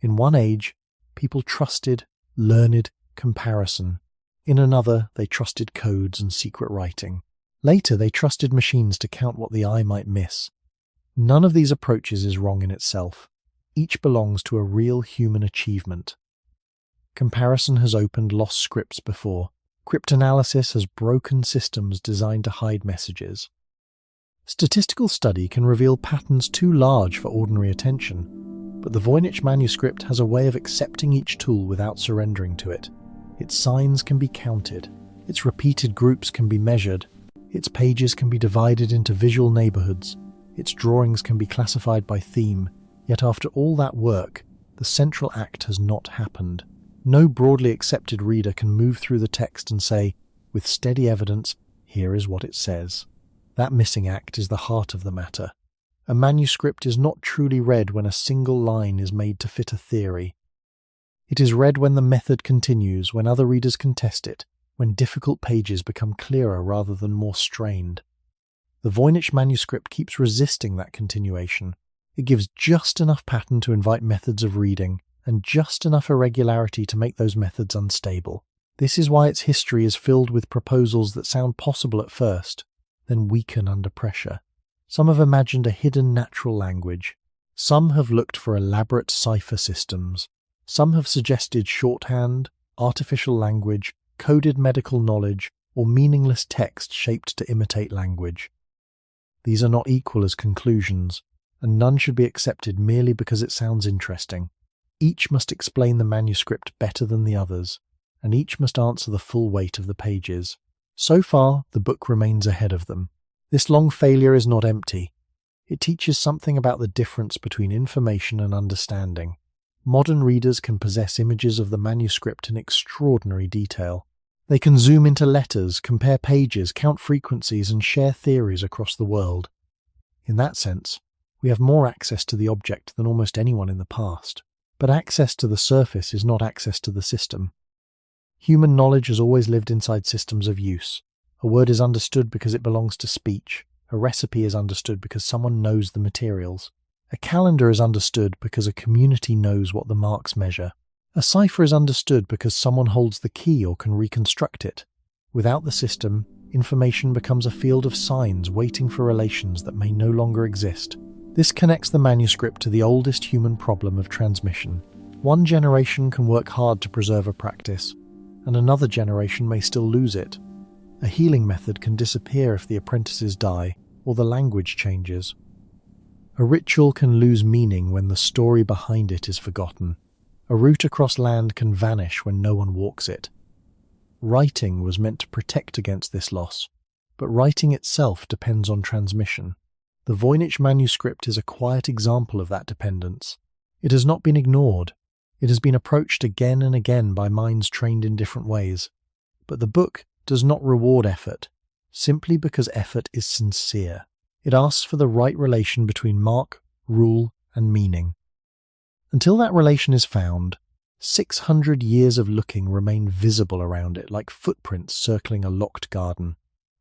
In one age, people trusted, learned comparison. In another, they trusted codes and secret writing. Later, they trusted machines to count what the eye might miss. None of these approaches is wrong in itself. Each belongs to a real human achievement. Comparison has opened lost scripts before. Cryptanalysis has broken systems designed to hide messages. Statistical study can reveal patterns too large for ordinary attention, but the Voynich Manuscript has a way of accepting each tool without surrendering to it. Its signs can be counted, its repeated groups can be measured, its pages can be divided into visual neighborhoods, its drawings can be classified by theme, yet after all that work, the central act has not happened. No broadly accepted reader can move through the text and say, with steady evidence, here is what it says. That missing act is the heart of the matter. A manuscript is not truly read when a single line is made to fit a theory. It is read when the method continues, when other readers contest it, when difficult pages become clearer rather than more strained. The Voynich Manuscript keeps resisting that continuation. It gives just enough pattern to invite methods of reading, and just enough irregularity to make those methods unstable. This is why its history is filled with proposals that sound possible at first, then weaken under pressure. Some have imagined a hidden natural language. Some have looked for elaborate cipher systems. Some have suggested shorthand, artificial language, coded medical knowledge, or meaningless text shaped to imitate language. These are not equal as conclusions, and none should be accepted merely because it sounds interesting. Each must explain the manuscript better than the others, and each must answer the full weight of the pages. So far, the book remains ahead of them. This long failure is not empty. It teaches something about the difference between information and understanding. Modern readers can possess images of the manuscript in extraordinary detail. They can zoom into letters, compare pages, count frequencies, and share theories across the world. In that sense, we have more access to the object than almost anyone in the past. But access to the surface is not access to the system. Human knowledge has always lived inside systems of use. A word is understood because it belongs to speech. A recipe is understood because someone knows the materials. A calendar is understood because a community knows what the marks measure. A cipher is understood because someone holds the key or can reconstruct it. Without the system, information becomes a field of signs waiting for relations that may no longer exist. This connects the manuscript to the oldest human problem of transmission. One generation can work hard to preserve a practice, and another generation may still lose it. A healing method can disappear if the apprentices die or the language changes. A ritual can lose meaning when the story behind it is forgotten. A route across land can vanish when no one walks it. Writing was meant to protect against this loss, but writing itself depends on transmission. The Voynich Manuscript is a quiet example of that dependence. It has not been ignored. It has been approached again and again by minds trained in different ways. But the book does not reward effort, simply because effort is sincere. It asks for the right relation between mark, rule, and meaning. Until that relation is found, 600 years of looking remain visible around it like footprints circling a locked garden.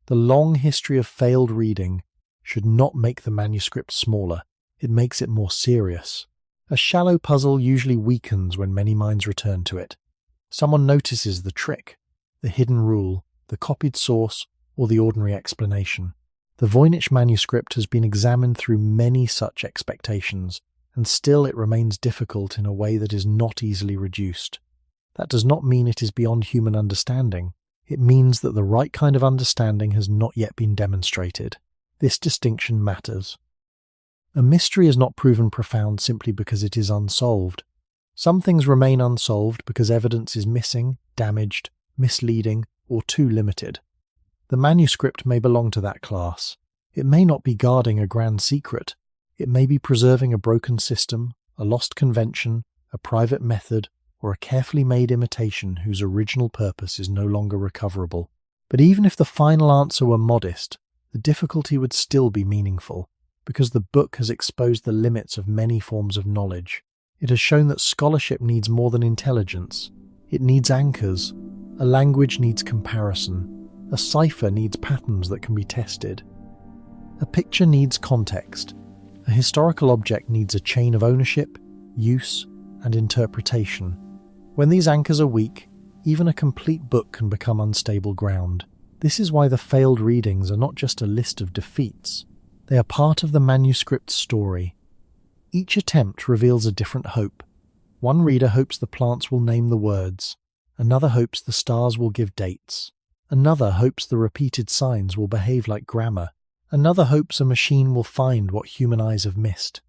The long history of failed reading should not make the manuscript smaller, it makes it more serious. A shallow puzzle usually weakens when many minds return to it. Someone notices the trick, the hidden rule, the copied source, or the ordinary explanation. The Voynich Manuscript has been examined through many such expectations, and still it remains difficult in a way that is not easily reduced. That does not mean it is beyond human understanding. It means that the right kind of understanding has not yet been demonstrated. This distinction matters. A mystery is not proven profound simply because it is unsolved. Some things remain unsolved because evidence is missing, damaged, misleading, or too limited. The manuscript may belong to that class. It may not be guarding a grand secret. It may be preserving a broken system, a lost convention, a private method, or a carefully made imitation whose original purpose is no longer recoverable. But even if the final answer were modest, the difficulty would still be meaningful, because the book has exposed the limits of many forms of knowledge. It has shown that scholarship needs more than intelligence. It needs anchors. A language needs comparison. A cipher needs patterns that can be tested. A picture needs context. A historical object needs a chain of ownership, use, and interpretation. When these anchors are weak, even a complete book can become unstable ground. This is why the failed readings are not just a list of defeats. They are part of the manuscript's story. Each attempt reveals a different hope. One reader hopes the plants will name the words. Another hopes the stars will give dates. Another hopes the repeated signs will behave like grammar. Another hopes a machine will find what human eyes have missed.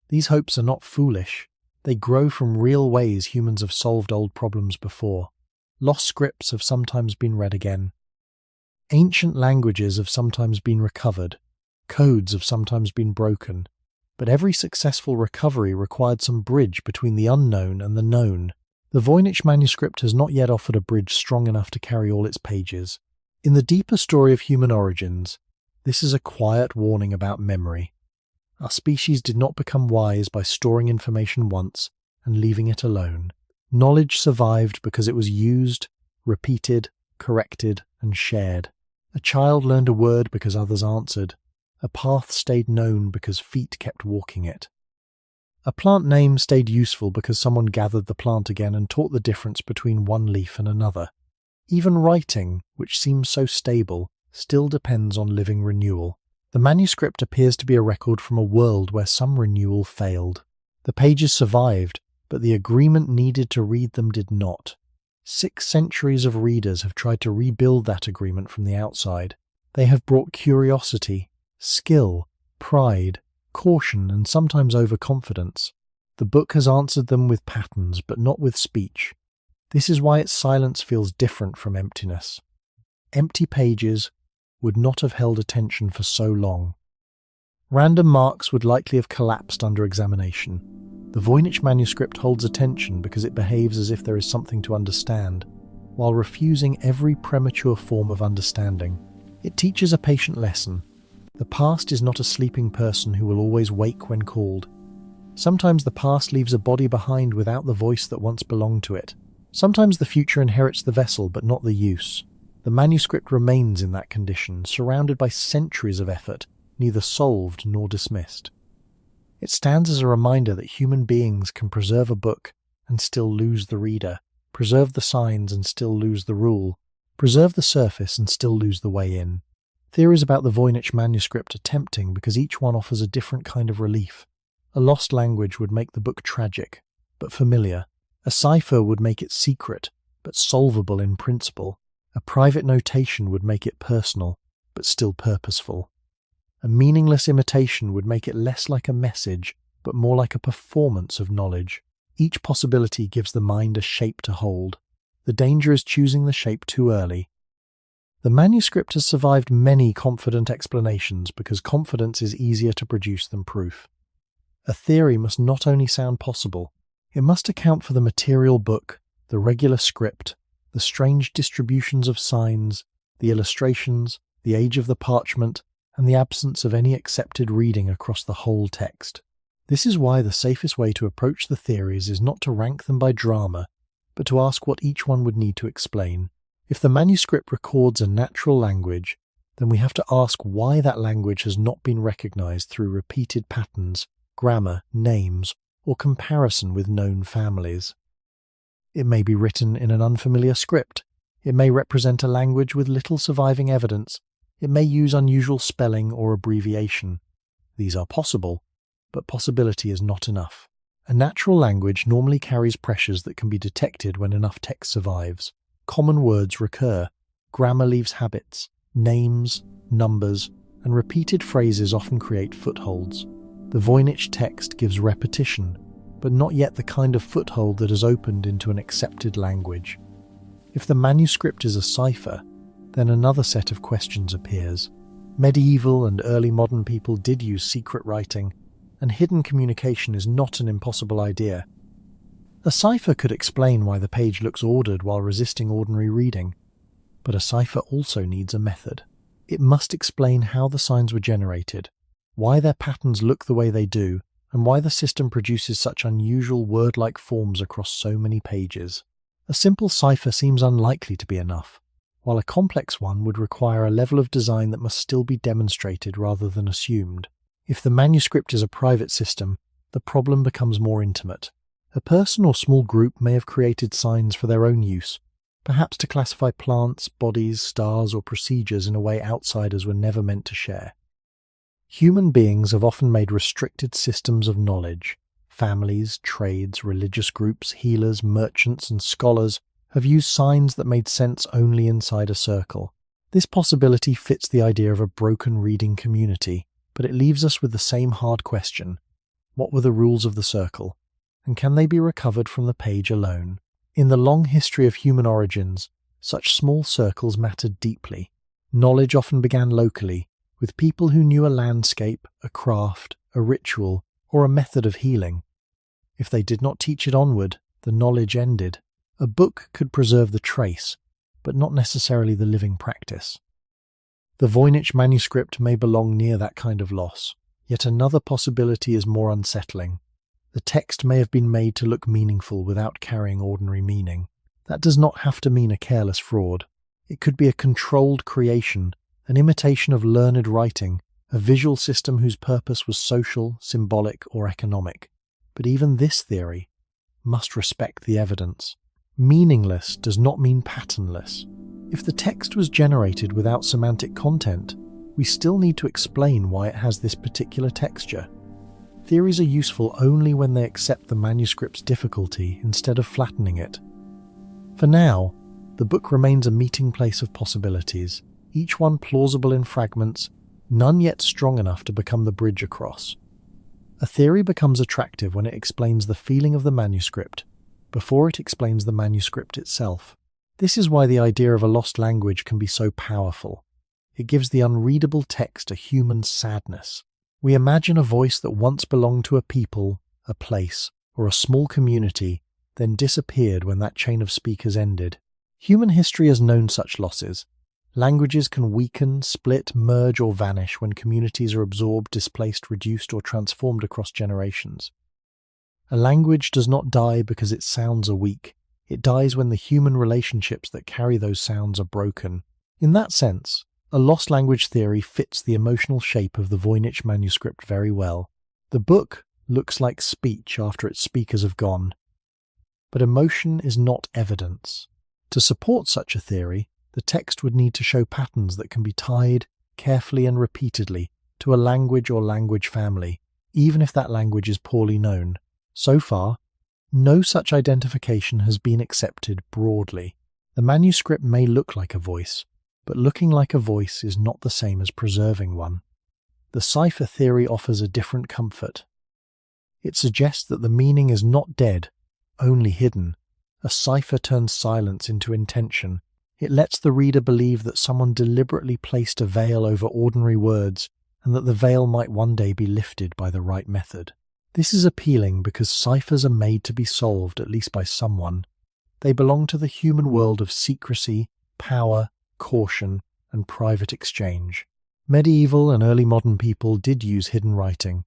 These hopes are not foolish. They grow from real ways humans have solved old problems before. Lost scripts have sometimes been read again. Ancient languages have sometimes been recovered. Codes have sometimes been broken. But every successful recovery required some bridge between the unknown and the known. The Voynich Manuscript has not yet offered a bridge strong enough to carry all its pages. In the deeper story of human origins, this is a quiet warning about memory. Our species did not become wise by storing information once and leaving it alone. Knowledge survived because it was used, repeated, corrected, and shared. A child learned a word because others answered. A path stayed known because feet kept walking it. A plant name stayed useful because someone gathered the plant again and taught the difference between one leaf and another. Even writing, which seems so stable, still depends on living renewal. The manuscript appears to be a record from a world where some renewal failed. The pages survived, but the agreement needed to read them did not. 6 centuries of readers have tried to rebuild that agreement from the outside. They have brought curiosity, skill, pride, caution, and sometimes overconfidence. The book has answered them with patterns, but not with speech. This is why its silence feels different from emptiness. Empty pages would not have held attention for so long. Random marks would likely have collapsed under examination. The Voynich Manuscript holds attention because it behaves as if there is something to understand, while refusing every premature form of understanding. It teaches a patient lesson. The past is not a sleeping person who will always wake when called. Sometimes the past leaves a body behind without the voice that once belonged to it. Sometimes the future inherits the vessel but not the use. The manuscript remains in that condition, surrounded by centuries of effort, neither solved nor dismissed. It stands as a reminder that human beings can preserve a book and still lose the reader, preserve the signs and still lose the rule, preserve the surface and still lose the way in. Theories about the Voynich Manuscript are tempting because each one offers a different kind of relief. A lost language would make the book tragic, but familiar. A cipher would make it secret, but solvable in principle. A private notation would make it personal, but still purposeful. A meaningless imitation would make it less like a message, but more like a performance of knowledge. Each possibility gives the mind a shape to hold. The danger is choosing the shape too early. The manuscript has survived many confident explanations because confidence is easier to produce than proof. A theory must not only sound possible, it must account for the material book, the regular script, the strange distributions of signs, the illustrations, the age of the parchment, and the absence of any accepted reading across the whole text. This is why the safest way to approach the theories is not to rank them by drama, but to ask what each one would need to explain. If the manuscript records a natural language, then we have to ask why that language has not been recognized through repeated patterns, grammar, names, or comparison with known families. It may be written in an unfamiliar script. It may represent a language with little surviving evidence. It may use unusual spelling or abbreviation. These are possible, but possibility is not enough. A natural language normally carries pressures that can be detected when enough text survives. Common words recur. Grammar leaves habits. Names, numbers, and repeated phrases often create footholds. The Voynich text gives repetition, but not yet the kind of foothold that has opened into an accepted language. If the manuscript is a cipher, then another set of questions appears. Medieval and early modern people did use secret writing, and hidden communication is not an impossible idea. A cipher could explain why the page looks ordered while resisting ordinary reading, but a cipher also needs a method. It must explain how the signs were generated, why their patterns look the way they do, and why the system produces such unusual word-like forms across so many pages. A simple cipher seems unlikely to be enough, while a complex one would require a level of design that must still be demonstrated rather than assumed. If the manuscript is a private system, the problem becomes more intimate. A person or small group may have created signs for their own use, perhaps to classify plants, bodies, stars, or procedures in a way outsiders were never meant to share. Human beings have often made restricted systems of knowledge. Families, trades, religious groups, healers, merchants, and scholars have used signs that made sense only inside a circle. This possibility fits the idea of a broken reading community, but it leaves us with the same hard question. What were the rules of the circle? And can they be recovered from the page alone? In the long history of human origins, such small circles mattered deeply. Knowledge often began locally, with people who knew a landscape, a craft, a ritual, or a method of healing. If they did not teach it onward, the knowledge ended. A book could preserve the trace, but not necessarily the living practice. The Voynich manuscript may belong near that kind of loss, yet another possibility is more unsettling. The text may have been made to look meaningful without carrying ordinary meaning. That does not have to mean a careless fraud. It could be a controlled creation, an imitation of learned writing, a visual system whose purpose was social, symbolic, or economic. But even this theory must respect the evidence. Meaningless does not mean patternless. If the text was generated without semantic content, we still need to explain why it has this particular texture. Theories are useful only when they accept the manuscript's difficulty instead of flattening it. For now, the book remains a meeting place of possibilities, each one plausible in fragments, none yet strong enough to become the bridge across. A theory becomes attractive when it explains the feeling of the manuscript before it explains the manuscript itself. This is why the idea of a lost language can be so powerful. It gives the unreadable text a human sadness. We imagine a voice that once belonged to a people, a place, or a small community, then disappeared when that chain of speakers ended. Human history has known such losses. Languages can weaken, split, merge, or vanish when communities are absorbed, displaced, reduced, or transformed across generations. A language does not die because its sounds are weak. It dies when the human relationships that carry those sounds are broken. In that sense, a lost language theory fits the emotional shape of the Voynich Manuscript very well. The book looks like speech after its speakers have gone. But emotion is not evidence. To support such a theory, the text would need to show patterns that can be tied, carefully and repeatedly, to a language or language family, even if that language is poorly known. So far, no such identification has been accepted broadly. The manuscript may look like a voice, but looking like a voice is not the same as preserving one. The cipher theory offers a different comfort. It suggests that the meaning is not dead, only hidden. A cipher turns silence into intention. It lets the reader believe that someone deliberately placed a veil over ordinary words and that the veil might one day be lifted by the right method. This is appealing because ciphers are made to be solved, at least by someone. They belong to the human world of secrecy, power, caution, and private exchange. Medieval and early modern people did use hidden writing,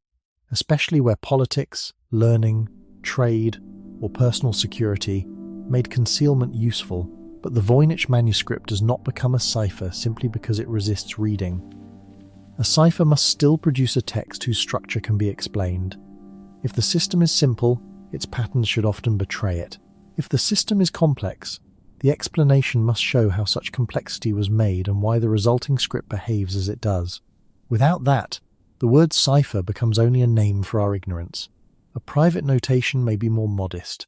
especially where politics, learning, trade, or personal security made concealment useful, but the Voynich manuscript does not become a cipher simply because it resists reading. A cipher must still produce a text whose structure can be explained. If the system is simple, its patterns should often betray it. If the system is complex, the explanation must show how such complexity was made and why the resulting script behaves as it does. Without that, the word cipher becomes only a name for our ignorance. A private notation may be more modest.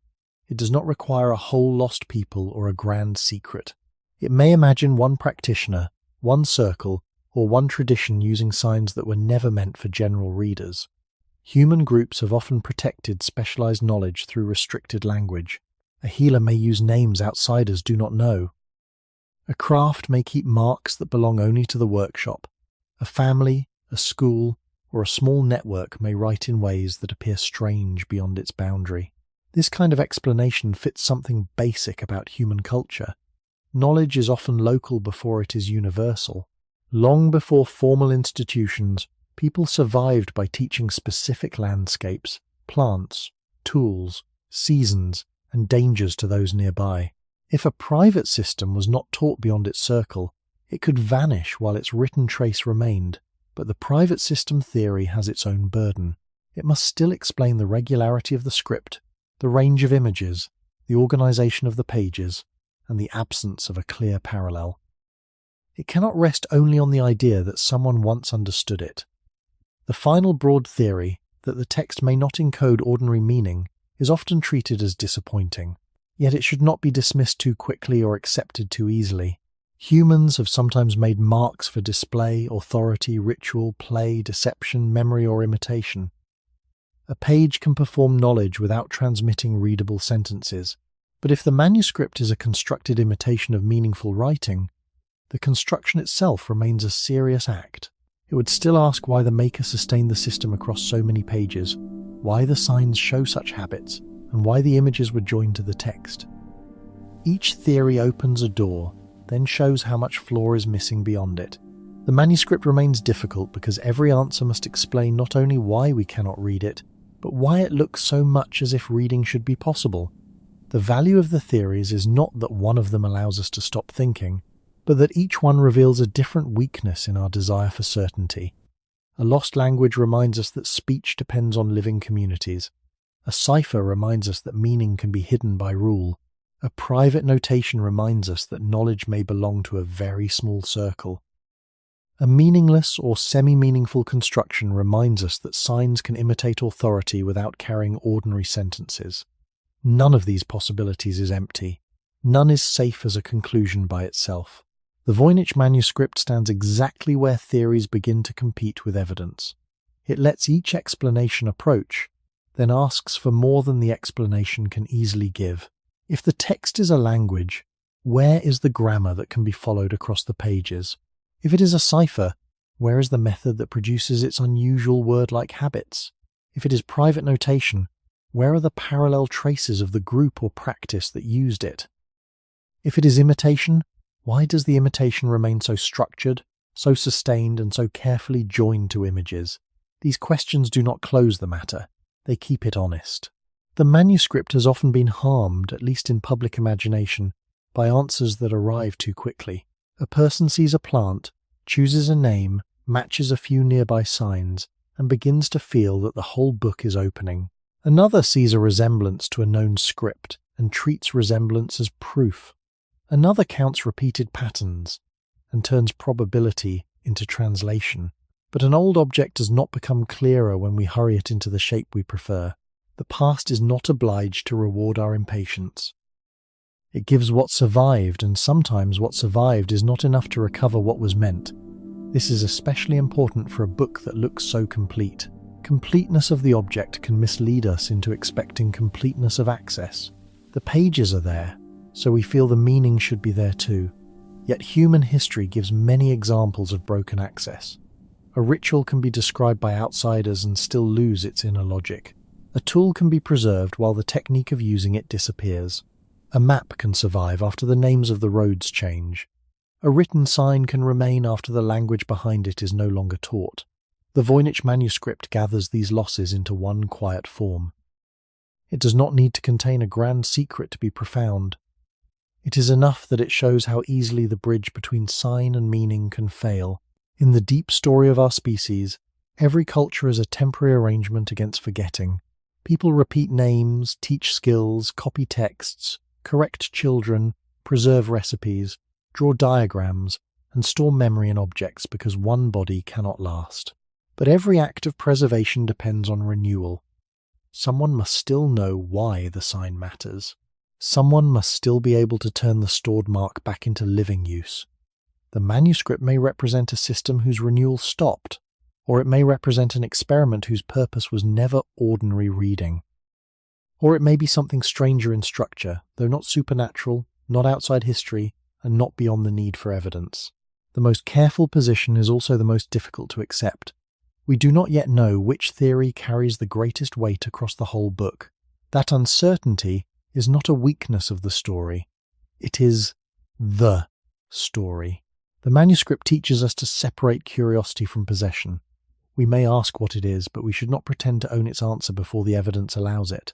It does not require a whole lost people or a grand secret. It may imagine one practitioner, one circle, or one tradition using signs that were never meant for general readers. Human groups have often protected specialized knowledge through restricted language. A healer may use names outsiders do not know. A craft may keep marks that belong only to the workshop. A family, a school, or a small network may write in ways that appear strange beyond its boundary. This kind of explanation fits something basic about human culture. Knowledge is often local before it is universal. Long before formal institutions, people survived by teaching specific landscapes, plants, tools, seasons, and dangers to those nearby. If a private system was not taught beyond its circle, it could vanish while its written trace remained. But the private system theory has its own burden. It must still explain the regularity of the script, the range of images, the organization of the pages, and the absence of a clear parallel. It cannot rest only on the idea that someone once understood it. The final broad theory, that the text may not encode ordinary meaning, is often treated as disappointing. Yet it should not be dismissed too quickly or accepted too easily. Humans have sometimes made marks for display, authority, ritual, play, deception, memory, or imitation. A page can perform knowledge without transmitting readable sentences. But if the manuscript is a constructed imitation of meaningful writing, the construction itself remains a serious act. It would still ask why the maker sustained the system across so many pages, why the signs show such habits, and why the images were joined to the text. Each theory opens a door, then shows how much floor is missing beyond it. The manuscript remains difficult because every answer must explain not only why we cannot read it, but why it looks so much as if reading should be possible. The value of the theories is not that one of them allows us to stop thinking, but that each one reveals a different weakness in our desire for certainty. A lost language reminds us that speech depends on living communities. A cipher reminds us that meaning can be hidden by rule. A private notation reminds us that knowledge may belong to a very small circle. A meaningless or semi-meaningful construction reminds us that signs can imitate authority without carrying ordinary sentences. None of these possibilities is empty. None is safe as a conclusion by itself. The Voynich Manuscript stands exactly where theories begin to compete with evidence. It lets each explanation approach, then asks for more than the explanation can easily give. If the text is a language, where is the grammar that can be followed across the pages? If it is a cipher, where is the method that produces its unusual word-like habits? If it is private notation, where are the parallel traces of the group or practice that used it? If it is imitation, why does the imitation remain so structured, so sustained, and so carefully joined to images? These questions do not close the matter, they keep it honest. The manuscript has often been harmed, at least in public imagination, by answers that arrive too quickly. A person sees a plant, chooses a name, matches a few nearby signs, and begins to feel that the whole book is opening. Another sees a resemblance to a known script and treats resemblance as proof. Another counts repeated patterns and turns probability into translation. But an old object does not become clearer when we hurry it into the shape we prefer. The past is not obliged to reward our impatience. It gives what survived, and sometimes what survived is not enough to recover what was meant. This is especially important for a book that looks so complete. Completeness of the object can mislead us into expecting completeness of access. The pages are there, so we feel the meaning should be there too. Yet human history gives many examples of broken access. A ritual can be described by outsiders and still lose its inner logic. A tool can be preserved while the technique of using it disappears. A map can survive after the names of the roads change. A written sign can remain after the language behind it is no longer taught. The Voynich Manuscript gathers these losses into one quiet form. It does not need to contain a grand secret to be profound. It is enough that it shows how easily the bridge between sign and meaning can fail. In the deep story of our species, every culture is a temporary arrangement against forgetting. People repeat names, teach skills, copy texts, correct children, preserve recipes, draw diagrams, and store memory in objects because one body cannot last. But every act of preservation depends on renewal. Someone must still know why the sign matters. Someone must still be able to turn the stored mark back into living use. The manuscript may represent a system whose renewal stopped, or it may represent an experiment whose purpose was never ordinary reading. Or it may be something stranger in structure, though not supernatural, not outside history, and not beyond the need for evidence. The most careful position is also the most difficult to accept. We do not yet know which theory carries the greatest weight across the whole book. That uncertainty is not a weakness of the story. It is the story. The manuscript teaches us to separate curiosity from possession. We may ask what it is, but we should not pretend to own its answer before the evidence allows it.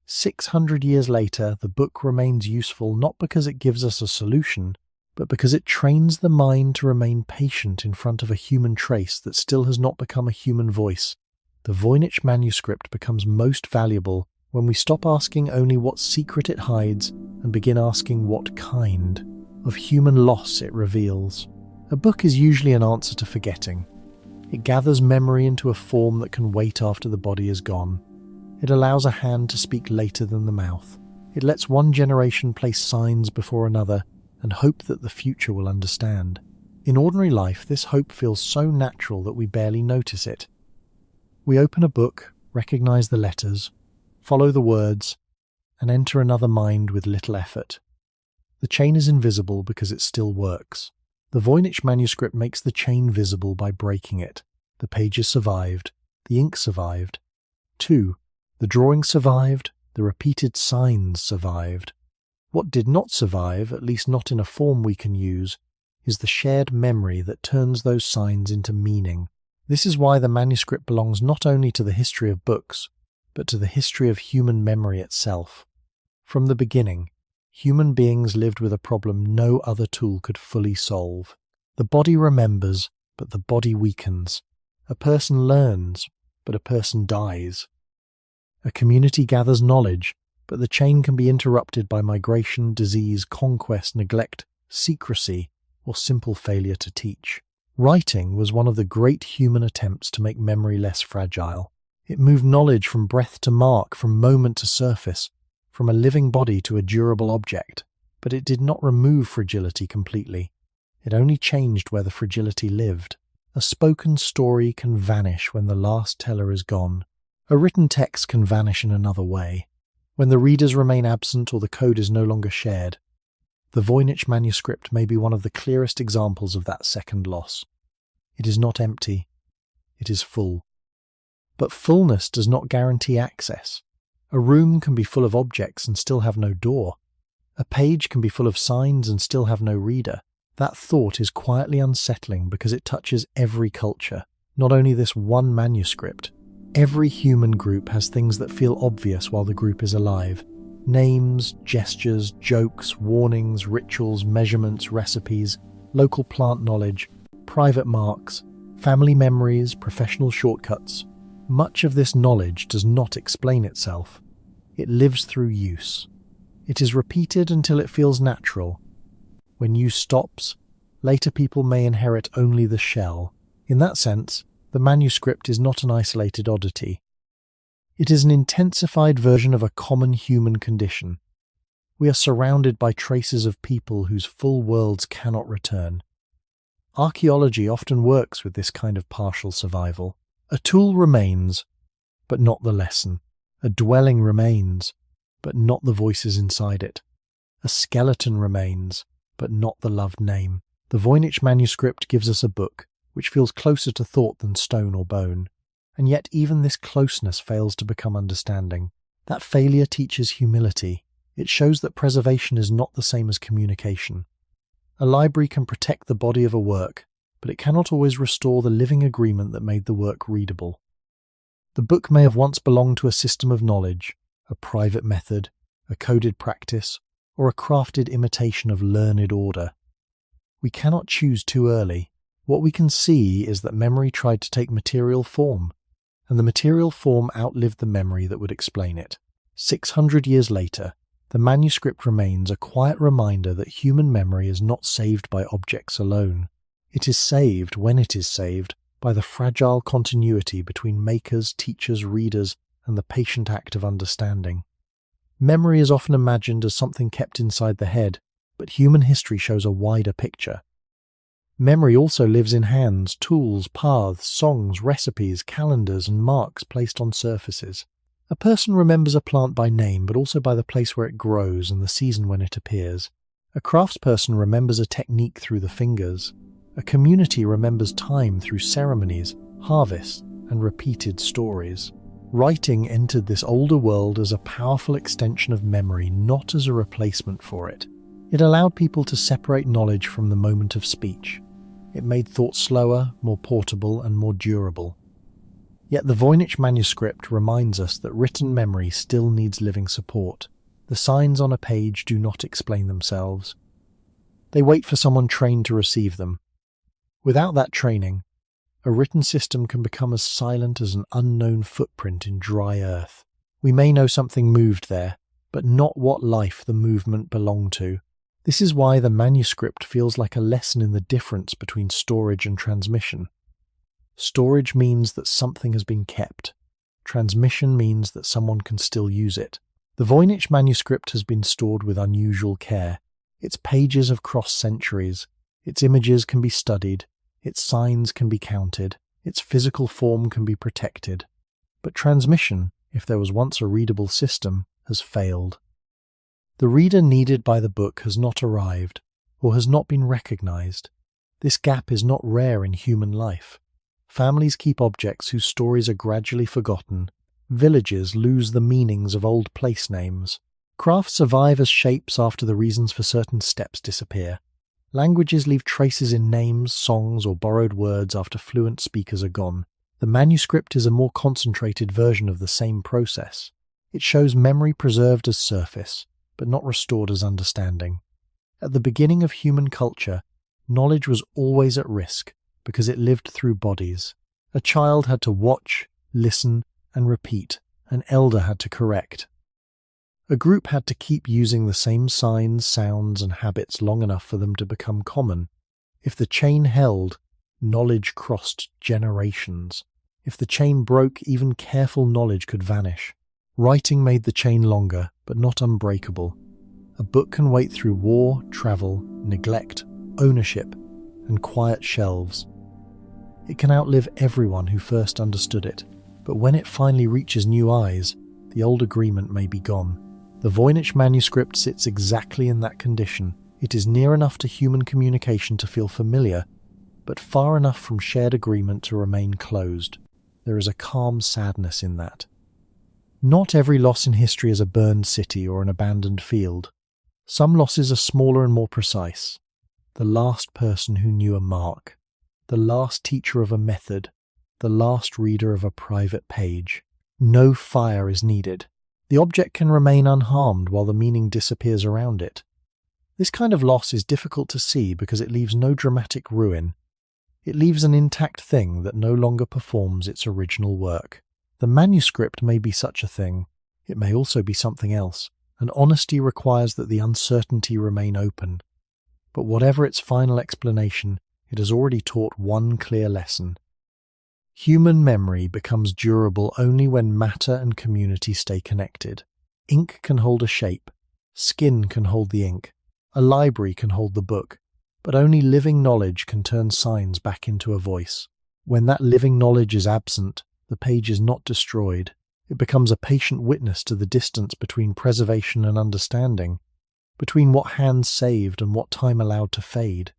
600 years later, the book remains useful not because it gives us a solution, but because it trains the mind to remain patient in front of a human trace that still has not become a human voice. The Voynich Manuscript becomes most valuable when we stop asking only what secret it hides and begin asking what kind of human loss it reveals. A book is usually an answer to forgetting. It gathers memory into a form that can wait after the body is gone. It allows a hand to speak later than the mouth. It lets one generation place signs before another and hope that the future will understand. In ordinary life, this hope feels so natural that we barely notice it. We open a book, recognize the letters, follow the words, and enter another mind with little effort. The chain is invisible because it still works. The Voynich Manuscript makes the chain visible by breaking it. The pages survived. The ink survived. 2. The drawing survived. The repeated signs survived. What did not survive, at least not in a form we can use, is the shared memory that turns those signs into meaning. This is why the manuscript belongs not only to the history of books, but to the history of human memory itself. From the beginning, human beings lived with a problem no other tool could fully solve. The body remembers, but the body weakens. A person learns, but a person dies. A community gathers knowledge, but the chain can be interrupted by migration, disease, conquest, neglect, secrecy, or simple failure to teach. Writing was one of the great human attempts to make memory less fragile. It moved knowledge from breath to mark, from moment to surface, from a living body to a durable object. But it did not remove fragility completely. It only changed where the fragility lived. A spoken story can vanish when the last teller is gone. A written text can vanish in another way, when the readers remain absent or the code is no longer shared. The Voynich Manuscript may be one of the clearest examples of that second loss. It is not empty, it is full. But fullness does not guarantee access. A room can be full of objects and still have no door. A page can be full of signs and still have no reader. That thought is quietly unsettling because it touches every culture, not only this one manuscript. Every human group has things that feel obvious while the group is alive. Names, gestures, jokes, warnings, rituals, measurements, recipes, local plant knowledge, private marks, family memories, professional shortcuts. Much of this knowledge does not explain itself. It lives through use. It is repeated until it feels natural. When use stops, later people may inherit only the shell. In that sense, the manuscript is not an isolated oddity. It is an intensified version of a common human condition. We are surrounded by traces of people whose full worlds cannot return. Archaeology often works with this kind of partial survival. A tool remains, but not the lesson. A dwelling remains, but not the voices inside it. A skeleton remains, but not the loved name. The Voynich Manuscript gives us a book which feels closer to thought than stone or bone. And yet even this closeness fails to become understanding. That failure teaches humility. It shows that preservation is not the same as communication. A library can protect the body of a work, but it cannot always restore the living agreement that made the work readable. The book may have once belonged to a system of knowledge, a private method, a coded practice, or a crafted imitation of learned order. We cannot choose too early. What we can see is that memory tried to take material form, and the material form outlived the memory that would explain it. 600 years later, the manuscript remains a quiet reminder that human memory is not saved by objects alone. It is saved, when it is saved, by the fragile continuity between makers, teachers, readers, and the patient act of understanding. Memory is often imagined as something kept inside the head, but human history shows a wider picture. Memory also lives in hands, tools, paths, songs, recipes, calendars, and marks placed on surfaces. A person remembers a plant by name, but also by the place where it grows and the season when it appears. A craftsperson remembers a technique through the fingers. A community remembers time through ceremonies, harvests, and repeated stories. Writing entered this older world as a powerful extension of memory, not as a replacement for it. It allowed people to separate knowledge from the moment of speech. It made thought slower, more portable, and more durable. Yet the Voynich Manuscript reminds us that written memory still needs living support. The signs on a page do not explain themselves. They wait for someone trained to receive them. Without that training, a written system can become as silent as an unknown footprint in dry earth. We may know something moved there, but not what life the movement belonged to. This is why the manuscript feels like a lesson in the difference between storage and transmission. Storage means that something has been kept. Transmission means that someone can still use it. The Voynich Manuscript has been stored with unusual care. Its pages have crossed centuries. Its images can be studied. Its signs can be counted. Its physical form can be protected. But transmission, if there was once a readable system, has failed. The reader needed by the book has not arrived, or has not been recognized. This gap is not rare in human life. Families keep objects whose stories are gradually forgotten. Villages lose the meanings of old place names. Crafts survive as shapes after the reasons for certain steps disappear. Languages leave traces in names, songs, or borrowed words after fluent speakers are gone. The manuscript is a more concentrated version of the same process. It shows memory preserved as surface, but not restored as understanding. At the beginning of human culture, knowledge was always at risk because it lived through bodies. A child had to watch, listen, and repeat. An elder had to correct. A group had to keep using the same signs, sounds, and habits long enough for them to become common. If the chain held, knowledge crossed generations. If the chain broke, even careful knowledge could vanish. Writing made the chain longer, but not unbreakable. A book can wait through war, travel, neglect, ownership, and quiet shelves. It can outlive everyone who first understood it, but when it finally reaches new eyes, the old agreement may be gone. The Voynich Manuscript sits exactly in that condition. It is near enough to human communication to feel familiar, but far enough from shared agreement to remain closed. There is a calm sadness in that. Not every loss in history is a burned city or an abandoned field. Some losses are smaller and more precise. The last person who knew a mark, the last teacher of a method, the last reader of a private page. No fire is needed. The object can remain unharmed while the meaning disappears around it. This kind of loss is difficult to see because it leaves no dramatic ruin. It leaves an intact thing that no longer performs its original work. The manuscript may be such a thing. It may also be something else, and honesty requires that the uncertainty remain open. But whatever its final explanation, it has already taught one clear lesson. Human memory becomes durable only when matter and community stay connected. Ink can hold a shape. Skin can hold the ink. A library can hold the book. But only living knowledge can turn signs back into a voice. When that living knowledge is absent, the page is not destroyed. It becomes a patient witness to the distance between preservation and understanding, between what hands saved and what time allowed to fade.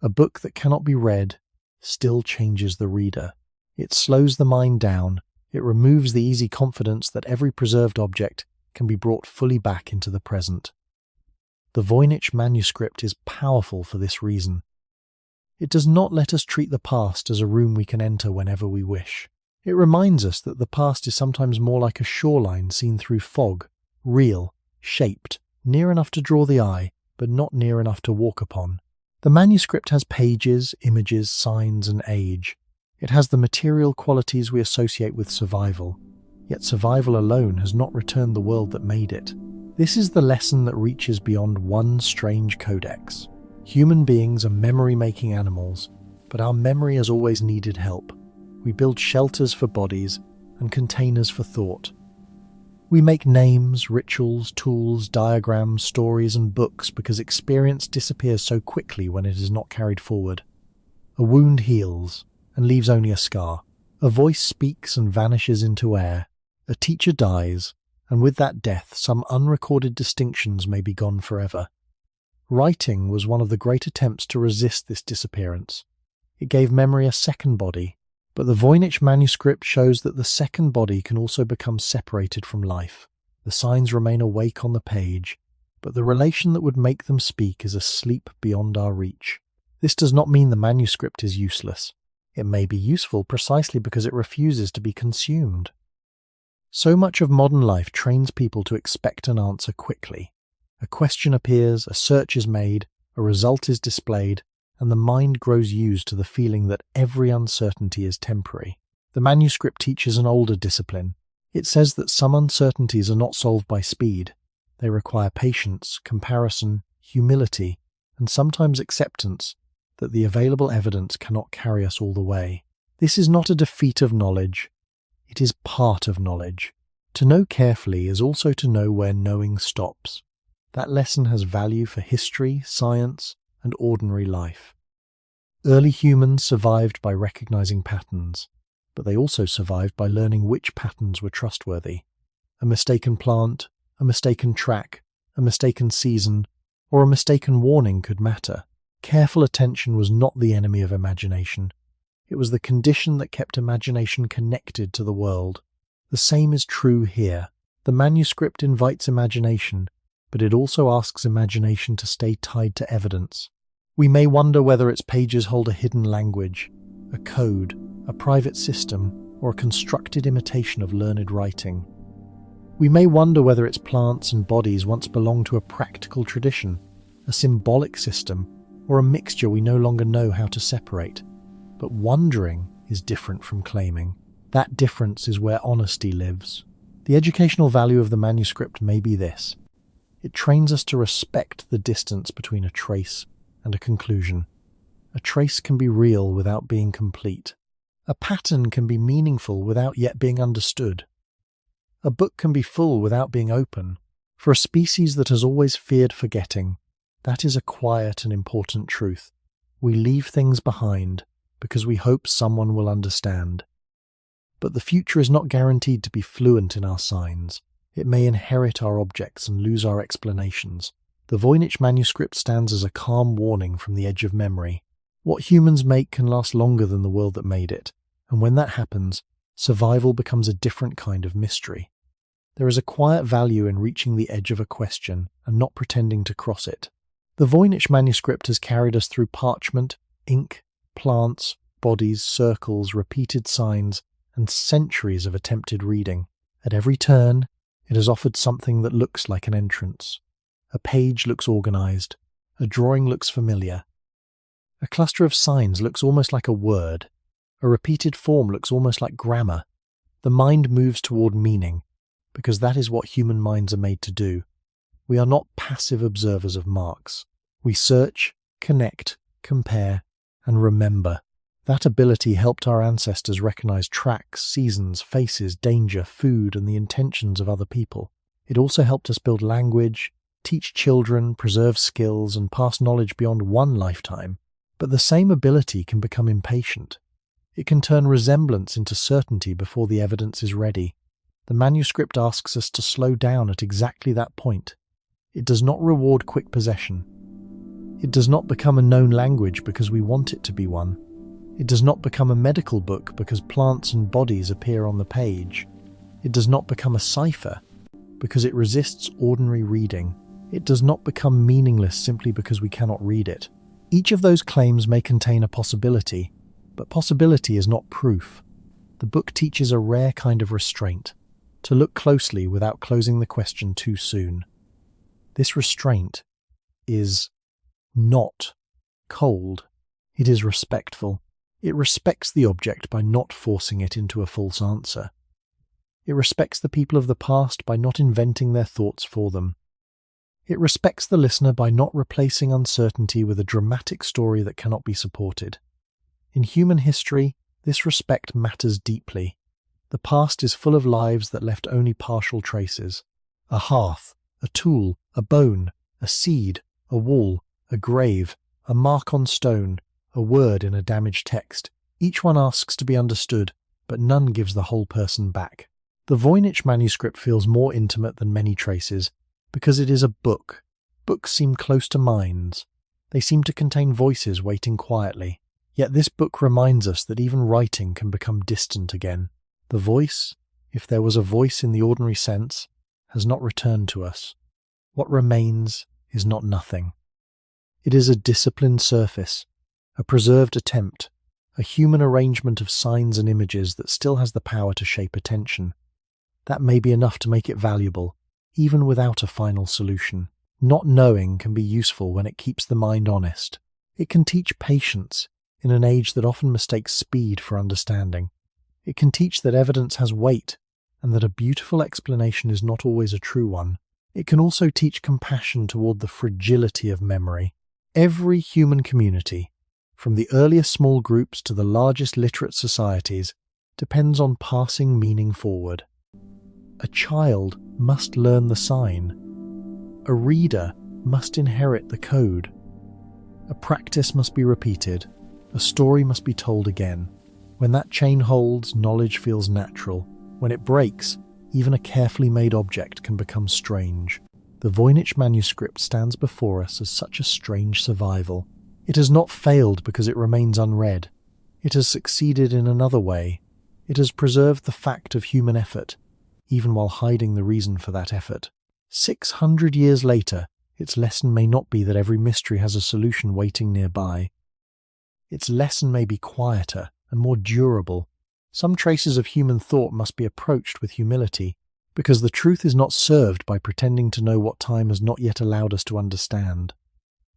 A book that cannot be read still changes the reader. It slows the mind down. It removes the easy confidence that every preserved object can be brought fully back into the present. The Voynich Manuscript is powerful for this reason. It does not let us treat the past as a room we can enter whenever we wish. It reminds us that the past is sometimes more like a shoreline seen through fog, real, shaped, near enough to draw the eye, but not near enough to walk upon. The manuscript has pages, images, signs, and age. It has the material qualities we associate with survival, yet survival alone has not returned the world that made it. This is the lesson that reaches beyond one strange codex. Human beings are memory-making animals, but our memory has always needed help. We build shelters for bodies and containers for thought. We make names, rituals, tools, diagrams, stories, and books because experience disappears so quickly when it is not carried forward. A wound heals and leaves only a scar. A voice speaks and vanishes into air. A teacher dies, and with that death some unrecorded distinctions may be gone forever. Writing was one of the great attempts to resist this disappearance. It gave memory a second body, but the Voynich Manuscript shows that the second body can also become separated from life. The signs remain awake on the page, but the relation that would make them speak is asleep beyond our reach. This does not mean the manuscript is useless. It may be useful precisely because it refuses to be consumed. So much of modern life trains people to expect an answer quickly. A question appears, a search is made, a result is displayed, and the mind grows used to the feeling that every uncertainty is temporary. The manuscript teaches an older discipline. It says that some uncertainties are not solved by speed. They require patience, comparison, humility, and sometimes acceptance that the available evidence cannot carry us all the way. This is not a defeat of knowledge. It is part of knowledge. To know carefully is also to know where knowing stops. That lesson has value for history, science, and ordinary life. Early humans survived by recognizing patterns, but they also survived by learning which patterns were trustworthy. A mistaken plant, a mistaken track, a mistaken season, or a mistaken warning could matter. Careful attention was not the enemy of imagination. It was the condition that kept imagination connected to the world. The same is true here. The manuscript invites imagination, but it also asks imagination to stay tied to evidence. We may wonder whether its pages hold a hidden language, a code, a private system, or a constructed imitation of learned writing. We may wonder whether its plants and bodies once belonged to a practical tradition, a symbolic system, or a mixture we no longer know how to separate. But wondering is different from claiming. That difference is where honesty lives. The educational value of the manuscript may be this. It trains us to respect the distance between a trace and a conclusion. A trace can be real without being complete. A pattern can be meaningful without yet being understood. A book can be full without being open. For a species that has always feared forgetting, that is a quiet and important truth. We leave things behind because we hope someone will understand. But the future is not guaranteed to be fluent in our signs. It may inherit our objects and lose our explanations. The Voynich Manuscript stands as a calm warning from the edge of memory. What humans make can last longer than the world that made it, and when that happens, survival becomes a different kind of mystery. There is a quiet value in reaching the edge of a question and not pretending to cross it. The Voynich Manuscript has carried us through parchment, ink, plants, bodies, circles, repeated signs, and centuries of attempted reading. At every turn, it has offered something that looks like an entrance. A page looks organized. A drawing looks familiar. A cluster of signs looks almost like a word. A repeated form looks almost like grammar. The mind moves toward meaning, because that is what human minds are made to do. We are not passive observers of marks. We search, connect, compare, and remember. That ability helped our ancestors recognize tracks, seasons, faces, danger, food, and the intentions of other people. It also helped us build language, teach children, preserve skills, and pass knowledge beyond one lifetime. But the same ability can become impatient. It can turn resemblance into certainty before the evidence is ready. The manuscript asks us to slow down at exactly that point. It does not reward quick possession. It does not become a known language because we want it to be one. It does not become a medical book because plants and bodies appear on the page. It does not become a cipher because it resists ordinary reading. It does not become meaningless simply because we cannot read it. Each of those claims may contain a possibility, but possibility is not proof. The book teaches a rare kind of restraint, to look closely without closing the question too soon. This restraint is not cold. It is respectful. It respects the object by not forcing it into a false answer. It respects the people of the past by not inventing their thoughts for them. It respects the listener by not replacing uncertainty with a dramatic story that cannot be supported. In human history, this respect matters deeply. The past is full of lives that left only partial traces. A hearth, a tool, a bone, a seed, a wall, a grave, a mark on stone, a word in a damaged text. Each one asks to be understood, but none gives the whole person back. The Voynich Manuscript feels more intimate than many traces, because it is a book. Books seem close to minds. They seem to contain voices waiting quietly. Yet this book reminds us that even writing can become distant again. The voice, if there was a voice in the ordinary sense, has not returned to us. What remains is not nothing. It is a disciplined surface, a preserved attempt, a human arrangement of signs and images that still has the power to shape attention. That may be enough to make it valuable, even without a final solution. Not knowing can be useful when it keeps the mind honest. It can teach patience in an age that often mistakes speed for understanding. It can teach that evidence has weight and that a beautiful explanation is not always a true one. It can also teach compassion toward the fragility of memory. Every human community, from the earliest small groups to the largest literate societies, depends on passing meaning forward. A child must learn the sign. A reader must inherit the code. A practice must be repeated. A story must be told again. When that chain holds, knowledge feels natural. When it breaks, even a carefully made object can become strange. The Voynich Manuscript stands before us as such a strange survival. It has not failed because it remains unread. It has succeeded in another way. It has preserved the fact of human effort, even while hiding the reason for that effort. 600 years later, its lesson may not be that every mystery has a solution waiting nearby. Its lesson may be quieter and more durable. Some traces of human thought must be approached with humility, because the truth is not served by pretending to know what time has not yet allowed us to understand.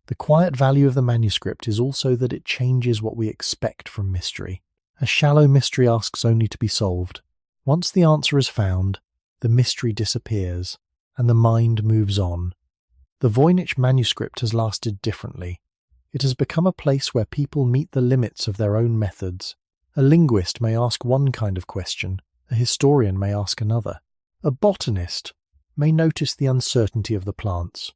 The quiet value of the manuscript is also that it changes what we expect from mystery. A shallow mystery asks only to be solved. Once the answer is found, the mystery disappears, and the mind moves on. The Voynich Manuscript has lasted differently. It has become a place where people meet the limits of their own methods. A linguist may ask one kind of question, a historian may ask another. A botanist may notice the uncertainty of the plants.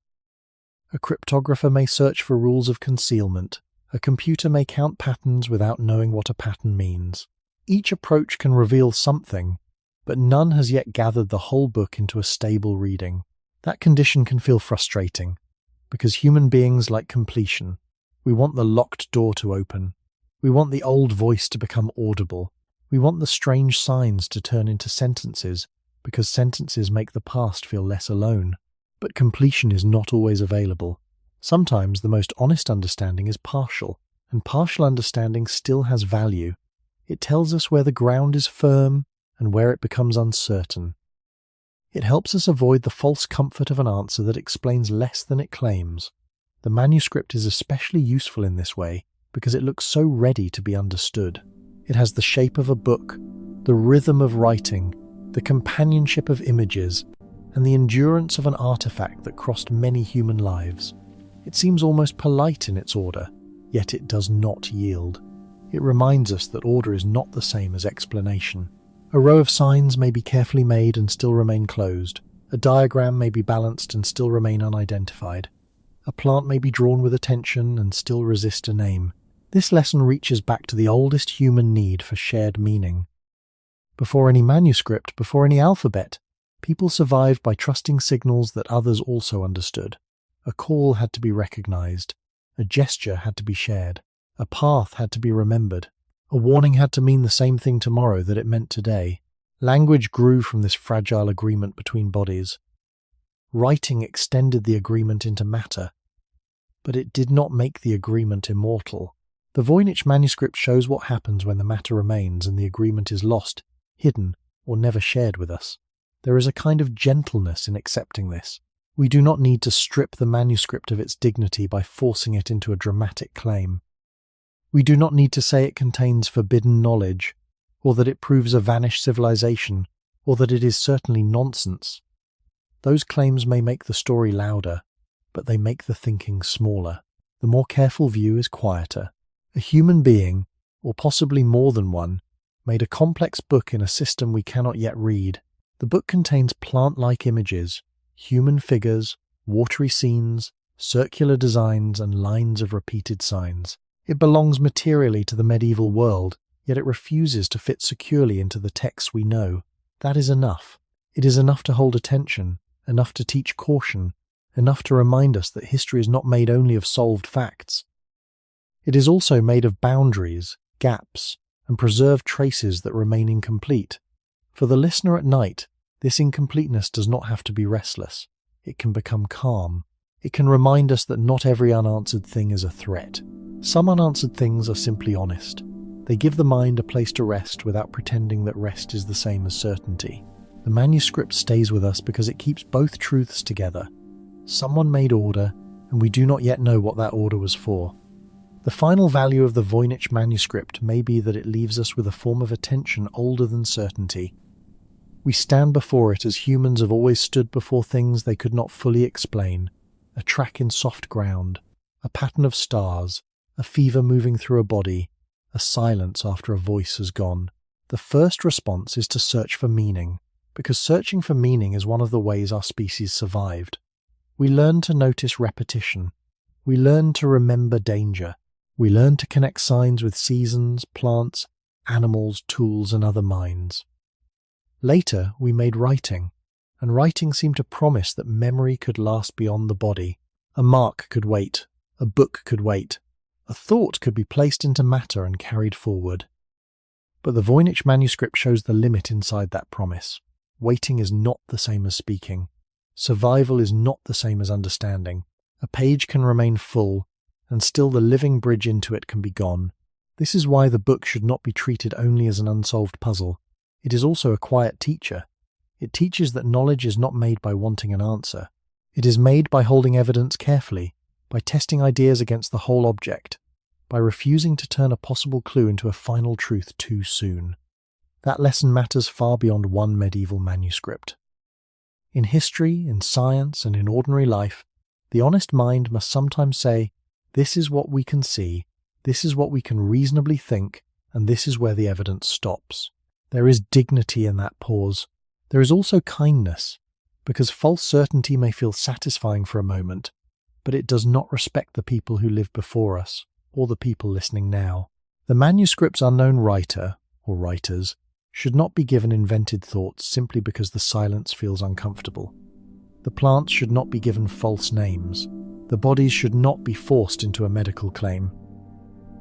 A cryptographer may search for rules of concealment. A computer may count patterns without knowing what a pattern means. Each approach can reveal something, but none has yet gathered the whole book into a stable reading. That condition can feel frustrating, because human beings like completion. We want the locked door to open. We want the old voice to become audible. We want the strange signs to turn into sentences, because sentences make the past feel less alone. But completion is not always available. Sometimes the most honest understanding is partial, and partial understanding still has value. It tells us where the ground is firm and where it becomes uncertain. It helps us avoid the false comfort of an answer that explains less than it claims. The manuscript is especially useful in this way because it looks so ready to be understood. It has the shape of a book, the rhythm of writing, the companionship of images, and the endurance of an artifact that crossed many human lives. It seems almost polite in its order, yet it does not yield. It reminds us that order is not the same as explanation. A row of signs may be carefully made and still remain closed. A diagram may be balanced and still remain unidentified. A plant may be drawn with attention and still resist a name. This lesson reaches back to the oldest human need for shared meaning. Before any manuscript, before any alphabet, people survived by trusting signals that others also understood. A call had to be recognized. A gesture had to be shared. A path had to be remembered. A warning had to mean the same thing tomorrow that it meant today. Language grew from this fragile agreement between bodies. Writing extended the agreement into matter, but it did not make the agreement immortal. The Voynich Manuscript shows what happens when the matter remains and the agreement is lost, hidden, or never shared with us. There is a kind of gentleness in accepting this. We do not need to strip the manuscript of its dignity by forcing it into a dramatic claim. We do not need to say it contains forbidden knowledge, or that it proves a vanished civilization, or that it is certainly nonsense. Those claims may make the story louder, but they make the thinking smaller. The more careful view is quieter. A human being, or possibly more than one, made a complex book in a system we cannot yet read. The book contains plant-like images, human figures, watery scenes, circular designs, and lines of repeated signs. It belongs materially to the medieval world, yet it refuses to fit securely into the texts we know. That is enough. It is enough to hold attention, enough to teach caution, enough to remind us that history is not made only of solved facts. It is also made of boundaries, gaps, and preserved traces that remain incomplete. For the listener at night, this incompleteness does not have to be restless. It can become calm. It can remind us that not every unanswered thing is a threat. Some unanswered things are simply honest. They give the mind a place to rest without pretending that rest is the same as certainty. The manuscript stays with us because it keeps both truths together. Someone made order, and we do not yet know what that order was for. The final value of the Voynich Manuscript may be that it leaves us with a form of attention older than certainty. We stand before it as humans have always stood before things they could not fully explain. A track in soft ground, a pattern of stars, a fever moving through a body, a silence after a voice has gone. The first response is to search for meaning, because searching for meaning is one of the ways our species survived. We learn to notice repetition. We learn to remember danger. We learn to connect signs with seasons, plants, animals, tools, and other minds. Later, we made writing, and writing seemed to promise that memory could last beyond the body. A mark could wait. A book could wait. A thought could be placed into matter and carried forward. But the Voynich Manuscript shows the limit inside that promise. Waiting is not the same as speaking. Survival is not the same as understanding. A page can remain full, and still the living bridge into it can be gone. This is why the book should not be treated only as an unsolved puzzle. It is also a quiet teacher. It teaches that knowledge is not made by wanting an answer. It is made by holding evidence carefully, by testing ideas against the whole object, by refusing to turn a possible clue into a final truth too soon. That lesson matters far beyond one medieval manuscript. In history, in science, and in ordinary life, the honest mind must sometimes say, this is what we can see, this is what we can reasonably think, and this is where the evidence stops. There is dignity in that pause. There is also kindness, because false certainty may feel satisfying for a moment, but it does not respect the people who lived before us, or the people listening now. The manuscript's unknown writer, or writers, should not be given invented thoughts simply because the silence feels uncomfortable. The plants should not be given false names. The bodies should not be forced into a medical claim.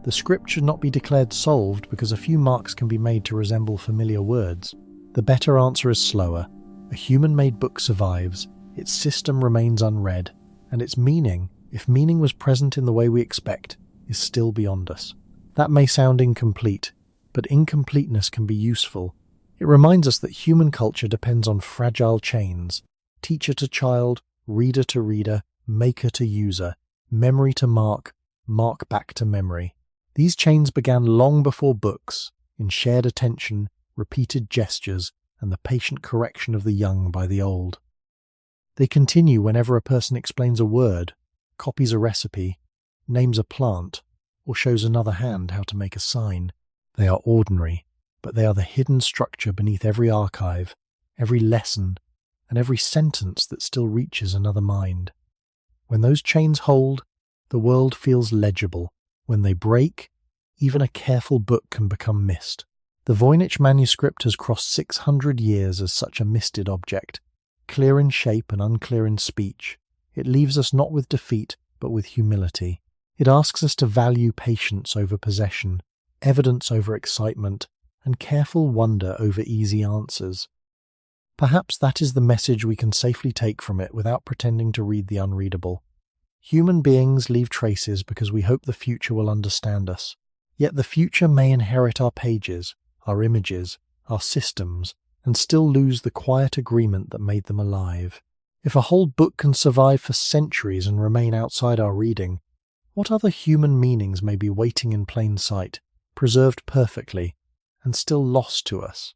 The script should not be declared solved because a few marks can be made to resemble familiar words. The better answer is slower. A human-made book survives, its system remains unread, and its meaning, if meaning was present in the way we expect, is still beyond us. That may sound incomplete, but incompleteness can be useful. It reminds us that human culture depends on fragile chains: teacher to child, reader to reader, maker to user, memory to mark, mark back to memory. These chains began long before books, in shared attention, repeated gestures, and the patient correction of the young by the old. They continue whenever a person explains a word, copies a recipe, names a plant, or shows another hand how to make a sign. They are ordinary, but they are the hidden structure beneath every archive, every lesson, and every sentence that still reaches another mind. When those chains hold, the world feels legible. When they break, even a careful book can become mist. The Voynich Manuscript has crossed 600 years as such a misted object, clear in shape and unclear in speech. It leaves us not with defeat, but with humility. It asks us to value patience over possession, evidence over excitement, and careful wonder over easy answers. Perhaps that is the message we can safely take from it without pretending to read the unreadable. Human beings leave traces because we hope the future will understand us. Yet the future may inherit our pages, our images, our systems, and still lose the quiet agreement that made them alive. If a whole book can survive for centuries and remain outside our reading, what other human meanings may be waiting in plain sight, preserved perfectly, and still lost to us?